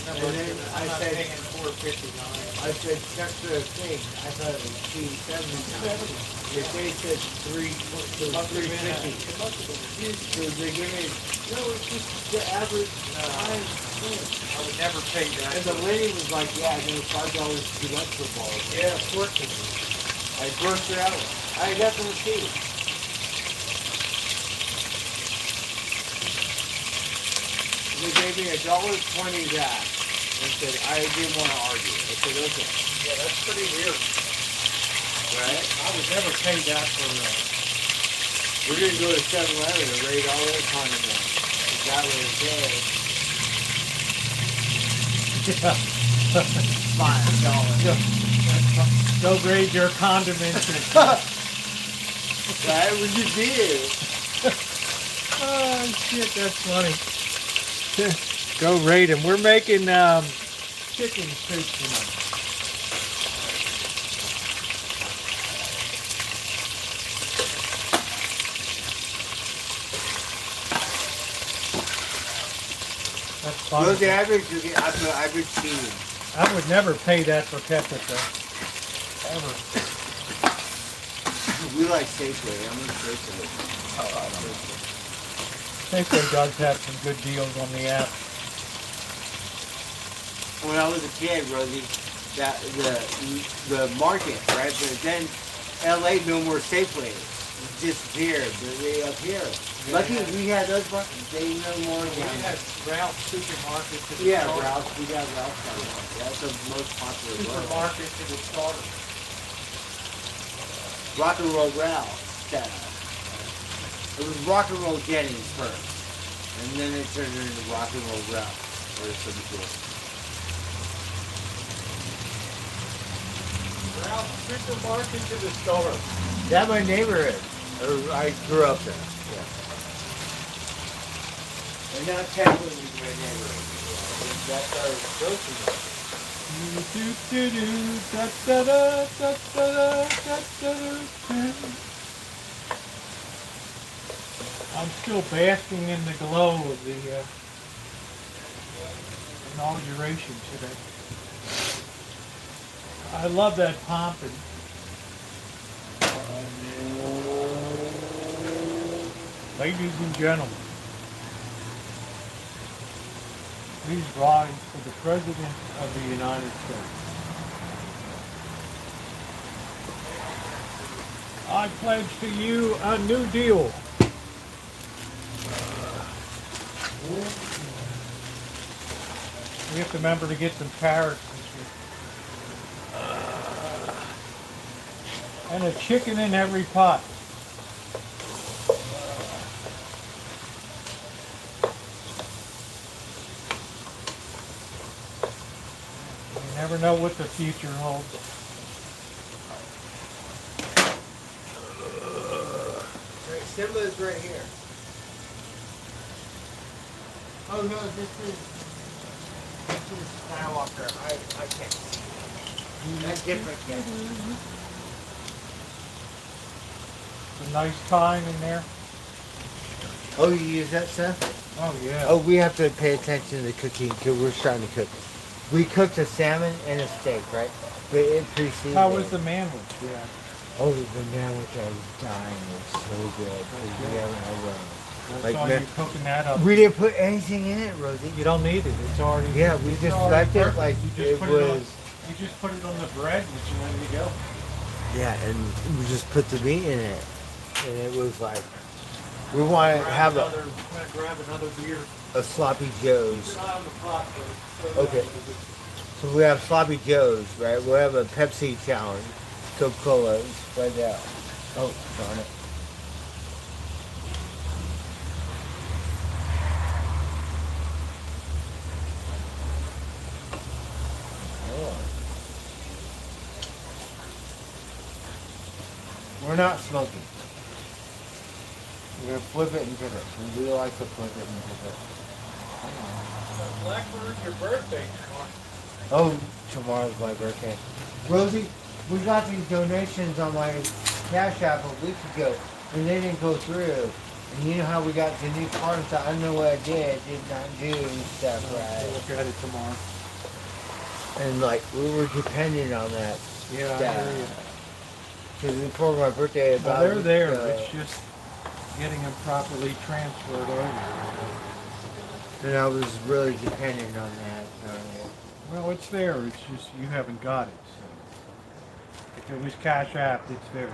And then I said- paying $4.59. I said, check the thing. I thought it was 370. If they said 350. So they give me, no, it's just the average time thing. I would never pay that. And the lady was like, yeah, I know $5 too much for balls. Yeah, of course it is. I grossed her out. I got the receipt. They gave me $1.20 back and said I didn't want to argue. I said, okay. Yeah, that's pretty weird. Right? I would never pay that for We're going to go to 7-Eleven and raid all their condiments. That was okay. $5. Go grade your condiments. Right? What you did? Oh, shit, that's funny. Go rate them. We're making chicken soup tonight. That's What was funny. the average? I put average cheese. I would never pay that for ketchup, though. Ever. We like Safeway. I'm in Safeway. Safeway does have some good deals on the app. When I was a kid, Rosie, that the market, right? But then LA no more Safeway. It disappeared. But they up here. Lucky we had those markets. They no more. We had Ralph's supermarket to the Yeah, store. Ralph. We got Ralph. That's the most popular one. Supermarket to the store. Rock and Roll Ralph. It was Rock and Roll Jennings first, and then it turned into Rock and Roll Ralph. Or something cool. Ralph's supermarket to the store. That's my neighborhood. I grew up there. Yeah. And now technically my neighborhood. That's our grocery market. I'm still basking in the glow of the inauguration today. I love that pomp. And, ladies and gentlemen, please rise for the President of the United States. I pledge to you a New Deal. We have to remember to get some carrots this year. And a chicken in every pot. You never know what the future holds. Right, Simba is right here. Oh no, this is Skywalker. I can't see. That's different. Yeah. A nice time in there. Oh, you use that stuff? Oh yeah. Oh, we have to pay attention to cooking because we're starting to cook. We cooked a salmon and a steak, right? But it preceded. How was the manwich? Yeah. Oh, the sandwich I was dying. It was so good. We haven't had one. I Like saw that- you cooking that up. We didn't put anything in it, Rosie. You don't need it. It's already. Yeah, we it's just already left it perfect. like You just it put was. You just put it on the bread and it's ready to go. Yeah, and we just put the meat in it, and it was like we want to have I'm gonna grab another beer. a sloppy joe's. Keep an eye on the clock, though. Okay. So we have sloppy joe's, right? We'll have a Pepsi challenge, Coca-Cola, spread out. Oh, darn it. Oh. We're not smoking. We're gonna flip it and dip it. We do like to flip it and dip it. Blackbird's your birthday tomorrow. Oh, tomorrow's my birthday. Rosie, we got these donations on my Cash App a week ago, and they didn't go through. And you know how we got the new car and stuff? I don't know what I did not do stuff right. We'll look at it tomorrow. And like, we were dependent on that Yeah, I stuff. hear you. Because before my birthday, Well, about they're there. It's just getting them properly transferred over. and I was really dependent on that. Well, it's there. It's just you haven't got it. So if it was Cash App, it's there.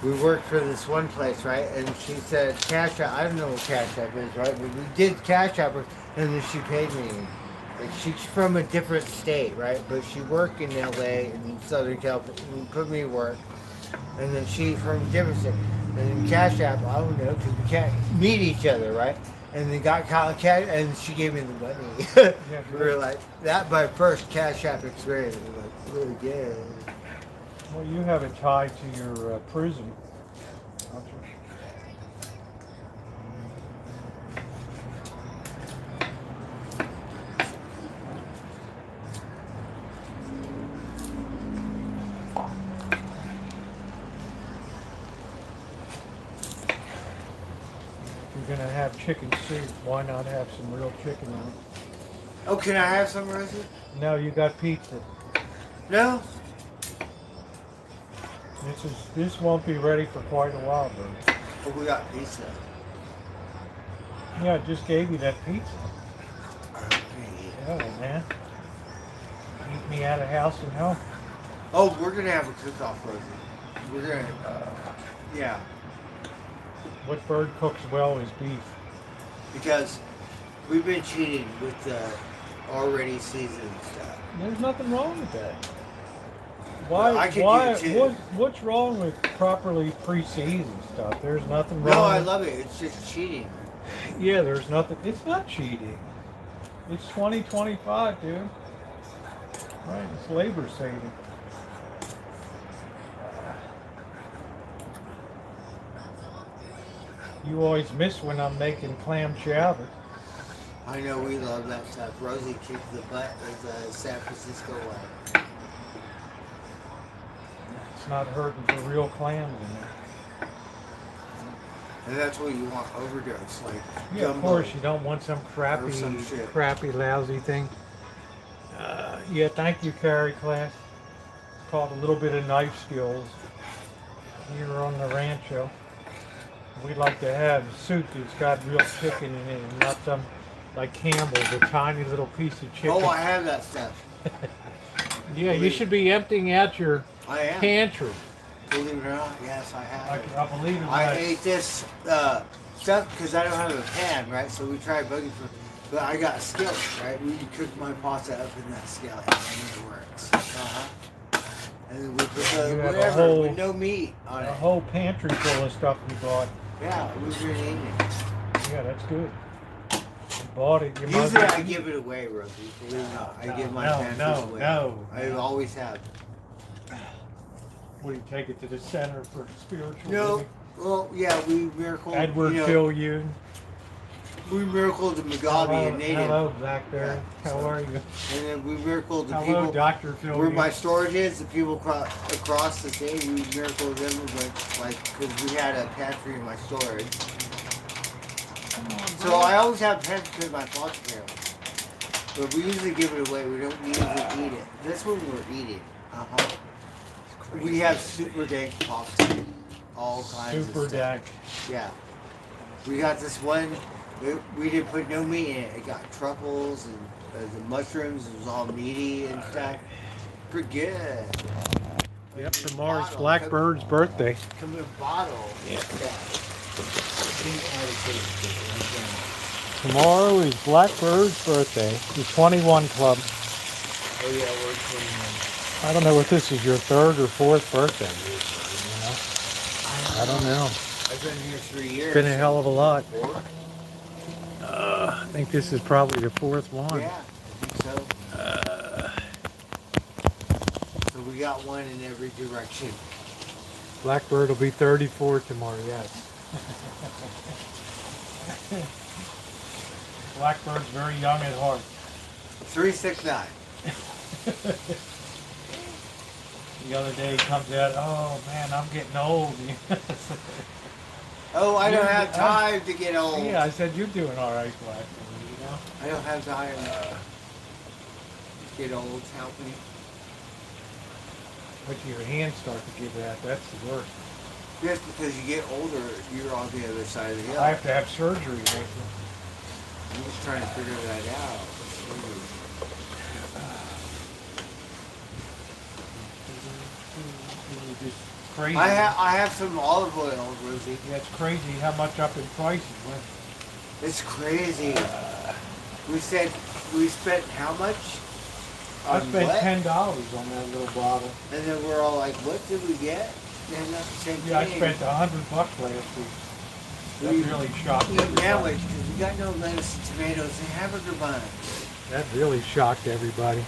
We worked for this one place, right? And she said, Cash App, I don't know what Cash App is, right? But we did Cash App, and then she paid me. Like, she's from a different state, right? But she worked in LA and in Southern California, and put me to work. And then she from a different state. And then Cash App, I don't know, because we can't meet each other, right? And then got cash, and she gave me the money. Yeah, We were like, that my first Cash App experience. It was like, really good. Well, you have it tied to your prison. Don't you? If you're gonna have chicken soup, why not have some real chicken in it? Oh, can I have some, Rosie? No, you got pizza. No? This won't be ready for quite a while, bro. Oh, we got pizza. Yeah, I just gave you that pizza. Okay. Yeah, man. Eat me out of house and home. Oh, we're gonna have a cook-off, Rosie. We're gonna, yeah, What bird cooks well is beef. because we've been cheating with the already seasoned stuff. There's nothing wrong with that. Well, I can do it too. What's wrong with properly pre-seasoned stuff? There's nothing wrong. No, I with- love it. It's just cheating. Yeah, there's nothing. It's not cheating. It's 2025, dude. Right, it's labor saving. You always miss when I'm making clam chowder. I know we love that stuff. Rosie kicked the butt of the San Francisco one. It's not hurting for real clams in there. And that's what you want, overdose. Like, Yeah, of gumbo. course, you don't want some Or some shit. crappy, lousy thing. Yeah, thank you, Carrie class. It's called a little bit of knife skills here on the Rancho. We like to have soup that's got real chicken in it and not some like Campbell's, a tiny little piece of chicken. Oh, I have that stuff. Yeah, you should be emptying out your I am. pantry. Believe it or not, yes, I have it. I believe it. I ate this stuff because I don't have a pan, right? So we tried bugging for, but I got a skillet, right? We cook my pasta up in that skillet, and it works. And then we put You have a whatever whole- with no meat on A it. whole pantry full of stuff you bought. Yeah, we've been eating it. Yeah, that's good. You bought it. You must Usually I have- give it away, Rosie. Believe it or not, I give my no, pantries no, away. no. I always have. Will you take it to the center for spiritual No, living? well, yeah, we miracled. Edward you know, Fillion. we miracled the Mugabe and Native. Hello, Blackberry. Yeah, How so- are you? And then we miracled the Hello, people. Dr. Fillion. Where my storage is, the people across the state, we miracled them with, like, because we had a pantry in my storage. So I always have pantry because my foster care. But we usually give it away. We don't usually eat it. This one we're eating. We have super dank pasta. All kinds Super of stuff. Deck. Yeah. We got this one. We didn't put no meat in it. It got truffles and the mushrooms. It was all meaty and stuff. Pretty good. Yep, tomorrow's Blackbird's birthday. Come in a bottle. Yeah. Oh Tomorrow is Blackbird's birthday. The 21 Club. yeah, we're 21. I don't know if this is your third or fourth birthday. You know? I don't know. I've been here 3 years. Been a hell of a lot. 4? I think this is probably the fourth one. Yeah, I think so. So we got one in every direction. Blackbird will be 34 tomorrow, yes. Blackbird's very young at heart. 369. The other day he comes out, oh man, I'm getting old. Oh, I don't have time to get old. Yeah, I said, you're doing all right, Blackbird, you know? I don't have time to get old. Help me. But your hands start to give out, that's the worst. Just because you get older, you're on the other side of the hill. I have to have surgery, right? I'm just trying to figure that out. It's crazy. I have some olive oil, Rosie. Yeah, it's crazy how much up in prices went. It's crazy. We spent how much? I spent what? $10 on that little bottle. And then we're all like, what did we get? And that's the same Yeah, I thing. spent $100 last week. That We really shocked eat everybody. sandwich because we got no lettuce and tomatoes and hamburger buns. That really shocked everybody.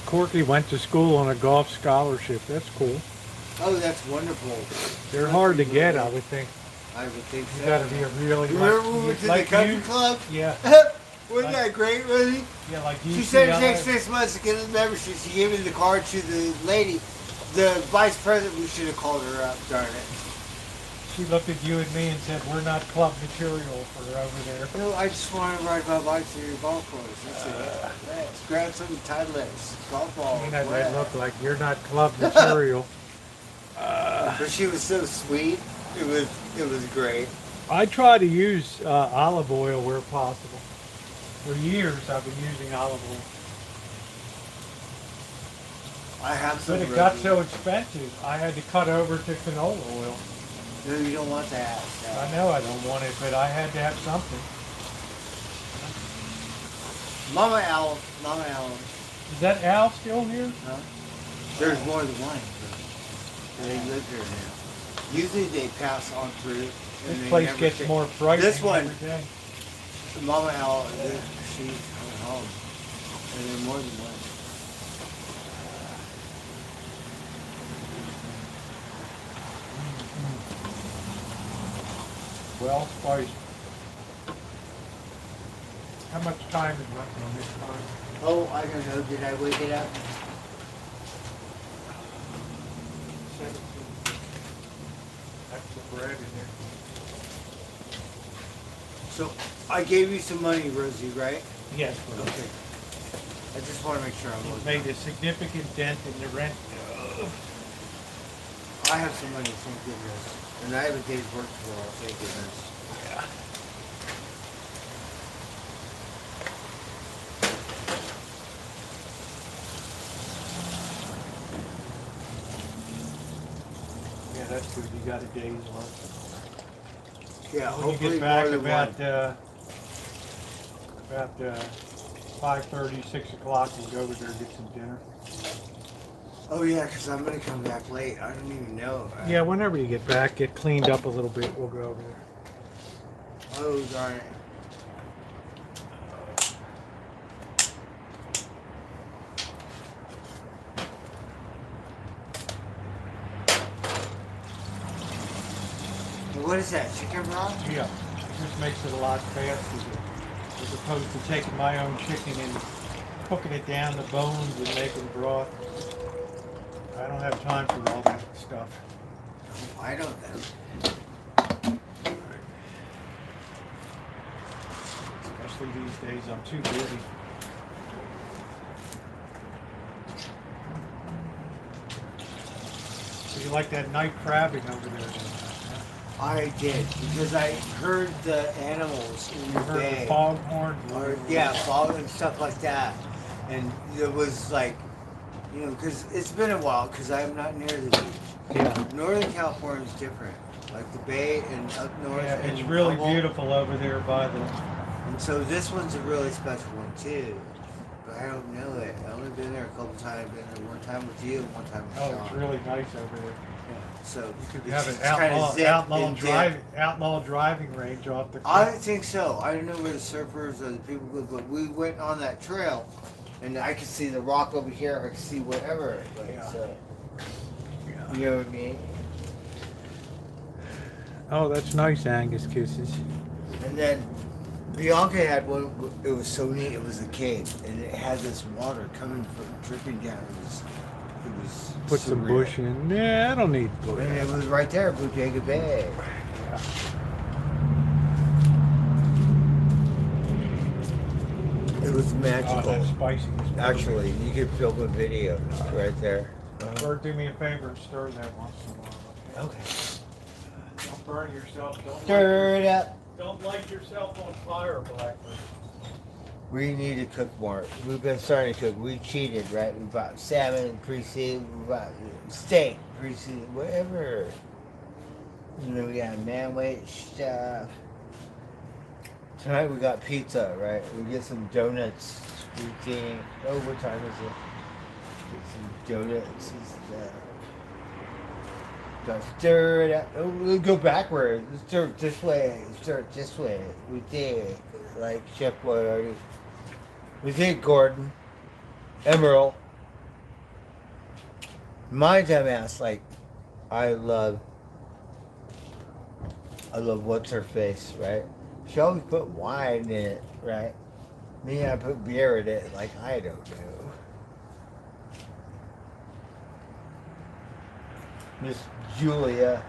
Corky went to school on a golf scholarship. That's cool. Oh, that's wonderful. They're hard to get, I would think. I would think so. You got to be a really Remember when we went to the country club? Yeah. Wasn't that great, Rosie? Yeah, like you. She said it takes 6 months to get a membership. She gave me the card to the lady, the vice president. We should have called her up, darn it. She looked at you and me and said, "We're not club material for over there." No, I just want to ride my bike to your golf course. That's it. Let's grab some Titleist golf balls. You know, that looked like you're not club material. But she was so sweet. It was great. I try to use olive oil where possible. For years, I've been using olive oil. I have some. But it got so expensive, I had to cut over to canola oil. No, you don't want that. I know I don't want it, but I had to have something. Mama Al. Mama Al. Is that Al still here? Huh? There's more than one. They live here now. Usually they pass on through. This place gets more frightening This one, every day. Mama Al, she's coming home. And there's more than one. Well spiced. How much time is left on this time? Oh, I don't know. Did I wake it up? 17. That's the bread in there. So I gave you some money, Rosie, right? Yes, please. Okay. I just want to make sure I'm It's looking. made a significant dent in the rent. I have some money, thank goodness. And I have a day's work tomorrow, thank goodness. Yeah. Yeah, that's good. You got a day's work. Yeah, When you hopefully get back more than about one. 5:30, 6 o'clock, we'll go over there and get some dinner. Oh yeah, because I'm going to come back late. I don't even know. Yeah, whenever you get back, get cleaned up a little bit, we'll go over there. Oh, darn it. What is that, chicken broth? Yeah, it just makes it a lot faster as opposed to taking my own chicken and cooking it down to bones and making broth. I don't have time for all that stuff. I don't know. Especially these days, I'm too busy. So you like that night crabbing over there? I did, because I heard the animals in You the heard bay. the foghorn? Or, yeah, fog and stuff like that. And it was like, you know, because it's been a while, because I'm not near the beach. Yeah. Northern California is different. Like the bay and up north. Yeah, it's and really Humboldt. beautiful over there by the... And so this one's a really special one too. But I don't know it. I've only been there a couple times. I've been there one time with you and one time with Oh, Sean. it's really nice over there. Yeah. So You could it's have an just kinda zip and dip. outlaw driving range off the I cliff. think so. I don't know where the surfers or the people go, but we went on that trail, and I could see the rock over here. I could see whatever. Like, Yeah. so, Yeah. you know what I mean? Oh, that's nice, Angus Kisses. And then Bianca had one. It was so neat. It was a cave, and it had this water coming from dripping down. It was Put some surreal. bush in. Yeah, I don't need bush. And it was right there, Bodega Bay. Yeah. It was Oh, magical. that's spicy. Actually, you could film a video right there. Or do me a favor and stir that once in a while. Okay. Don't burn yourself. Stir it up. Don't light yourself on fire, Blackbird. We need to cook more. We've been starting to cook. We cheated, right? We bought salmon pre-seasoned, we bought steak pre-seasoned, whatever. And then we got man weight stuff. Tonight we got pizza, right? We get some donuts. We think, oh, what time is it? Get some donuts and stuff. Gotta stir it up. Oh, we'll go backwards. Stir it this way. Stir it this way. We did. Like Chef Boyardee. We did Gordon. Emerald. My dumbass, like, I love what's her face, right? She always put wine in it, right? Me, I put beer in it, like, I don't know. Miss Julia.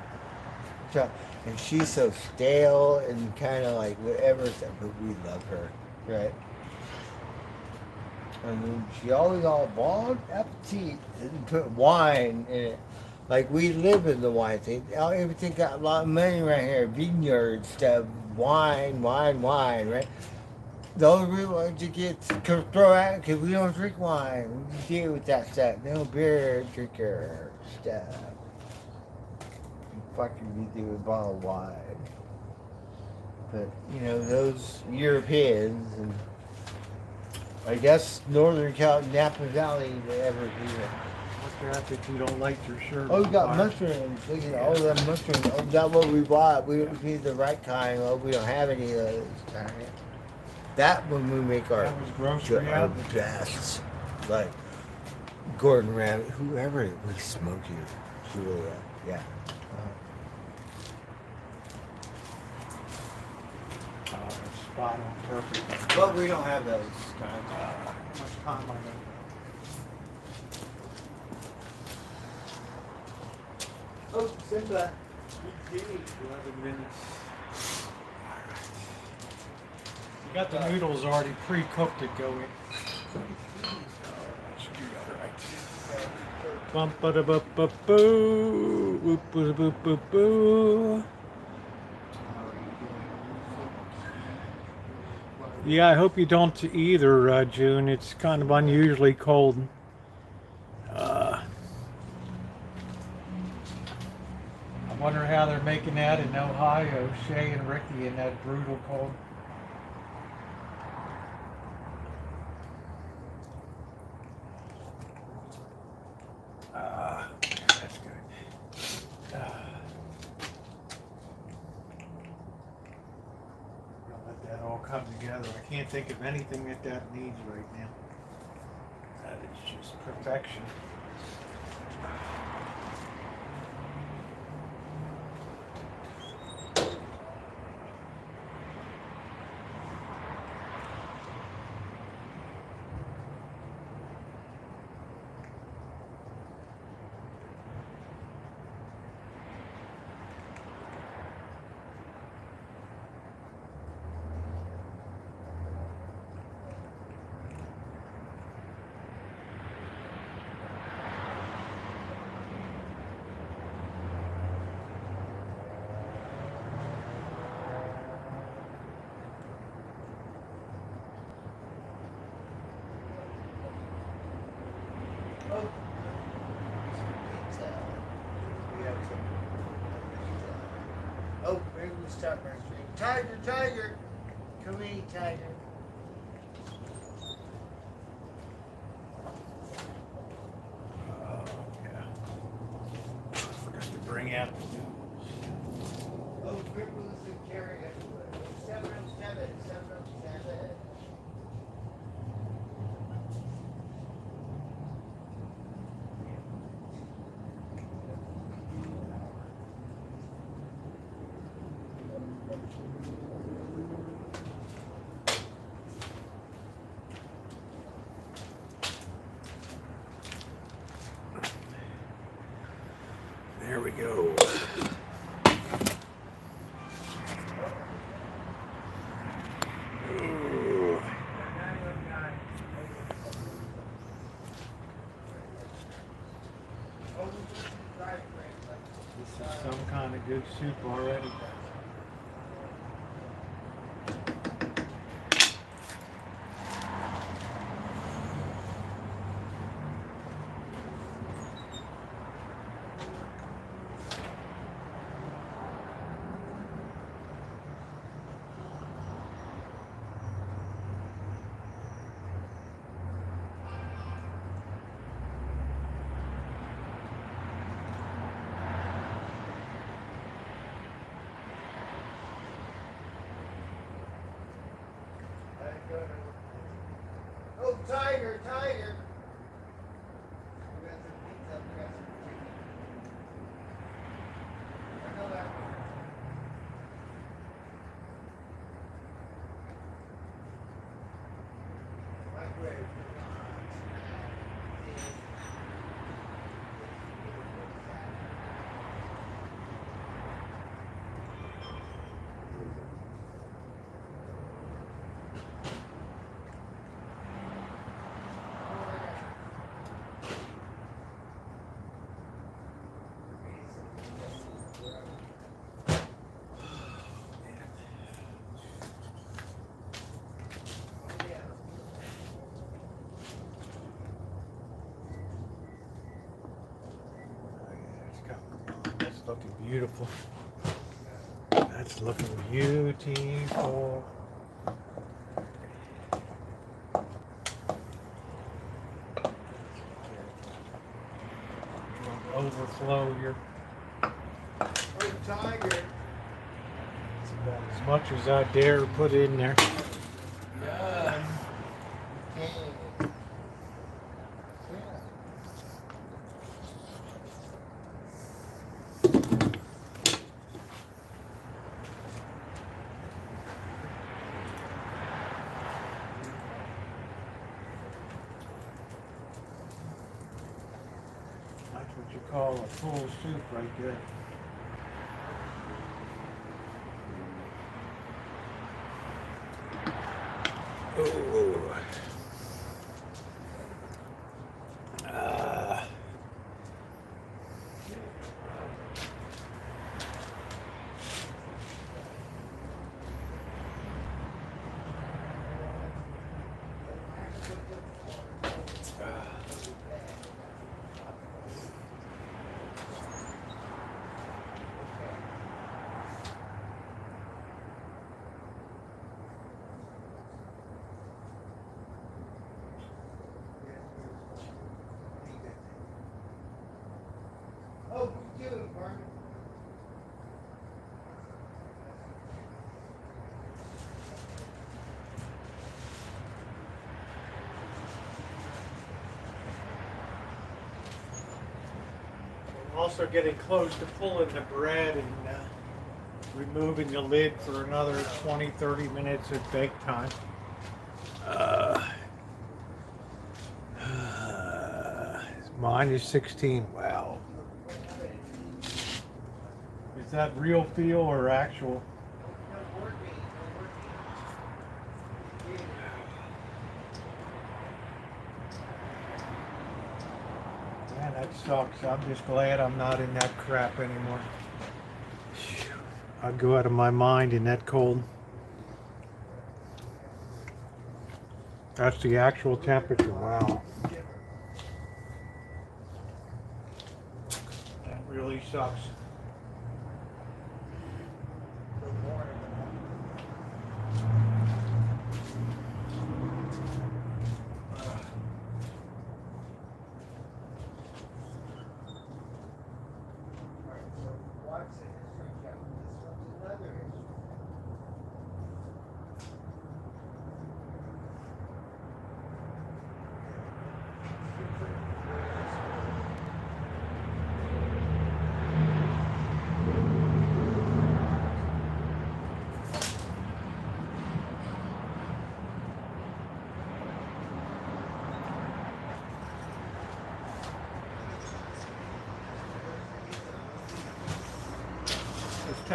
And she's so stale and kind of like whatever, but we love her, right? And then she always all bon appetit and put wine in it. Like we live in the wine thing. Everything got a lot of money right here. Vineyard stuff, wine, right? The only reason why you get to throw out because we don't drink wine. We deal with that stuff. No beer drinker stuff. Fucking we do a bottle of wine. But you know, those Europeans and I guess Northern Napa Valley, whatever you know. What's that that you don't light your shirt? Oh, we got on fire? mushrooms. Look at all them mushrooms. Oh, that's what we bought. We don't need the right kind. Oh, we don't have any of those. Darn it. That when we make our, That was grocery our outlet. best. Like Gordon Ramsay, whoever we smoke here. Julia. Yeah. Oh, it's spot on, perfect. But we don't have those kinds. Much time I got. Oh, Simba. 11 minutes. You got the noodles already pre-cooked to go in. Should be all right. Bum ba da ba ba boo. Boop boo boop boop boo. Yeah, I hope you don't either, June. It's kind of unusually cold. I wonder how they're making that in Ohio, Shay and Ricky, in that brutal cold. That's good. Let that all come together. I can't think of anything that needs right now. That is just perfection. Oh. Pizza. We have some pizza. Oh, maybe we start my stream. Tiger, Tiger! Come eat, Tiger. Yeah. I forgot to bring morning afternoon. Oh, Cripples and Carrie everywhere. 707, 707. There we go. Ooh. This is some kind of good soup already. Oh, tiger, tiger. We got some pizza, we got some chicken. I know that one. Microwave. That's looking beautiful. That's looking beautiful. Overflow your. Oh, tiger. It's about as much as I dare put in there. That's what you call a full soup right there. Oh. Oh, you doing, Barney? I'm also getting close to pulling the bread and removing the lid for another 20-30 minutes at bake time. Mine is 16. Wow. Is that real feel or actual? Man, that sucks. I'm just glad I'm not in that crap anymore. I'd go out of my mind in that cold. That's the actual temperature. Wow. That really sucks.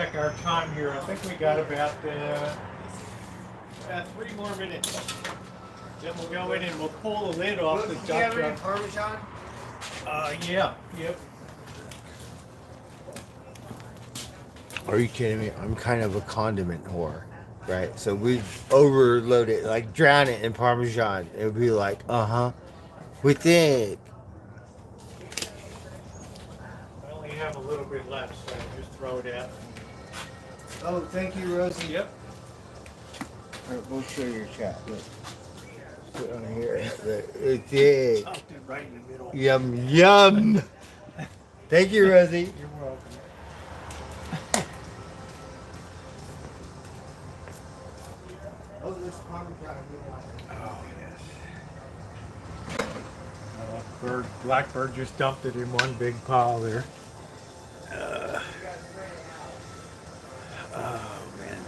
check our time here. I think we got about 3 more minutes. Then we'll go in and we'll pull the lid off the Do you have any dump truck. Parmesan? Yeah. Yep. Are you kidding me? I'm kind of a condiment whore, right? So we overload it, like drown it in Parmesan. It would be like, with it. I only have a little bit left, so just throw it out. Oh, thank you, Rosie. Yep. All right, we'll show your chat. Look. Put on here. It's it. Tucked it right in the middle. Yum, yum. Thank you, Rosie. You're welcome. Oh, this Parmesan. Oh, yes. Blackbird just dumped it in one big pile there. Oh, man.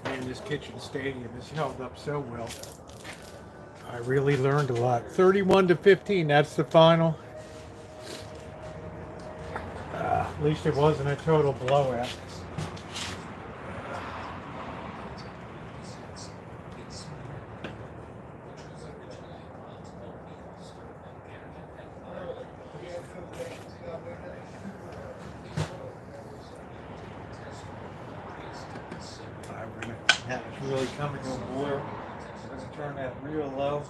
Man, this kitchen stadium has held up so well. I really learned a lot. 31-15, that's the final. At least it wasn't a total blowout. It's really coming to a boil. I'm going to turn that real low.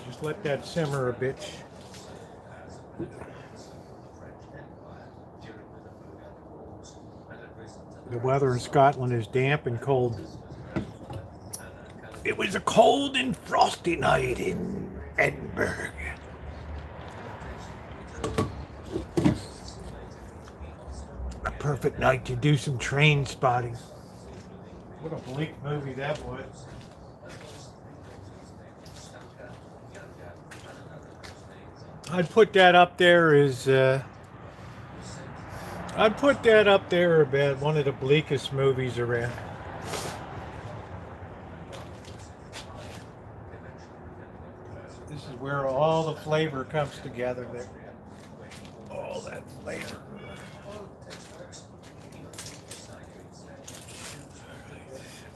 Just let that simmer a bit. The weather in Scotland is damp and cold. It was a cold and frosty night in Edinburgh. A perfect night to do some train spotting. What a bleak movie that was. I'd put that up there as I'd put that up there about one of the bleakest movies around. This is where all the flavor comes together there. All that flavor.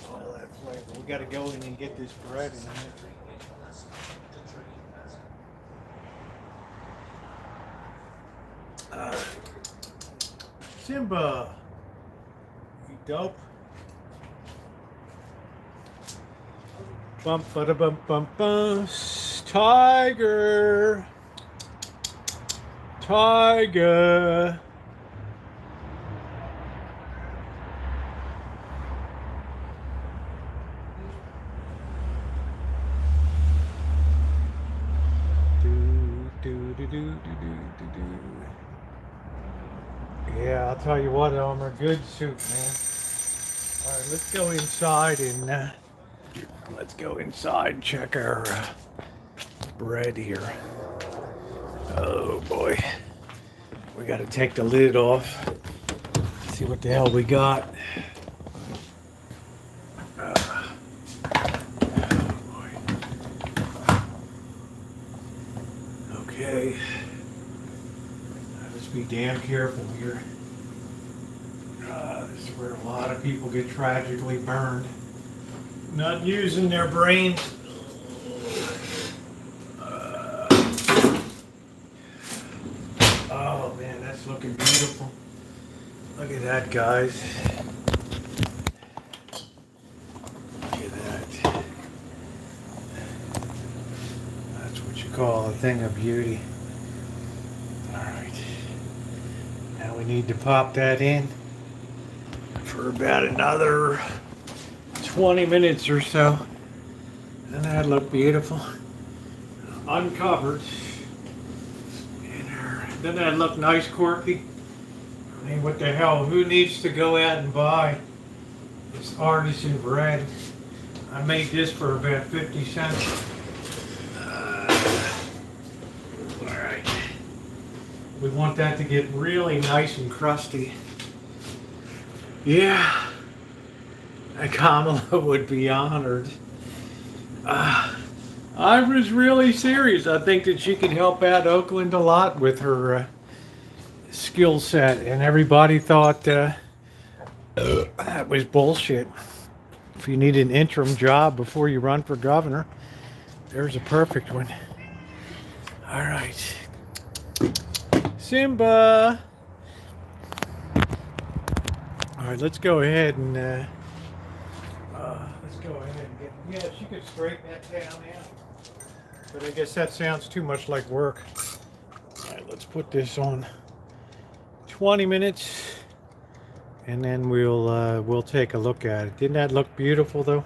All that flavor. We got to go in and get this bread in here. Simba, you dope. Bump, ba da bump, bump, bump. Tiger. Tiger. Yeah, I'll tell you what, Elmer, good soup, man. All right, let's go inside and check our bread here. Oh boy, we got to take the lid off. See what the hell we got. Oh boy. Okay. Let's be damn careful here. This is where a lot of people get tragically burned. Not using their brains. Oh man, that's looking beautiful. Look at that, guys. Look at that. That's what you call a thing of beauty. Alright. Now we need to pop that in for about another 20 minutes or so. And that'd look beautiful. Uncovered. Doesn't that look nice, Corky? I mean, what the hell? Who needs to go out and buy this artisan bread? I made this for about 50 cents. Alright. We want that to get really nice and crusty. Yeah, Kamala would be honored. I was really serious. I think that she could help out Oakland a lot with her skill set, and everybody thought that was bullshit. If you need an interim job before you run for governor, there's a perfect one. All right. Simba. All right, let's go ahead and get. Yeah, she could straighten that down now. But I guess that sounds too much like work. All right, let's put this on 20 minutes, and then we'll take a look at it. Didn't that look beautiful though?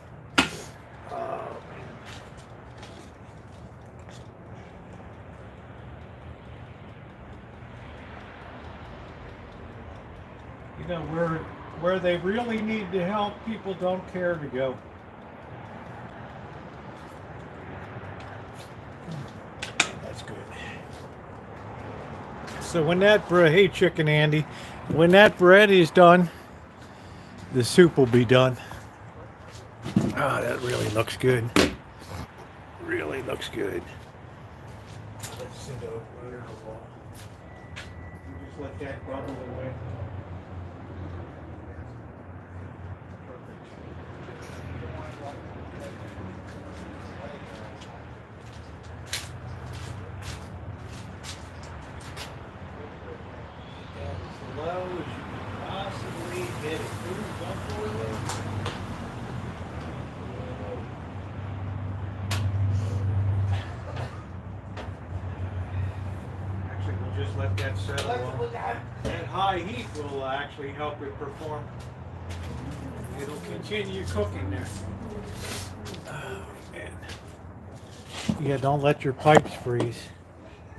You know, where they really need to help, people don't care to go. That's good. So when that bread, hey Chicken Andy, when that bread is done, the soup will be done. Oh, that really looks good. Really looks good. Let's send it over here. You just let that bubble away. As low as you can possibly get it. Ooh, don't go there. Actually, we'll just let that settle on. That high heat will actually help it perform. It'll continue cooking there. Oh, man. Yeah, don't let your pipes freeze.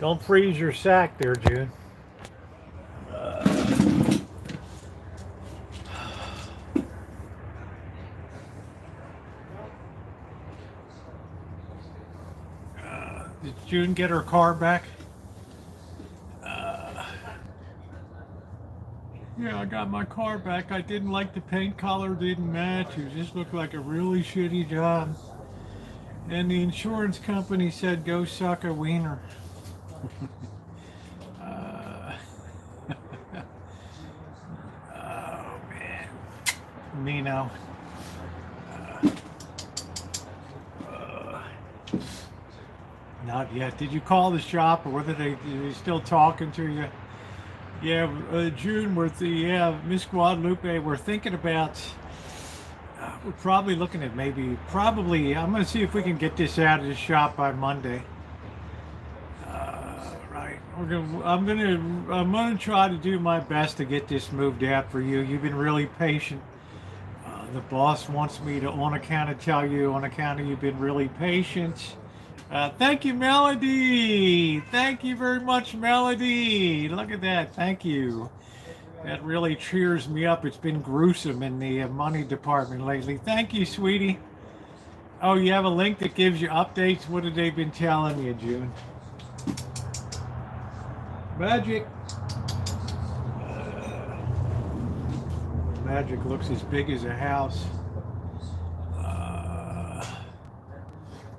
Don't freeze your sack there, June. Did June get her car back? Yeah, I got my car back. I didn't like the paint color, didn't match. It just looked like a really shitty job. And the insurance company said, go suck a wiener. Oh, man. Me now. Not yet. Did you call the shop, or whether are they still talking to you? Yeah, June, Miss Guadalupe, we're thinking about, we're probably looking at I'm going to see if we can get this out of the shop by Monday. Right. I'm going to try to do my best to get this moved out for you. You've been really patient. The boss wants me to, on account of you've been really patient. Thank you, Melody. Thank you very much, Melody. Look at that. Thank you. That really cheers me up. It's been gruesome in the money department lately. Thank you, sweetie. Oh, you have a link that gives you updates? What have they been telling you, June? Magic. Magic looks as big as a house.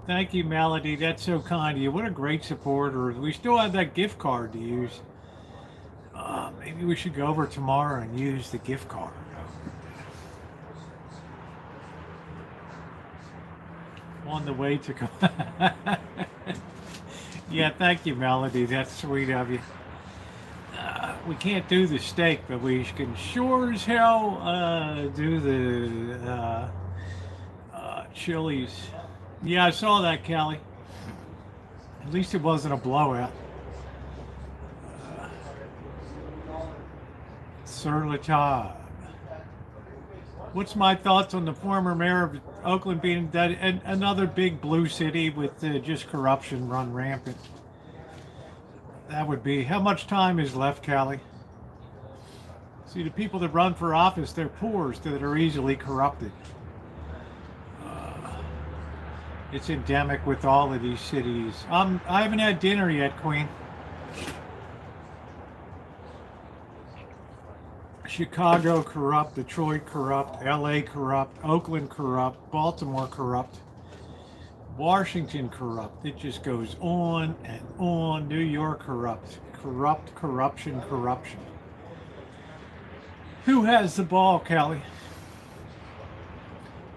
Thank you, Melody. That's so kind of you. What a great supporter. We still have that gift card to use. Maybe we should go over tomorrow and use the gift card. On the way to come. Yeah, thank you, Melody. That's sweet of you. We can't do the steak, but we can sure as hell do the chilies. Yeah, I saw that, Kelly. At least it wasn't a blowout. Sir Latab. What's my thoughts on the former mayor of Oakland being dead? And another big blue city with just corruption run rampant. That would be. How much time is left, Callie? See, the people that run for office, they're poor that are easily corrupted. It's endemic with all of these cities. I haven't had dinner yet, Queen. Chicago corrupt, Detroit corrupt, LA corrupt, Oakland corrupt, Baltimore corrupt, Washington corrupt. It just goes on and on. New York corrupt. Corrupt, corruption, corruption. Who has the ball, Kelly?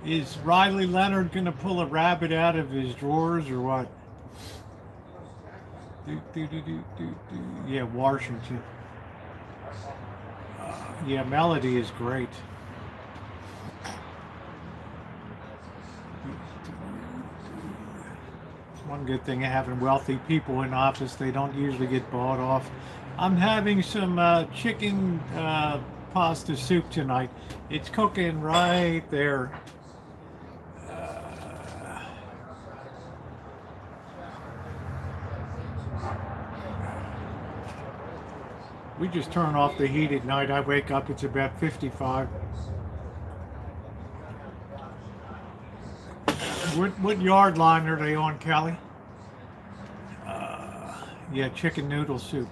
Is Riley Leonard going to pull a rabbit out of his drawers or what? Yeah, Washington. Yeah, Melody is great. One good thing of having wealthy people in office, they don't usually get bought off. I'm having some chicken pasta soup tonight. It's cooking right there. We just turn off the heat at night. I wake up, it's about 55. What yard line are they on, Kelly? Yeah, chicken noodle soup.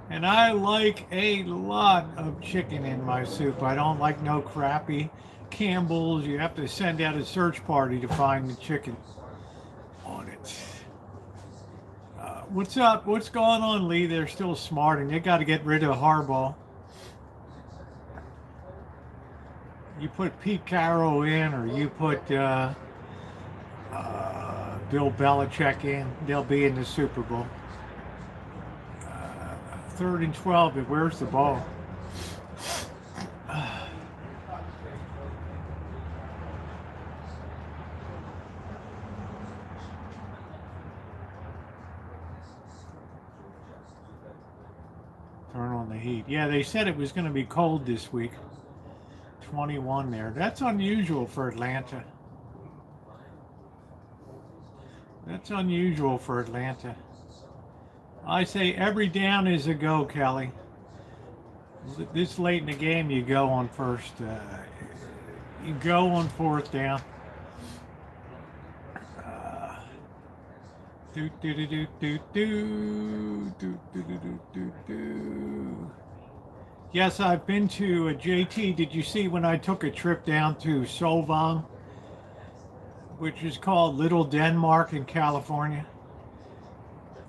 And I like a lot of chicken in my soup. I don't like no crappy Campbell's. You have to send out a search party to find the chicken on it. What's up? What's going on, Lee? They're still smarting. They got to get rid of Harbaugh. You put Pete Carroll in, or you put Bill Belichick in, they'll be in the Super Bowl. 3rd and 12, but where's the ball? Turn on the heat. Yeah, they said it was going to be cold this week. 21 there. That's unusual for Atlanta. That's unusual for Atlanta. I say every down is a go, Kelly. This late in the game, you go on first. You go on 4th down. Yes, I've been to JT. Did you see when I took a trip down to Solvang, which is called Little Denmark in California?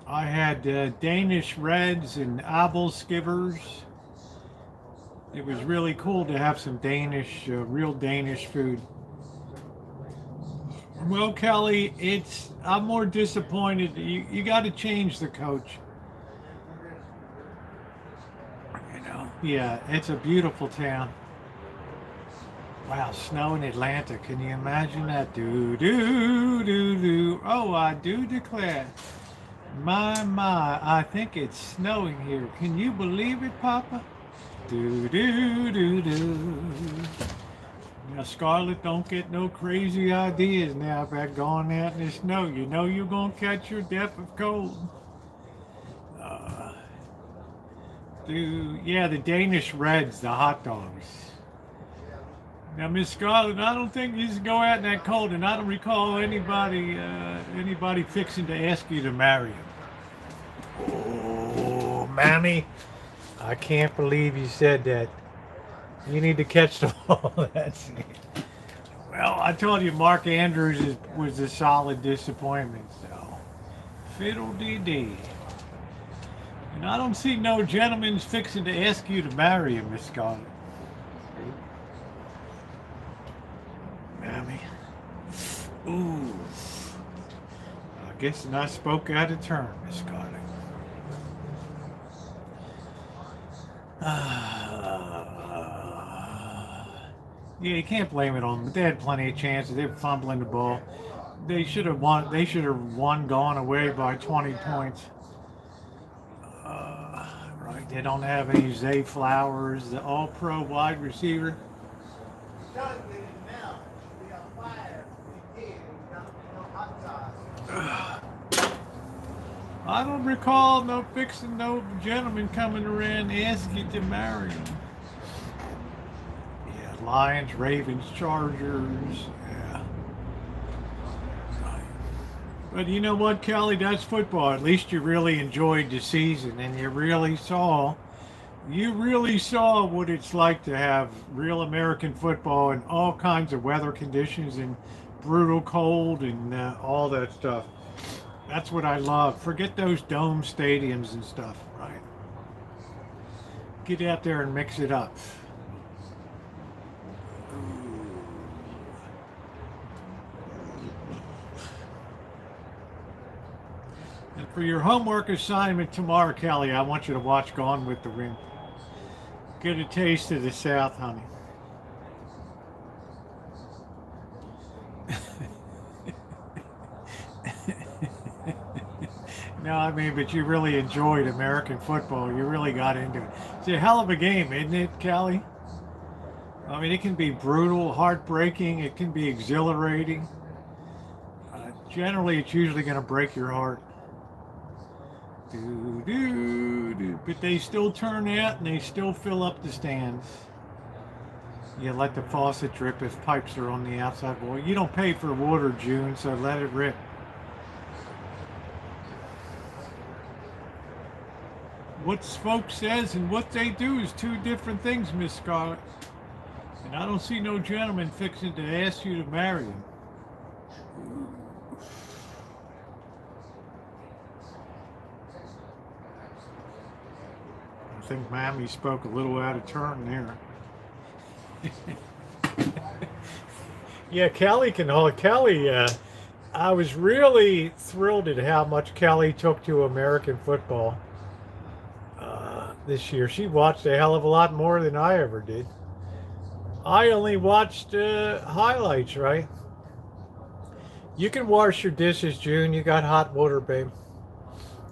I had Danish Reds and Abelskivers. It was really cool to have some Danish, real Danish food. Well, Kelly, I'm more disappointed. You got to change the coach. You know, yeah, it's a beautiful town. Wow, snow in Atlanta. Can you imagine that? Do, do, do, do. Oh, I do declare. My, I think it's snowing here. Can you believe it, Papa? Do, do, do, do. Now, Scarlett, don't get no crazy ideas now about going out in the snow. You know you're going to catch your death of cold. Yeah, the Danish Reds, the hot dogs. Now, Miss Scarlett, I don't think you should go out in that cold, and I don't recall anybody fixing to ask you to marry him. Oh, Mammy, I can't believe you said that. You need to catch the ball. That's it. Well, I told you Mark Andrews was a solid disappointment, so fiddle-dee-dee. And I don't see no gentleman's fixing to ask you to marry him, Miss Scarlett. Mammy. Ooh. I guess I spoke out of turn, Miss Scarlett. Yeah, you can't blame it on them. They had plenty of chances. They were fumbling the ball. They should have won. They should have won, gone away by 20 points. Right. They don't have any Zay Flowers, the all-pro wide receiver. I don't recall no gentleman coming around asking you to marry him. Yeah, Lions, Ravens, Chargers. Yeah. But you know what, Kelly? That's football. At least you really enjoyed the season, and you really saw You really saw what it's like to have real American football in all kinds of weather conditions and brutal cold and all that stuff. That's what I love. Forget those dome stadiums and stuff, right? Get out there and mix it up. And for your homework assignment tomorrow, Kelly, I want you to watch Gone with the Wind. Get a taste of the South, honey. No, I mean, but you really enjoyed American football. You really got into it. It's a hell of a game, isn't it, Kelly? I mean, it can be brutal, heartbreaking. It can be exhilarating. Generally, it's usually going to break your heart. But they still turn out and they still fill up the stands. You let the faucet drip if pipes are on the outside wall. You don't pay for water, June, so let it rip. What folks says and what they do is two different things, Miss Scarlett. And I don't see no gentleman fixing to ask you to marry him. I think Mammy spoke a little out of turn there. Yeah, Kelly can hold. Kelly, I was really thrilled at how much Kelly took to American football this year. She watched a hell of a lot more than I ever did. I only watched highlights, right? You can wash your dishes, June. You got hot water, babe.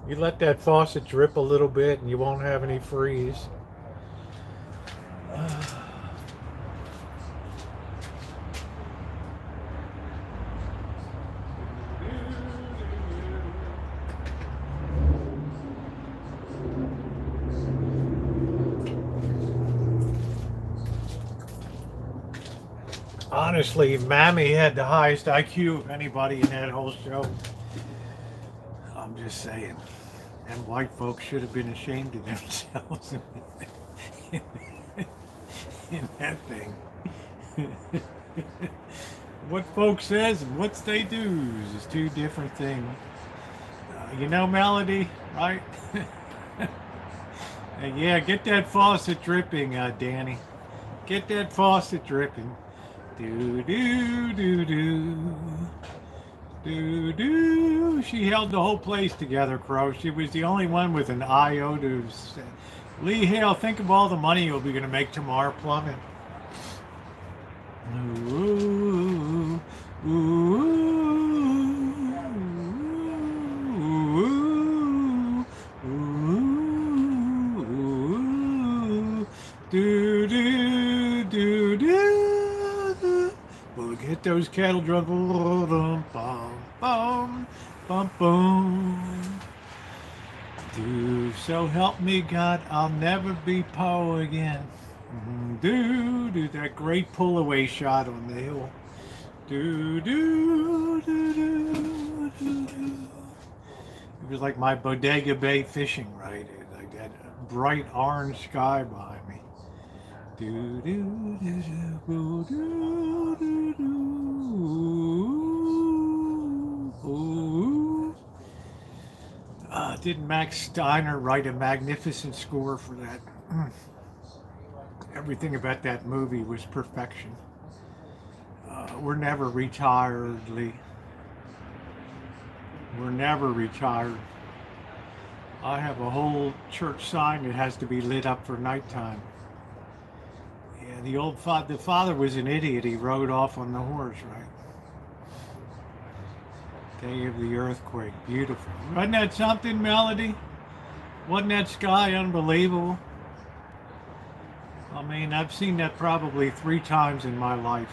You let that faucet drip a little bit and you won't have any freeze. Honestly, Mammy had the highest IQ of anybody in that whole show. I'm just saying. And white folks should have been ashamed of themselves in that thing. What folks says and what they do is two different things. You know Melody, right? Yeah, get that faucet dripping, Danny. Get that faucet dripping. Do do do do. Do do. She held the whole place together, Crow. She was the only one with an iota. Lee Hale, think of all the money you'll be going to make tomorrow plumbing. Ooh, ooh, ooh, ooh, ooh, do do do do. We'll get those cattle drums. Bum bum bum bum. Do so help me God, I'll never be Poe again. Do that great pull away shot on the hill. Do do do do do do. It was like my Bodega Bay fishing, right? Like that bright orange sky behind me. Do do do do do do do. Didn't Max Steiner write a magnificent score for that? Everything about that movie was perfection. We're never retired, Lee. We're never retired. I have a whole church sign that has to be lit up for nighttime. Yeah, the father was an idiot. He rode off on the horse, right? Day of the earthquake, beautiful. Wasn't that something, Melody? Wasn't that sky unbelievable? I mean, I've seen that probably 3 times in my life.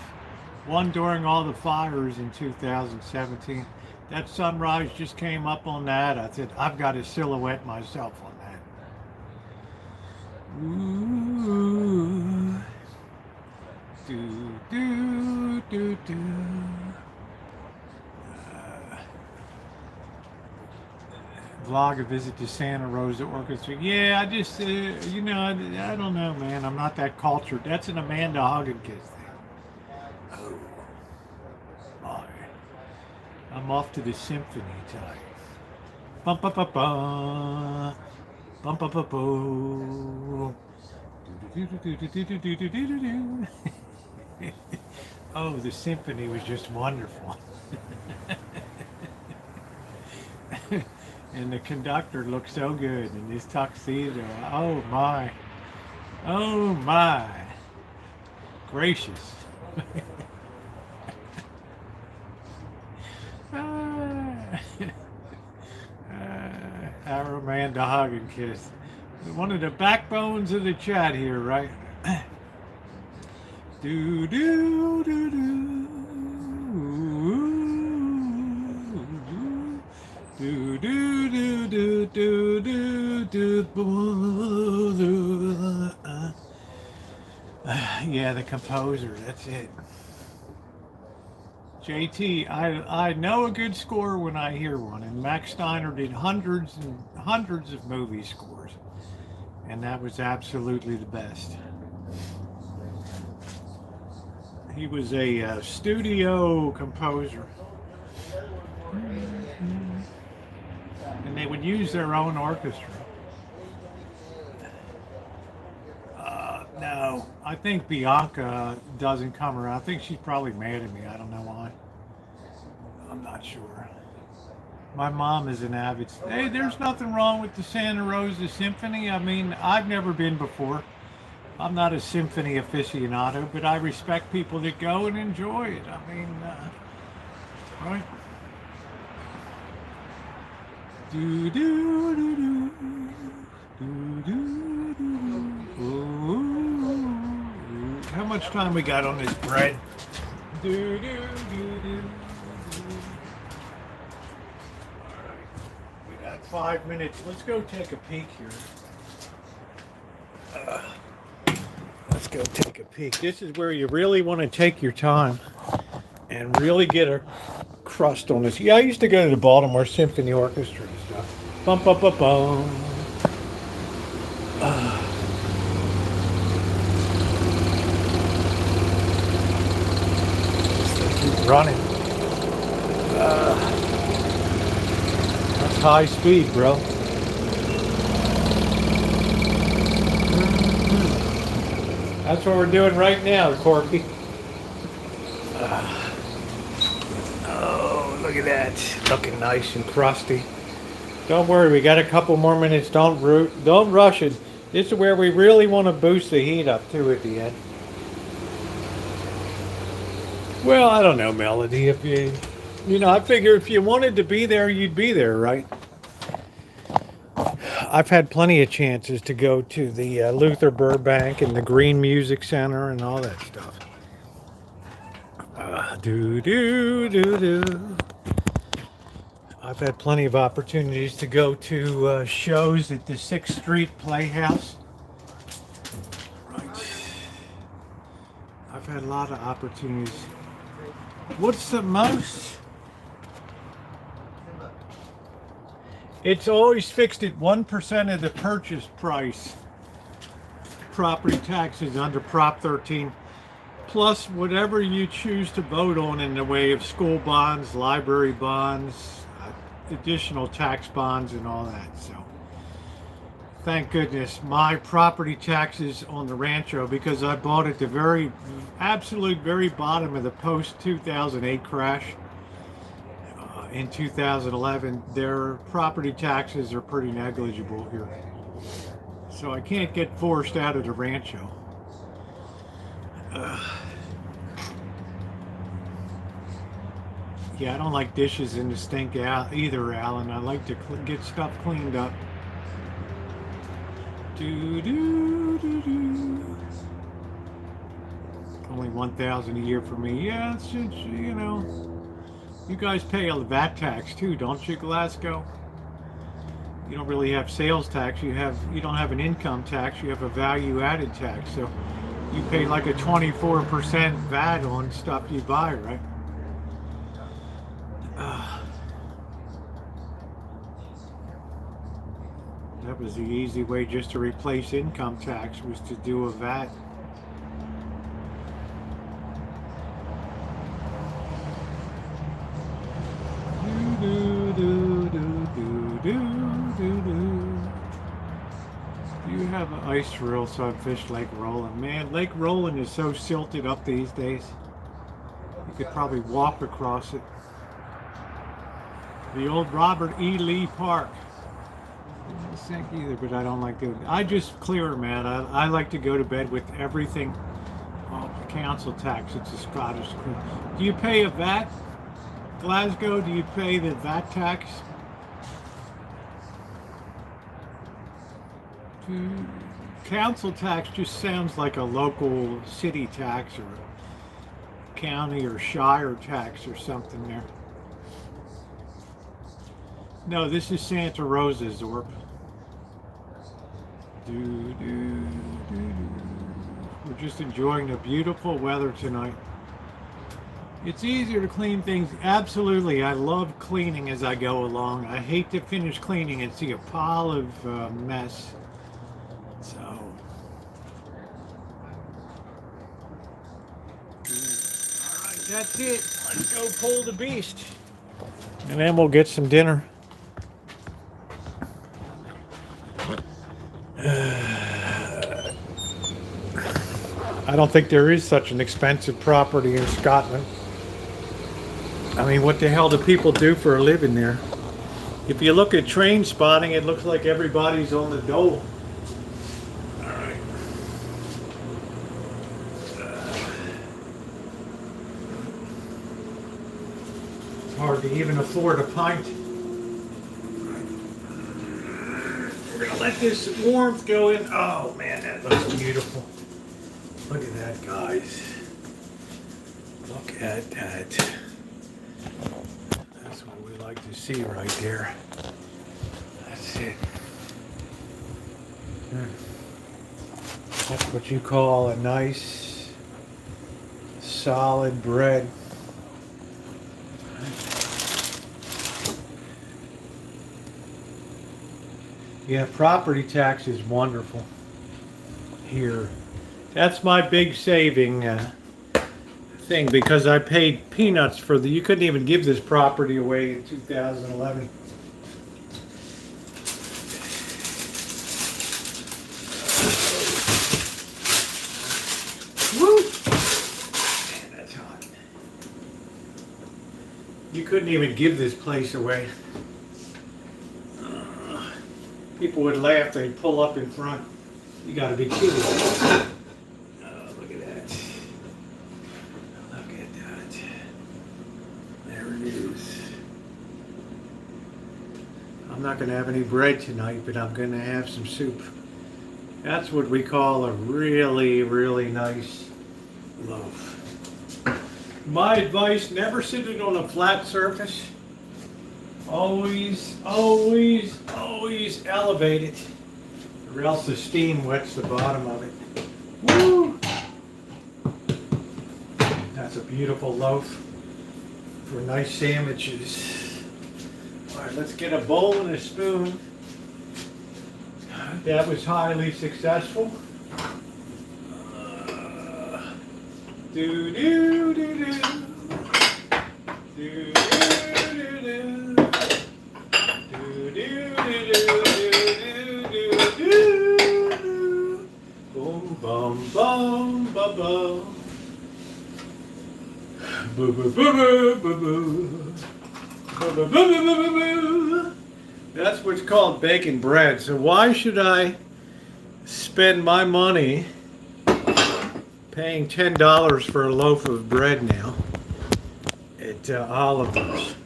One during all the fires in 2017. That sunrise just came up on that. I said, I've got to silhouette myself on that. Ooh. Do, do, do, do. vlog a visit to Santa Rosa Orchestra. Yeah, I just, you know, I don't know, man. I'm not that cultured. That's an Amanda Hogginkiss thing. Oh, my. I'm off to the symphony time. Bum ba ba ba. Bum ba ba bo. Oh, the symphony was just wonderful. And the conductor looked so good in his tuxedo. Oh my. Oh my. Gracious. Our Amanda Hogginkiss. One of the backbones of the chat here, right? Do do do do. Do do do do do do do. Yeah, the composer. That's it. JT, I know a good score when I hear one, and Max Steiner did hundreds and hundreds of movie scores, and that was absolutely the best. He was a studio composer, and they would use their own orchestra. No, I think Bianca doesn't come around. I think she's probably mad at me. I don't know why. I'm not sure. My mom is an avid. Hey, there's nothing wrong with the Santa Rosa Symphony. I mean, I've never been before. I'm not a symphony aficionado, but I respect people that go and enjoy it. I mean, right? Do do do do do do do. Ooh. How much time we got on this bread? Do do do do do. All right, we got 5 minutes. Let's go take a peek here. Let's go take a peek. This is where you really want to take your time and really get a crust on this. Yeah, I used to go to the Baltimore Symphony Orchestra and stuff. Bum bum bum bum. Keep running. That's high speed, bro. That's what we're doing right now, Corky. Oh, look at that. Looking nice and crusty. Don't worry, we got a couple more minutes. Don't rush it. This is where we really want to boost the heat up too at the end. Well, I don't know, Melody. If you know, I figure if you wanted to be there, you'd be there, right? I've had plenty of chances to go to the Luther Burbank and the Green Music Center and all that stuff. Do do do do. I've had plenty of opportunities to go to shows at the 6th Street Playhouse. Right. I've had a lot of opportunities. What's the most? It's always fixed at 1% of the purchase price. Property taxes under Prop 13, plus whatever you choose to vote on in the way of school bonds, library bonds, additional tax bonds, and all that. So, thank goodness, my property taxes on the Rancho, because I bought at the very bottom of the post-2008 crash. In 2011, their property taxes are pretty negligible here. So I can't get forced out of the Rancho. Yeah, I don't like dishes in the stink either, Alan. I like to get stuff cleaned up. Do do do do. Only $1,000 a year for me. Yeah, it's you know. You guys pay a VAT tax too, don't you, Glasgow? You don't really have sales tax. You don't have an income tax. You have a value-added tax. So you pay like a 24% VAT on stuff you buy, right? That was the easy way just to replace income tax, was to do a VAT. Do, do, do, do, do, do, do. Do you have an ice reel so I fish Lake Roland? Man, Lake Roland is so silted up these days. You could probably walk across it. The old Robert E. Lee Park. I don't think either, but I don't like doing it. I just clear, man. I like to go to bed with everything off the council tax. It's a Scottish crew. Do you pay a VAT? Glasgow, do you pay the VAT tax? Council tax just sounds like a local city tax or a county or shire tax or something there. No, this is Santa Rosa, Zorp. We're just enjoying the beautiful weather tonight. It's easier to clean things. Absolutely, I love cleaning as I go along. I hate to finish cleaning and see a pile of mess. So, alright, that's it. Let's go pull the beast. And then we'll get some dinner. I don't think there is such an expensive property in Scotland. I mean, what the hell do people do for a living there? If you look at train spotting, it looks like everybody's on the dole. Alright. It's hard to even afford a pint. We're gonna let this warmth go in. Oh man, that looks beautiful. Look at that, guys. Look at that. That's what we like to see right there. That's it. That's what you call a nice, solid bread. Yeah, property tax is wonderful here. That's my big saving thing, because I paid peanuts for you couldn't even give this property away in 2011. Woo! Man, that's hot. You couldn't even give this place away. People would laugh, they'd pull up in front. You gotta be kidding. Oh, look at that. Look at that. There it is. I'm not gonna have any bread tonight, but I'm gonna have some soup. That's what we call a really, really nice loaf. My advice, never sit it on a flat surface. Always, always, always elevate it, or else the steam wets the bottom of it. Woo! That's a beautiful loaf for nice sandwiches. All right, let's get a bowl and a spoon. That was highly successful. Do do do do. Do do do do. Do do do do do do. Boom bum bum ba bum. Boo boo boo boo boo boo. Boo boo boo boo boo boo. That's what's called baking bread. So why should I spend my money paying $10 for a loaf of bread now at Oliver's?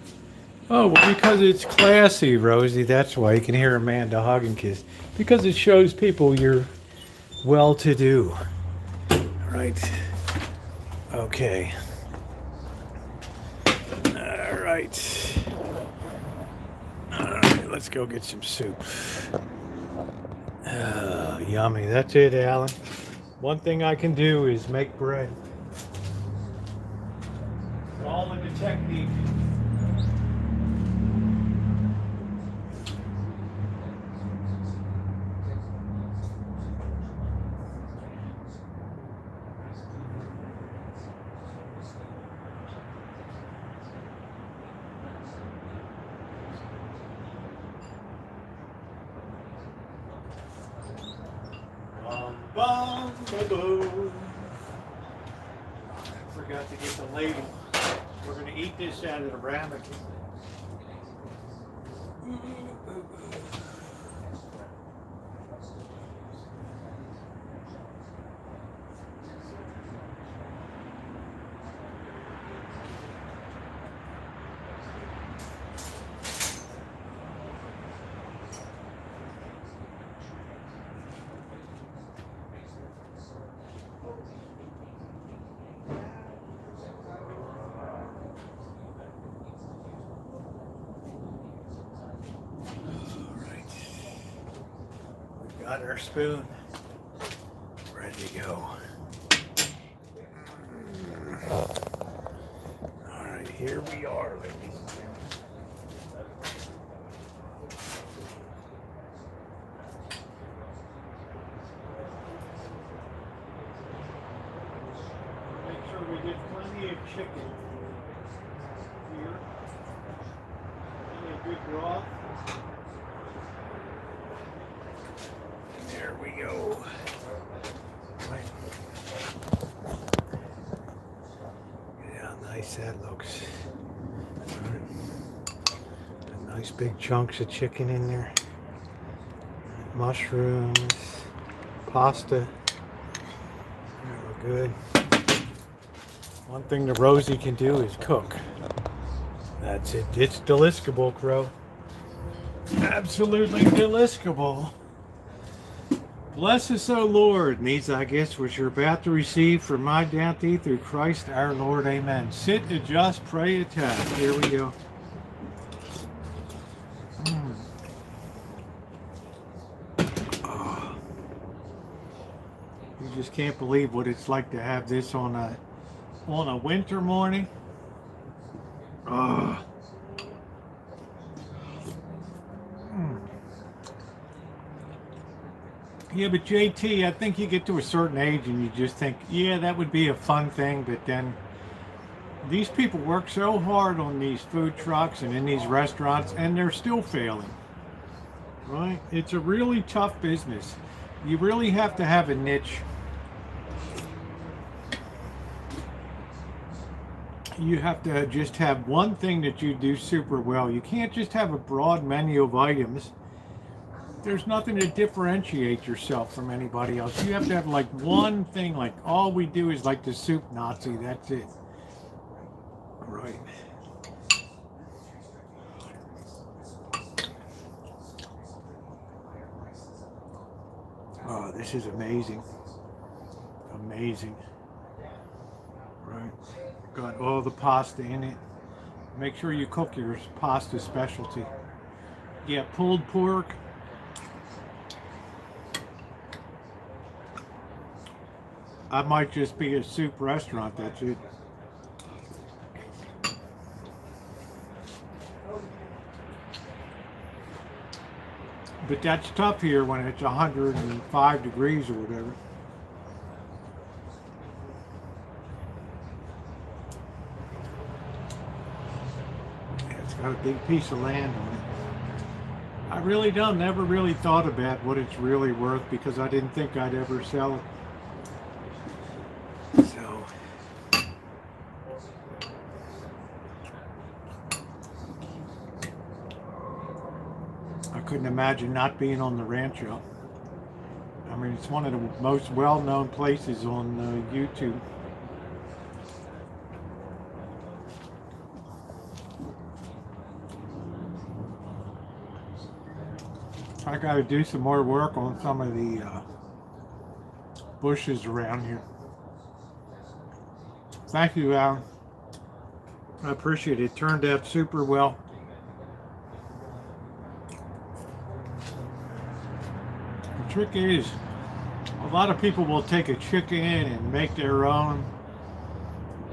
Oh, well, because it's classy, Rosie. That's why. You can hear Amanda hug and kiss. Because it shows people you're well-to-do. All right. Okay. All right. Let's go get some soup. Yummy. That's it, Alan. One thing I can do is make bread. It's all in the technique. Boom. I forgot to get the ladle. We're going to eat this out of the ramekin. Got our spoon. Ready to go. Alright, here we are, ladies and gentlemen. Make sure we get plenty of chicken here. Plenty of good broth. There we go. Right. Yeah, how nice that looks. Right. Nice big chunks of chicken in there. Mushrooms, pasta. They look good. One thing that Rosie can do is cook. That's it. It's delicable, Crow. Absolutely delicable. Bless us, O Lord, and these, I guess, which you're about to receive from my bounty through Christ our Lord. Amen. Sit, adjust, pray, attack. Here we go. Oh. You just can't believe what it's like to have this on a winter morning. Oh. Yeah, but JT, I think you get to a certain age and you just think, yeah, that would be a fun thing. But then these people work so hard on these food trucks and in these restaurants, and they're still failing. Right? It's a really tough business. You really have to have a niche. You have to just have one thing that you do super well. You can't just have a broad menu of items. There's nothing to differentiate yourself from anybody else. You have to have like one thing, like all we do is like the soup Nazi. That's it. Right. Oh, this is amazing. Amazing. Right. Got all the pasta in it. Make sure you cook your pasta specialty. Yeah, pulled pork. I might just be a soup restaurant, that's it. But that's tough here when it's 105 degrees or whatever. Yeah, it's got a big piece of land on it. I really never really thought about what it's really worth because I didn't think I'd ever sell it. So, I couldn't imagine not being on the Rancho. I mean, it's one of the most well-known places on YouTube. I got to do some more work on some of the bushes around here. Thank you, Alan. I appreciate it. It turned out super well. The trick is, a lot of people will take a chicken and make their own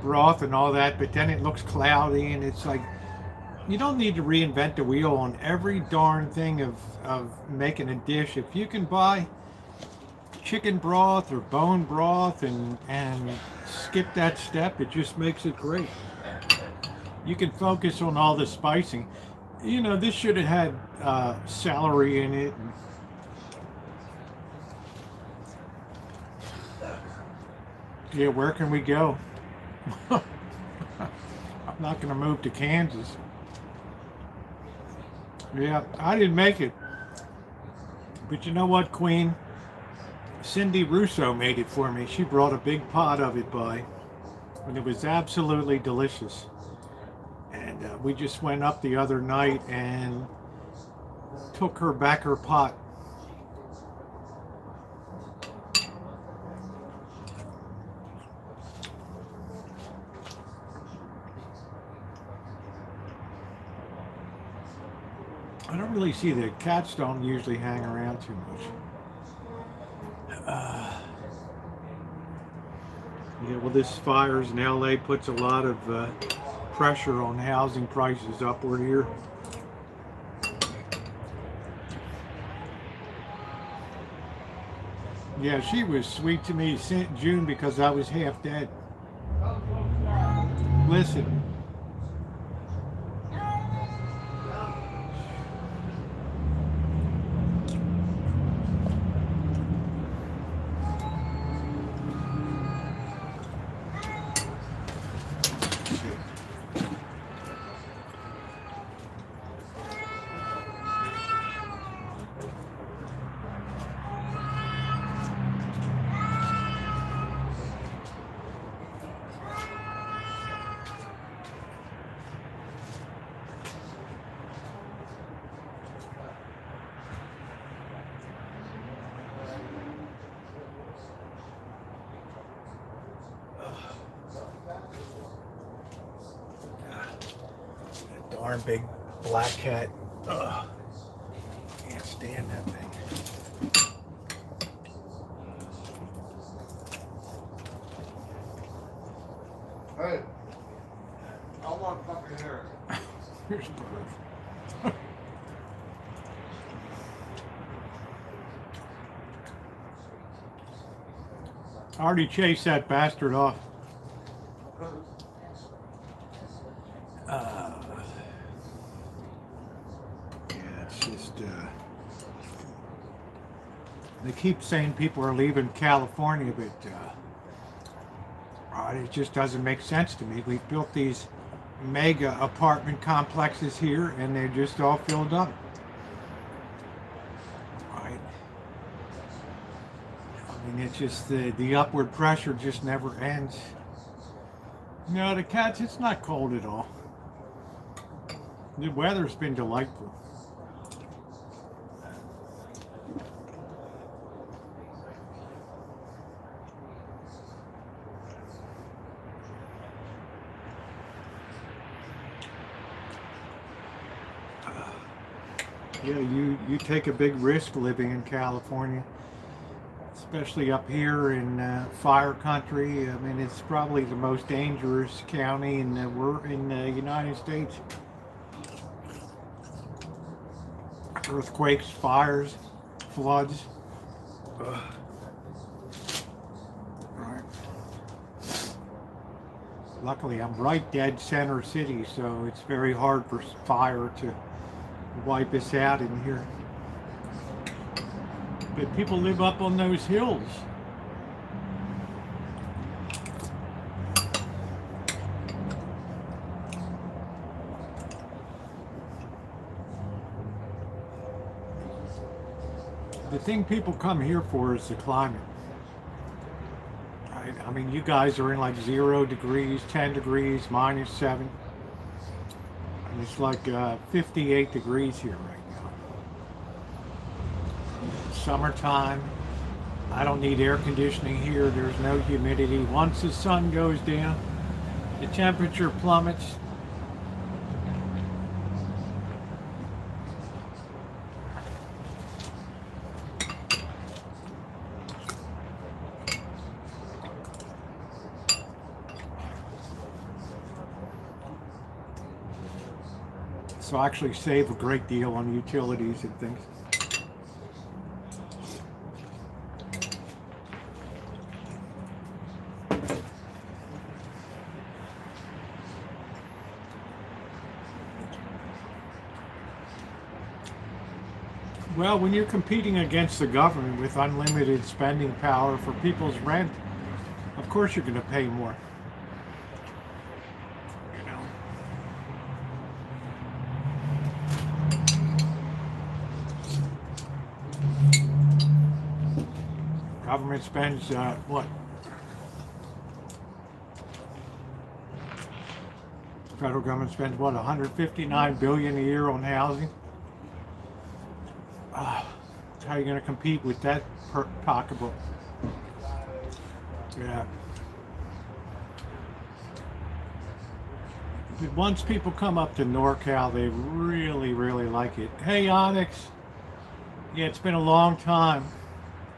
broth and all that, but then it looks cloudy and it's like, you don't need to reinvent the wheel on every darn thing of making a dish. If you can buy chicken broth or bone broth and skip that step, it just makes it great. You can focus on all the spicing. You know, this should have had celery in it. Yeah, where can we go? I'm not going to move to Kansas. Yeah, I didn't make it. But you know what, Queen? Cindy Russo made it for me. She brought a big pot of it by, and it was absolutely delicious. And we just went up the other night and took her back her pot. I don't really see the cats don't usually hang around too much. Yeah, well, this fires in LA puts a lot of pressure on housing prices upward here. Yeah, she was sweet to me since June because I was half dead. Listen. Darn big black cat. Ugh. Can't stand that thing. Hey, I want fucking hair. Here's bird. I already chased that bastard off. Yeah, it's just they keep saying people are leaving California, but it just doesn't make sense to me. We've built these mega apartment complexes here, and they're just all filled up. Right? I mean, it's just the upward pressure just never ends. No, the cats, it's not cold at all. The weather's been delightful. Yeah, you take a big risk living in California, especially up here in fire country. I mean, it's probably the most dangerous county in the United States. Earthquakes, fires, floods. Ugh. Right. Luckily, I'm right dead center city, so it's very hard for fire to wipe us out in here. But people live up on those hills. The thing people come here for is the climate. Right? I mean, you guys are in like 0 degrees, 10 degrees, -7. And it's like 58 degrees here right now. Summertime. I don't need air conditioning here. There's no humidity. Once the sun goes down, the temperature plummets. So I actually save a great deal on utilities and things. Well, when you're competing against the government with unlimited spending power for people's rent, of of course you're going to pay more. You know. Government spends what? Federal government spends what, 159 billion a year on housing. How are you going to compete with that pocketbook? Yeah. But once people come up to NorCal, they really, really like it. Hey, Onyx. Yeah, it's been a long time.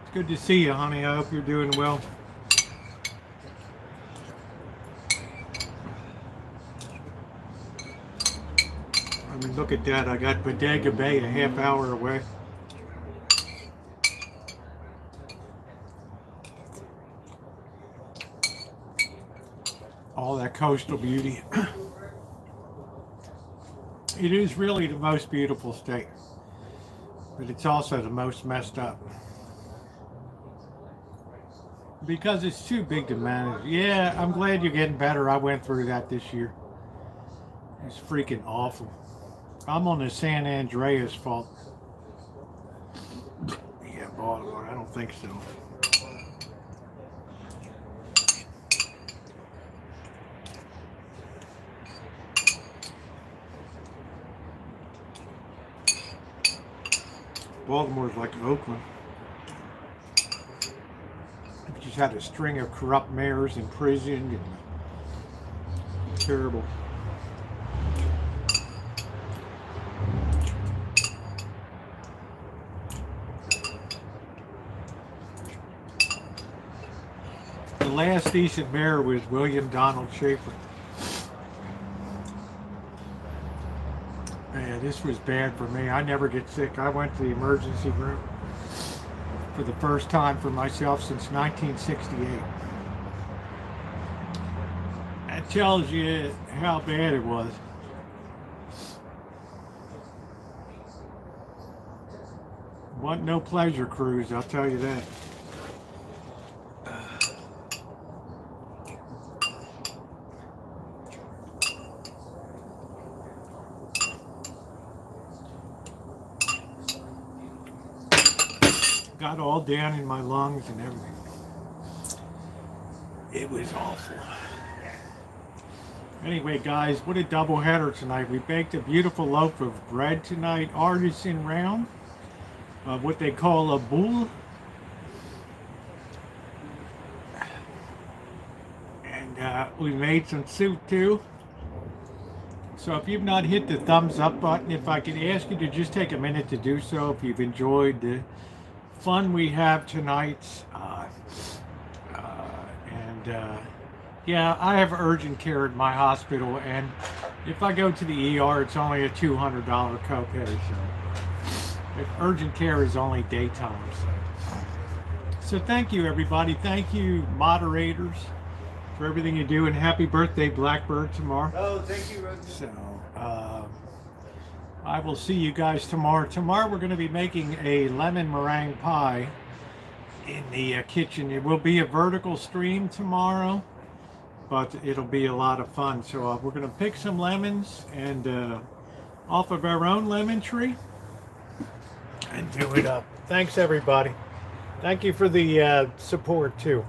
It's good to see you, honey. I hope you're doing well. I mean, look at that. I got Bodega Bay a half hour away. All that coastal beauty. It is really the most beautiful state, but it's also the most messed up because it's too big to manage. Yeah, I'm glad you're getting better. I went through that this year. It's freaking awful. I'm on the San Andreas fault. Yeah, Baltimore. I don't think so. Baltimore's like Oakland. We just had a string of corrupt mayors in prison. And terrible. The last decent mayor was William Donald Schaefer. Man, this was bad for me. I never get sick. I went to the emergency room for the first time for myself since 1968. That tells you how bad it was. Wasn't no pleasure cruise, I'll tell you that. Got all down in my lungs and everything. It was awful. Anyway, guys, what a double header tonight. We baked a beautiful loaf of bread tonight, artisan round, what they call a boule. And we made some soup too. So if you've not hit the thumbs up button, if I could ask you to just take a minute to do so, if you've enjoyed the fun we have tonight. Yeah, I have urgent care at my hospital, and if I go to the ER, it's only a $200 copay. So if urgent care is only daytime. So thank you, everybody. Thank you, moderators, for everything you do, and happy birthday, Blackbird, tomorrow. Oh, thank you, Rosie. So I will see you guys tomorrow. Tomorrow we're going to be making a lemon meringue pie in the kitchen. It will be a vertical stream tomorrow, but it'll be a lot of fun. So we're going to pick some lemons and off of our own lemon tree and do it up. Thanks, everybody. Thank you for the support too.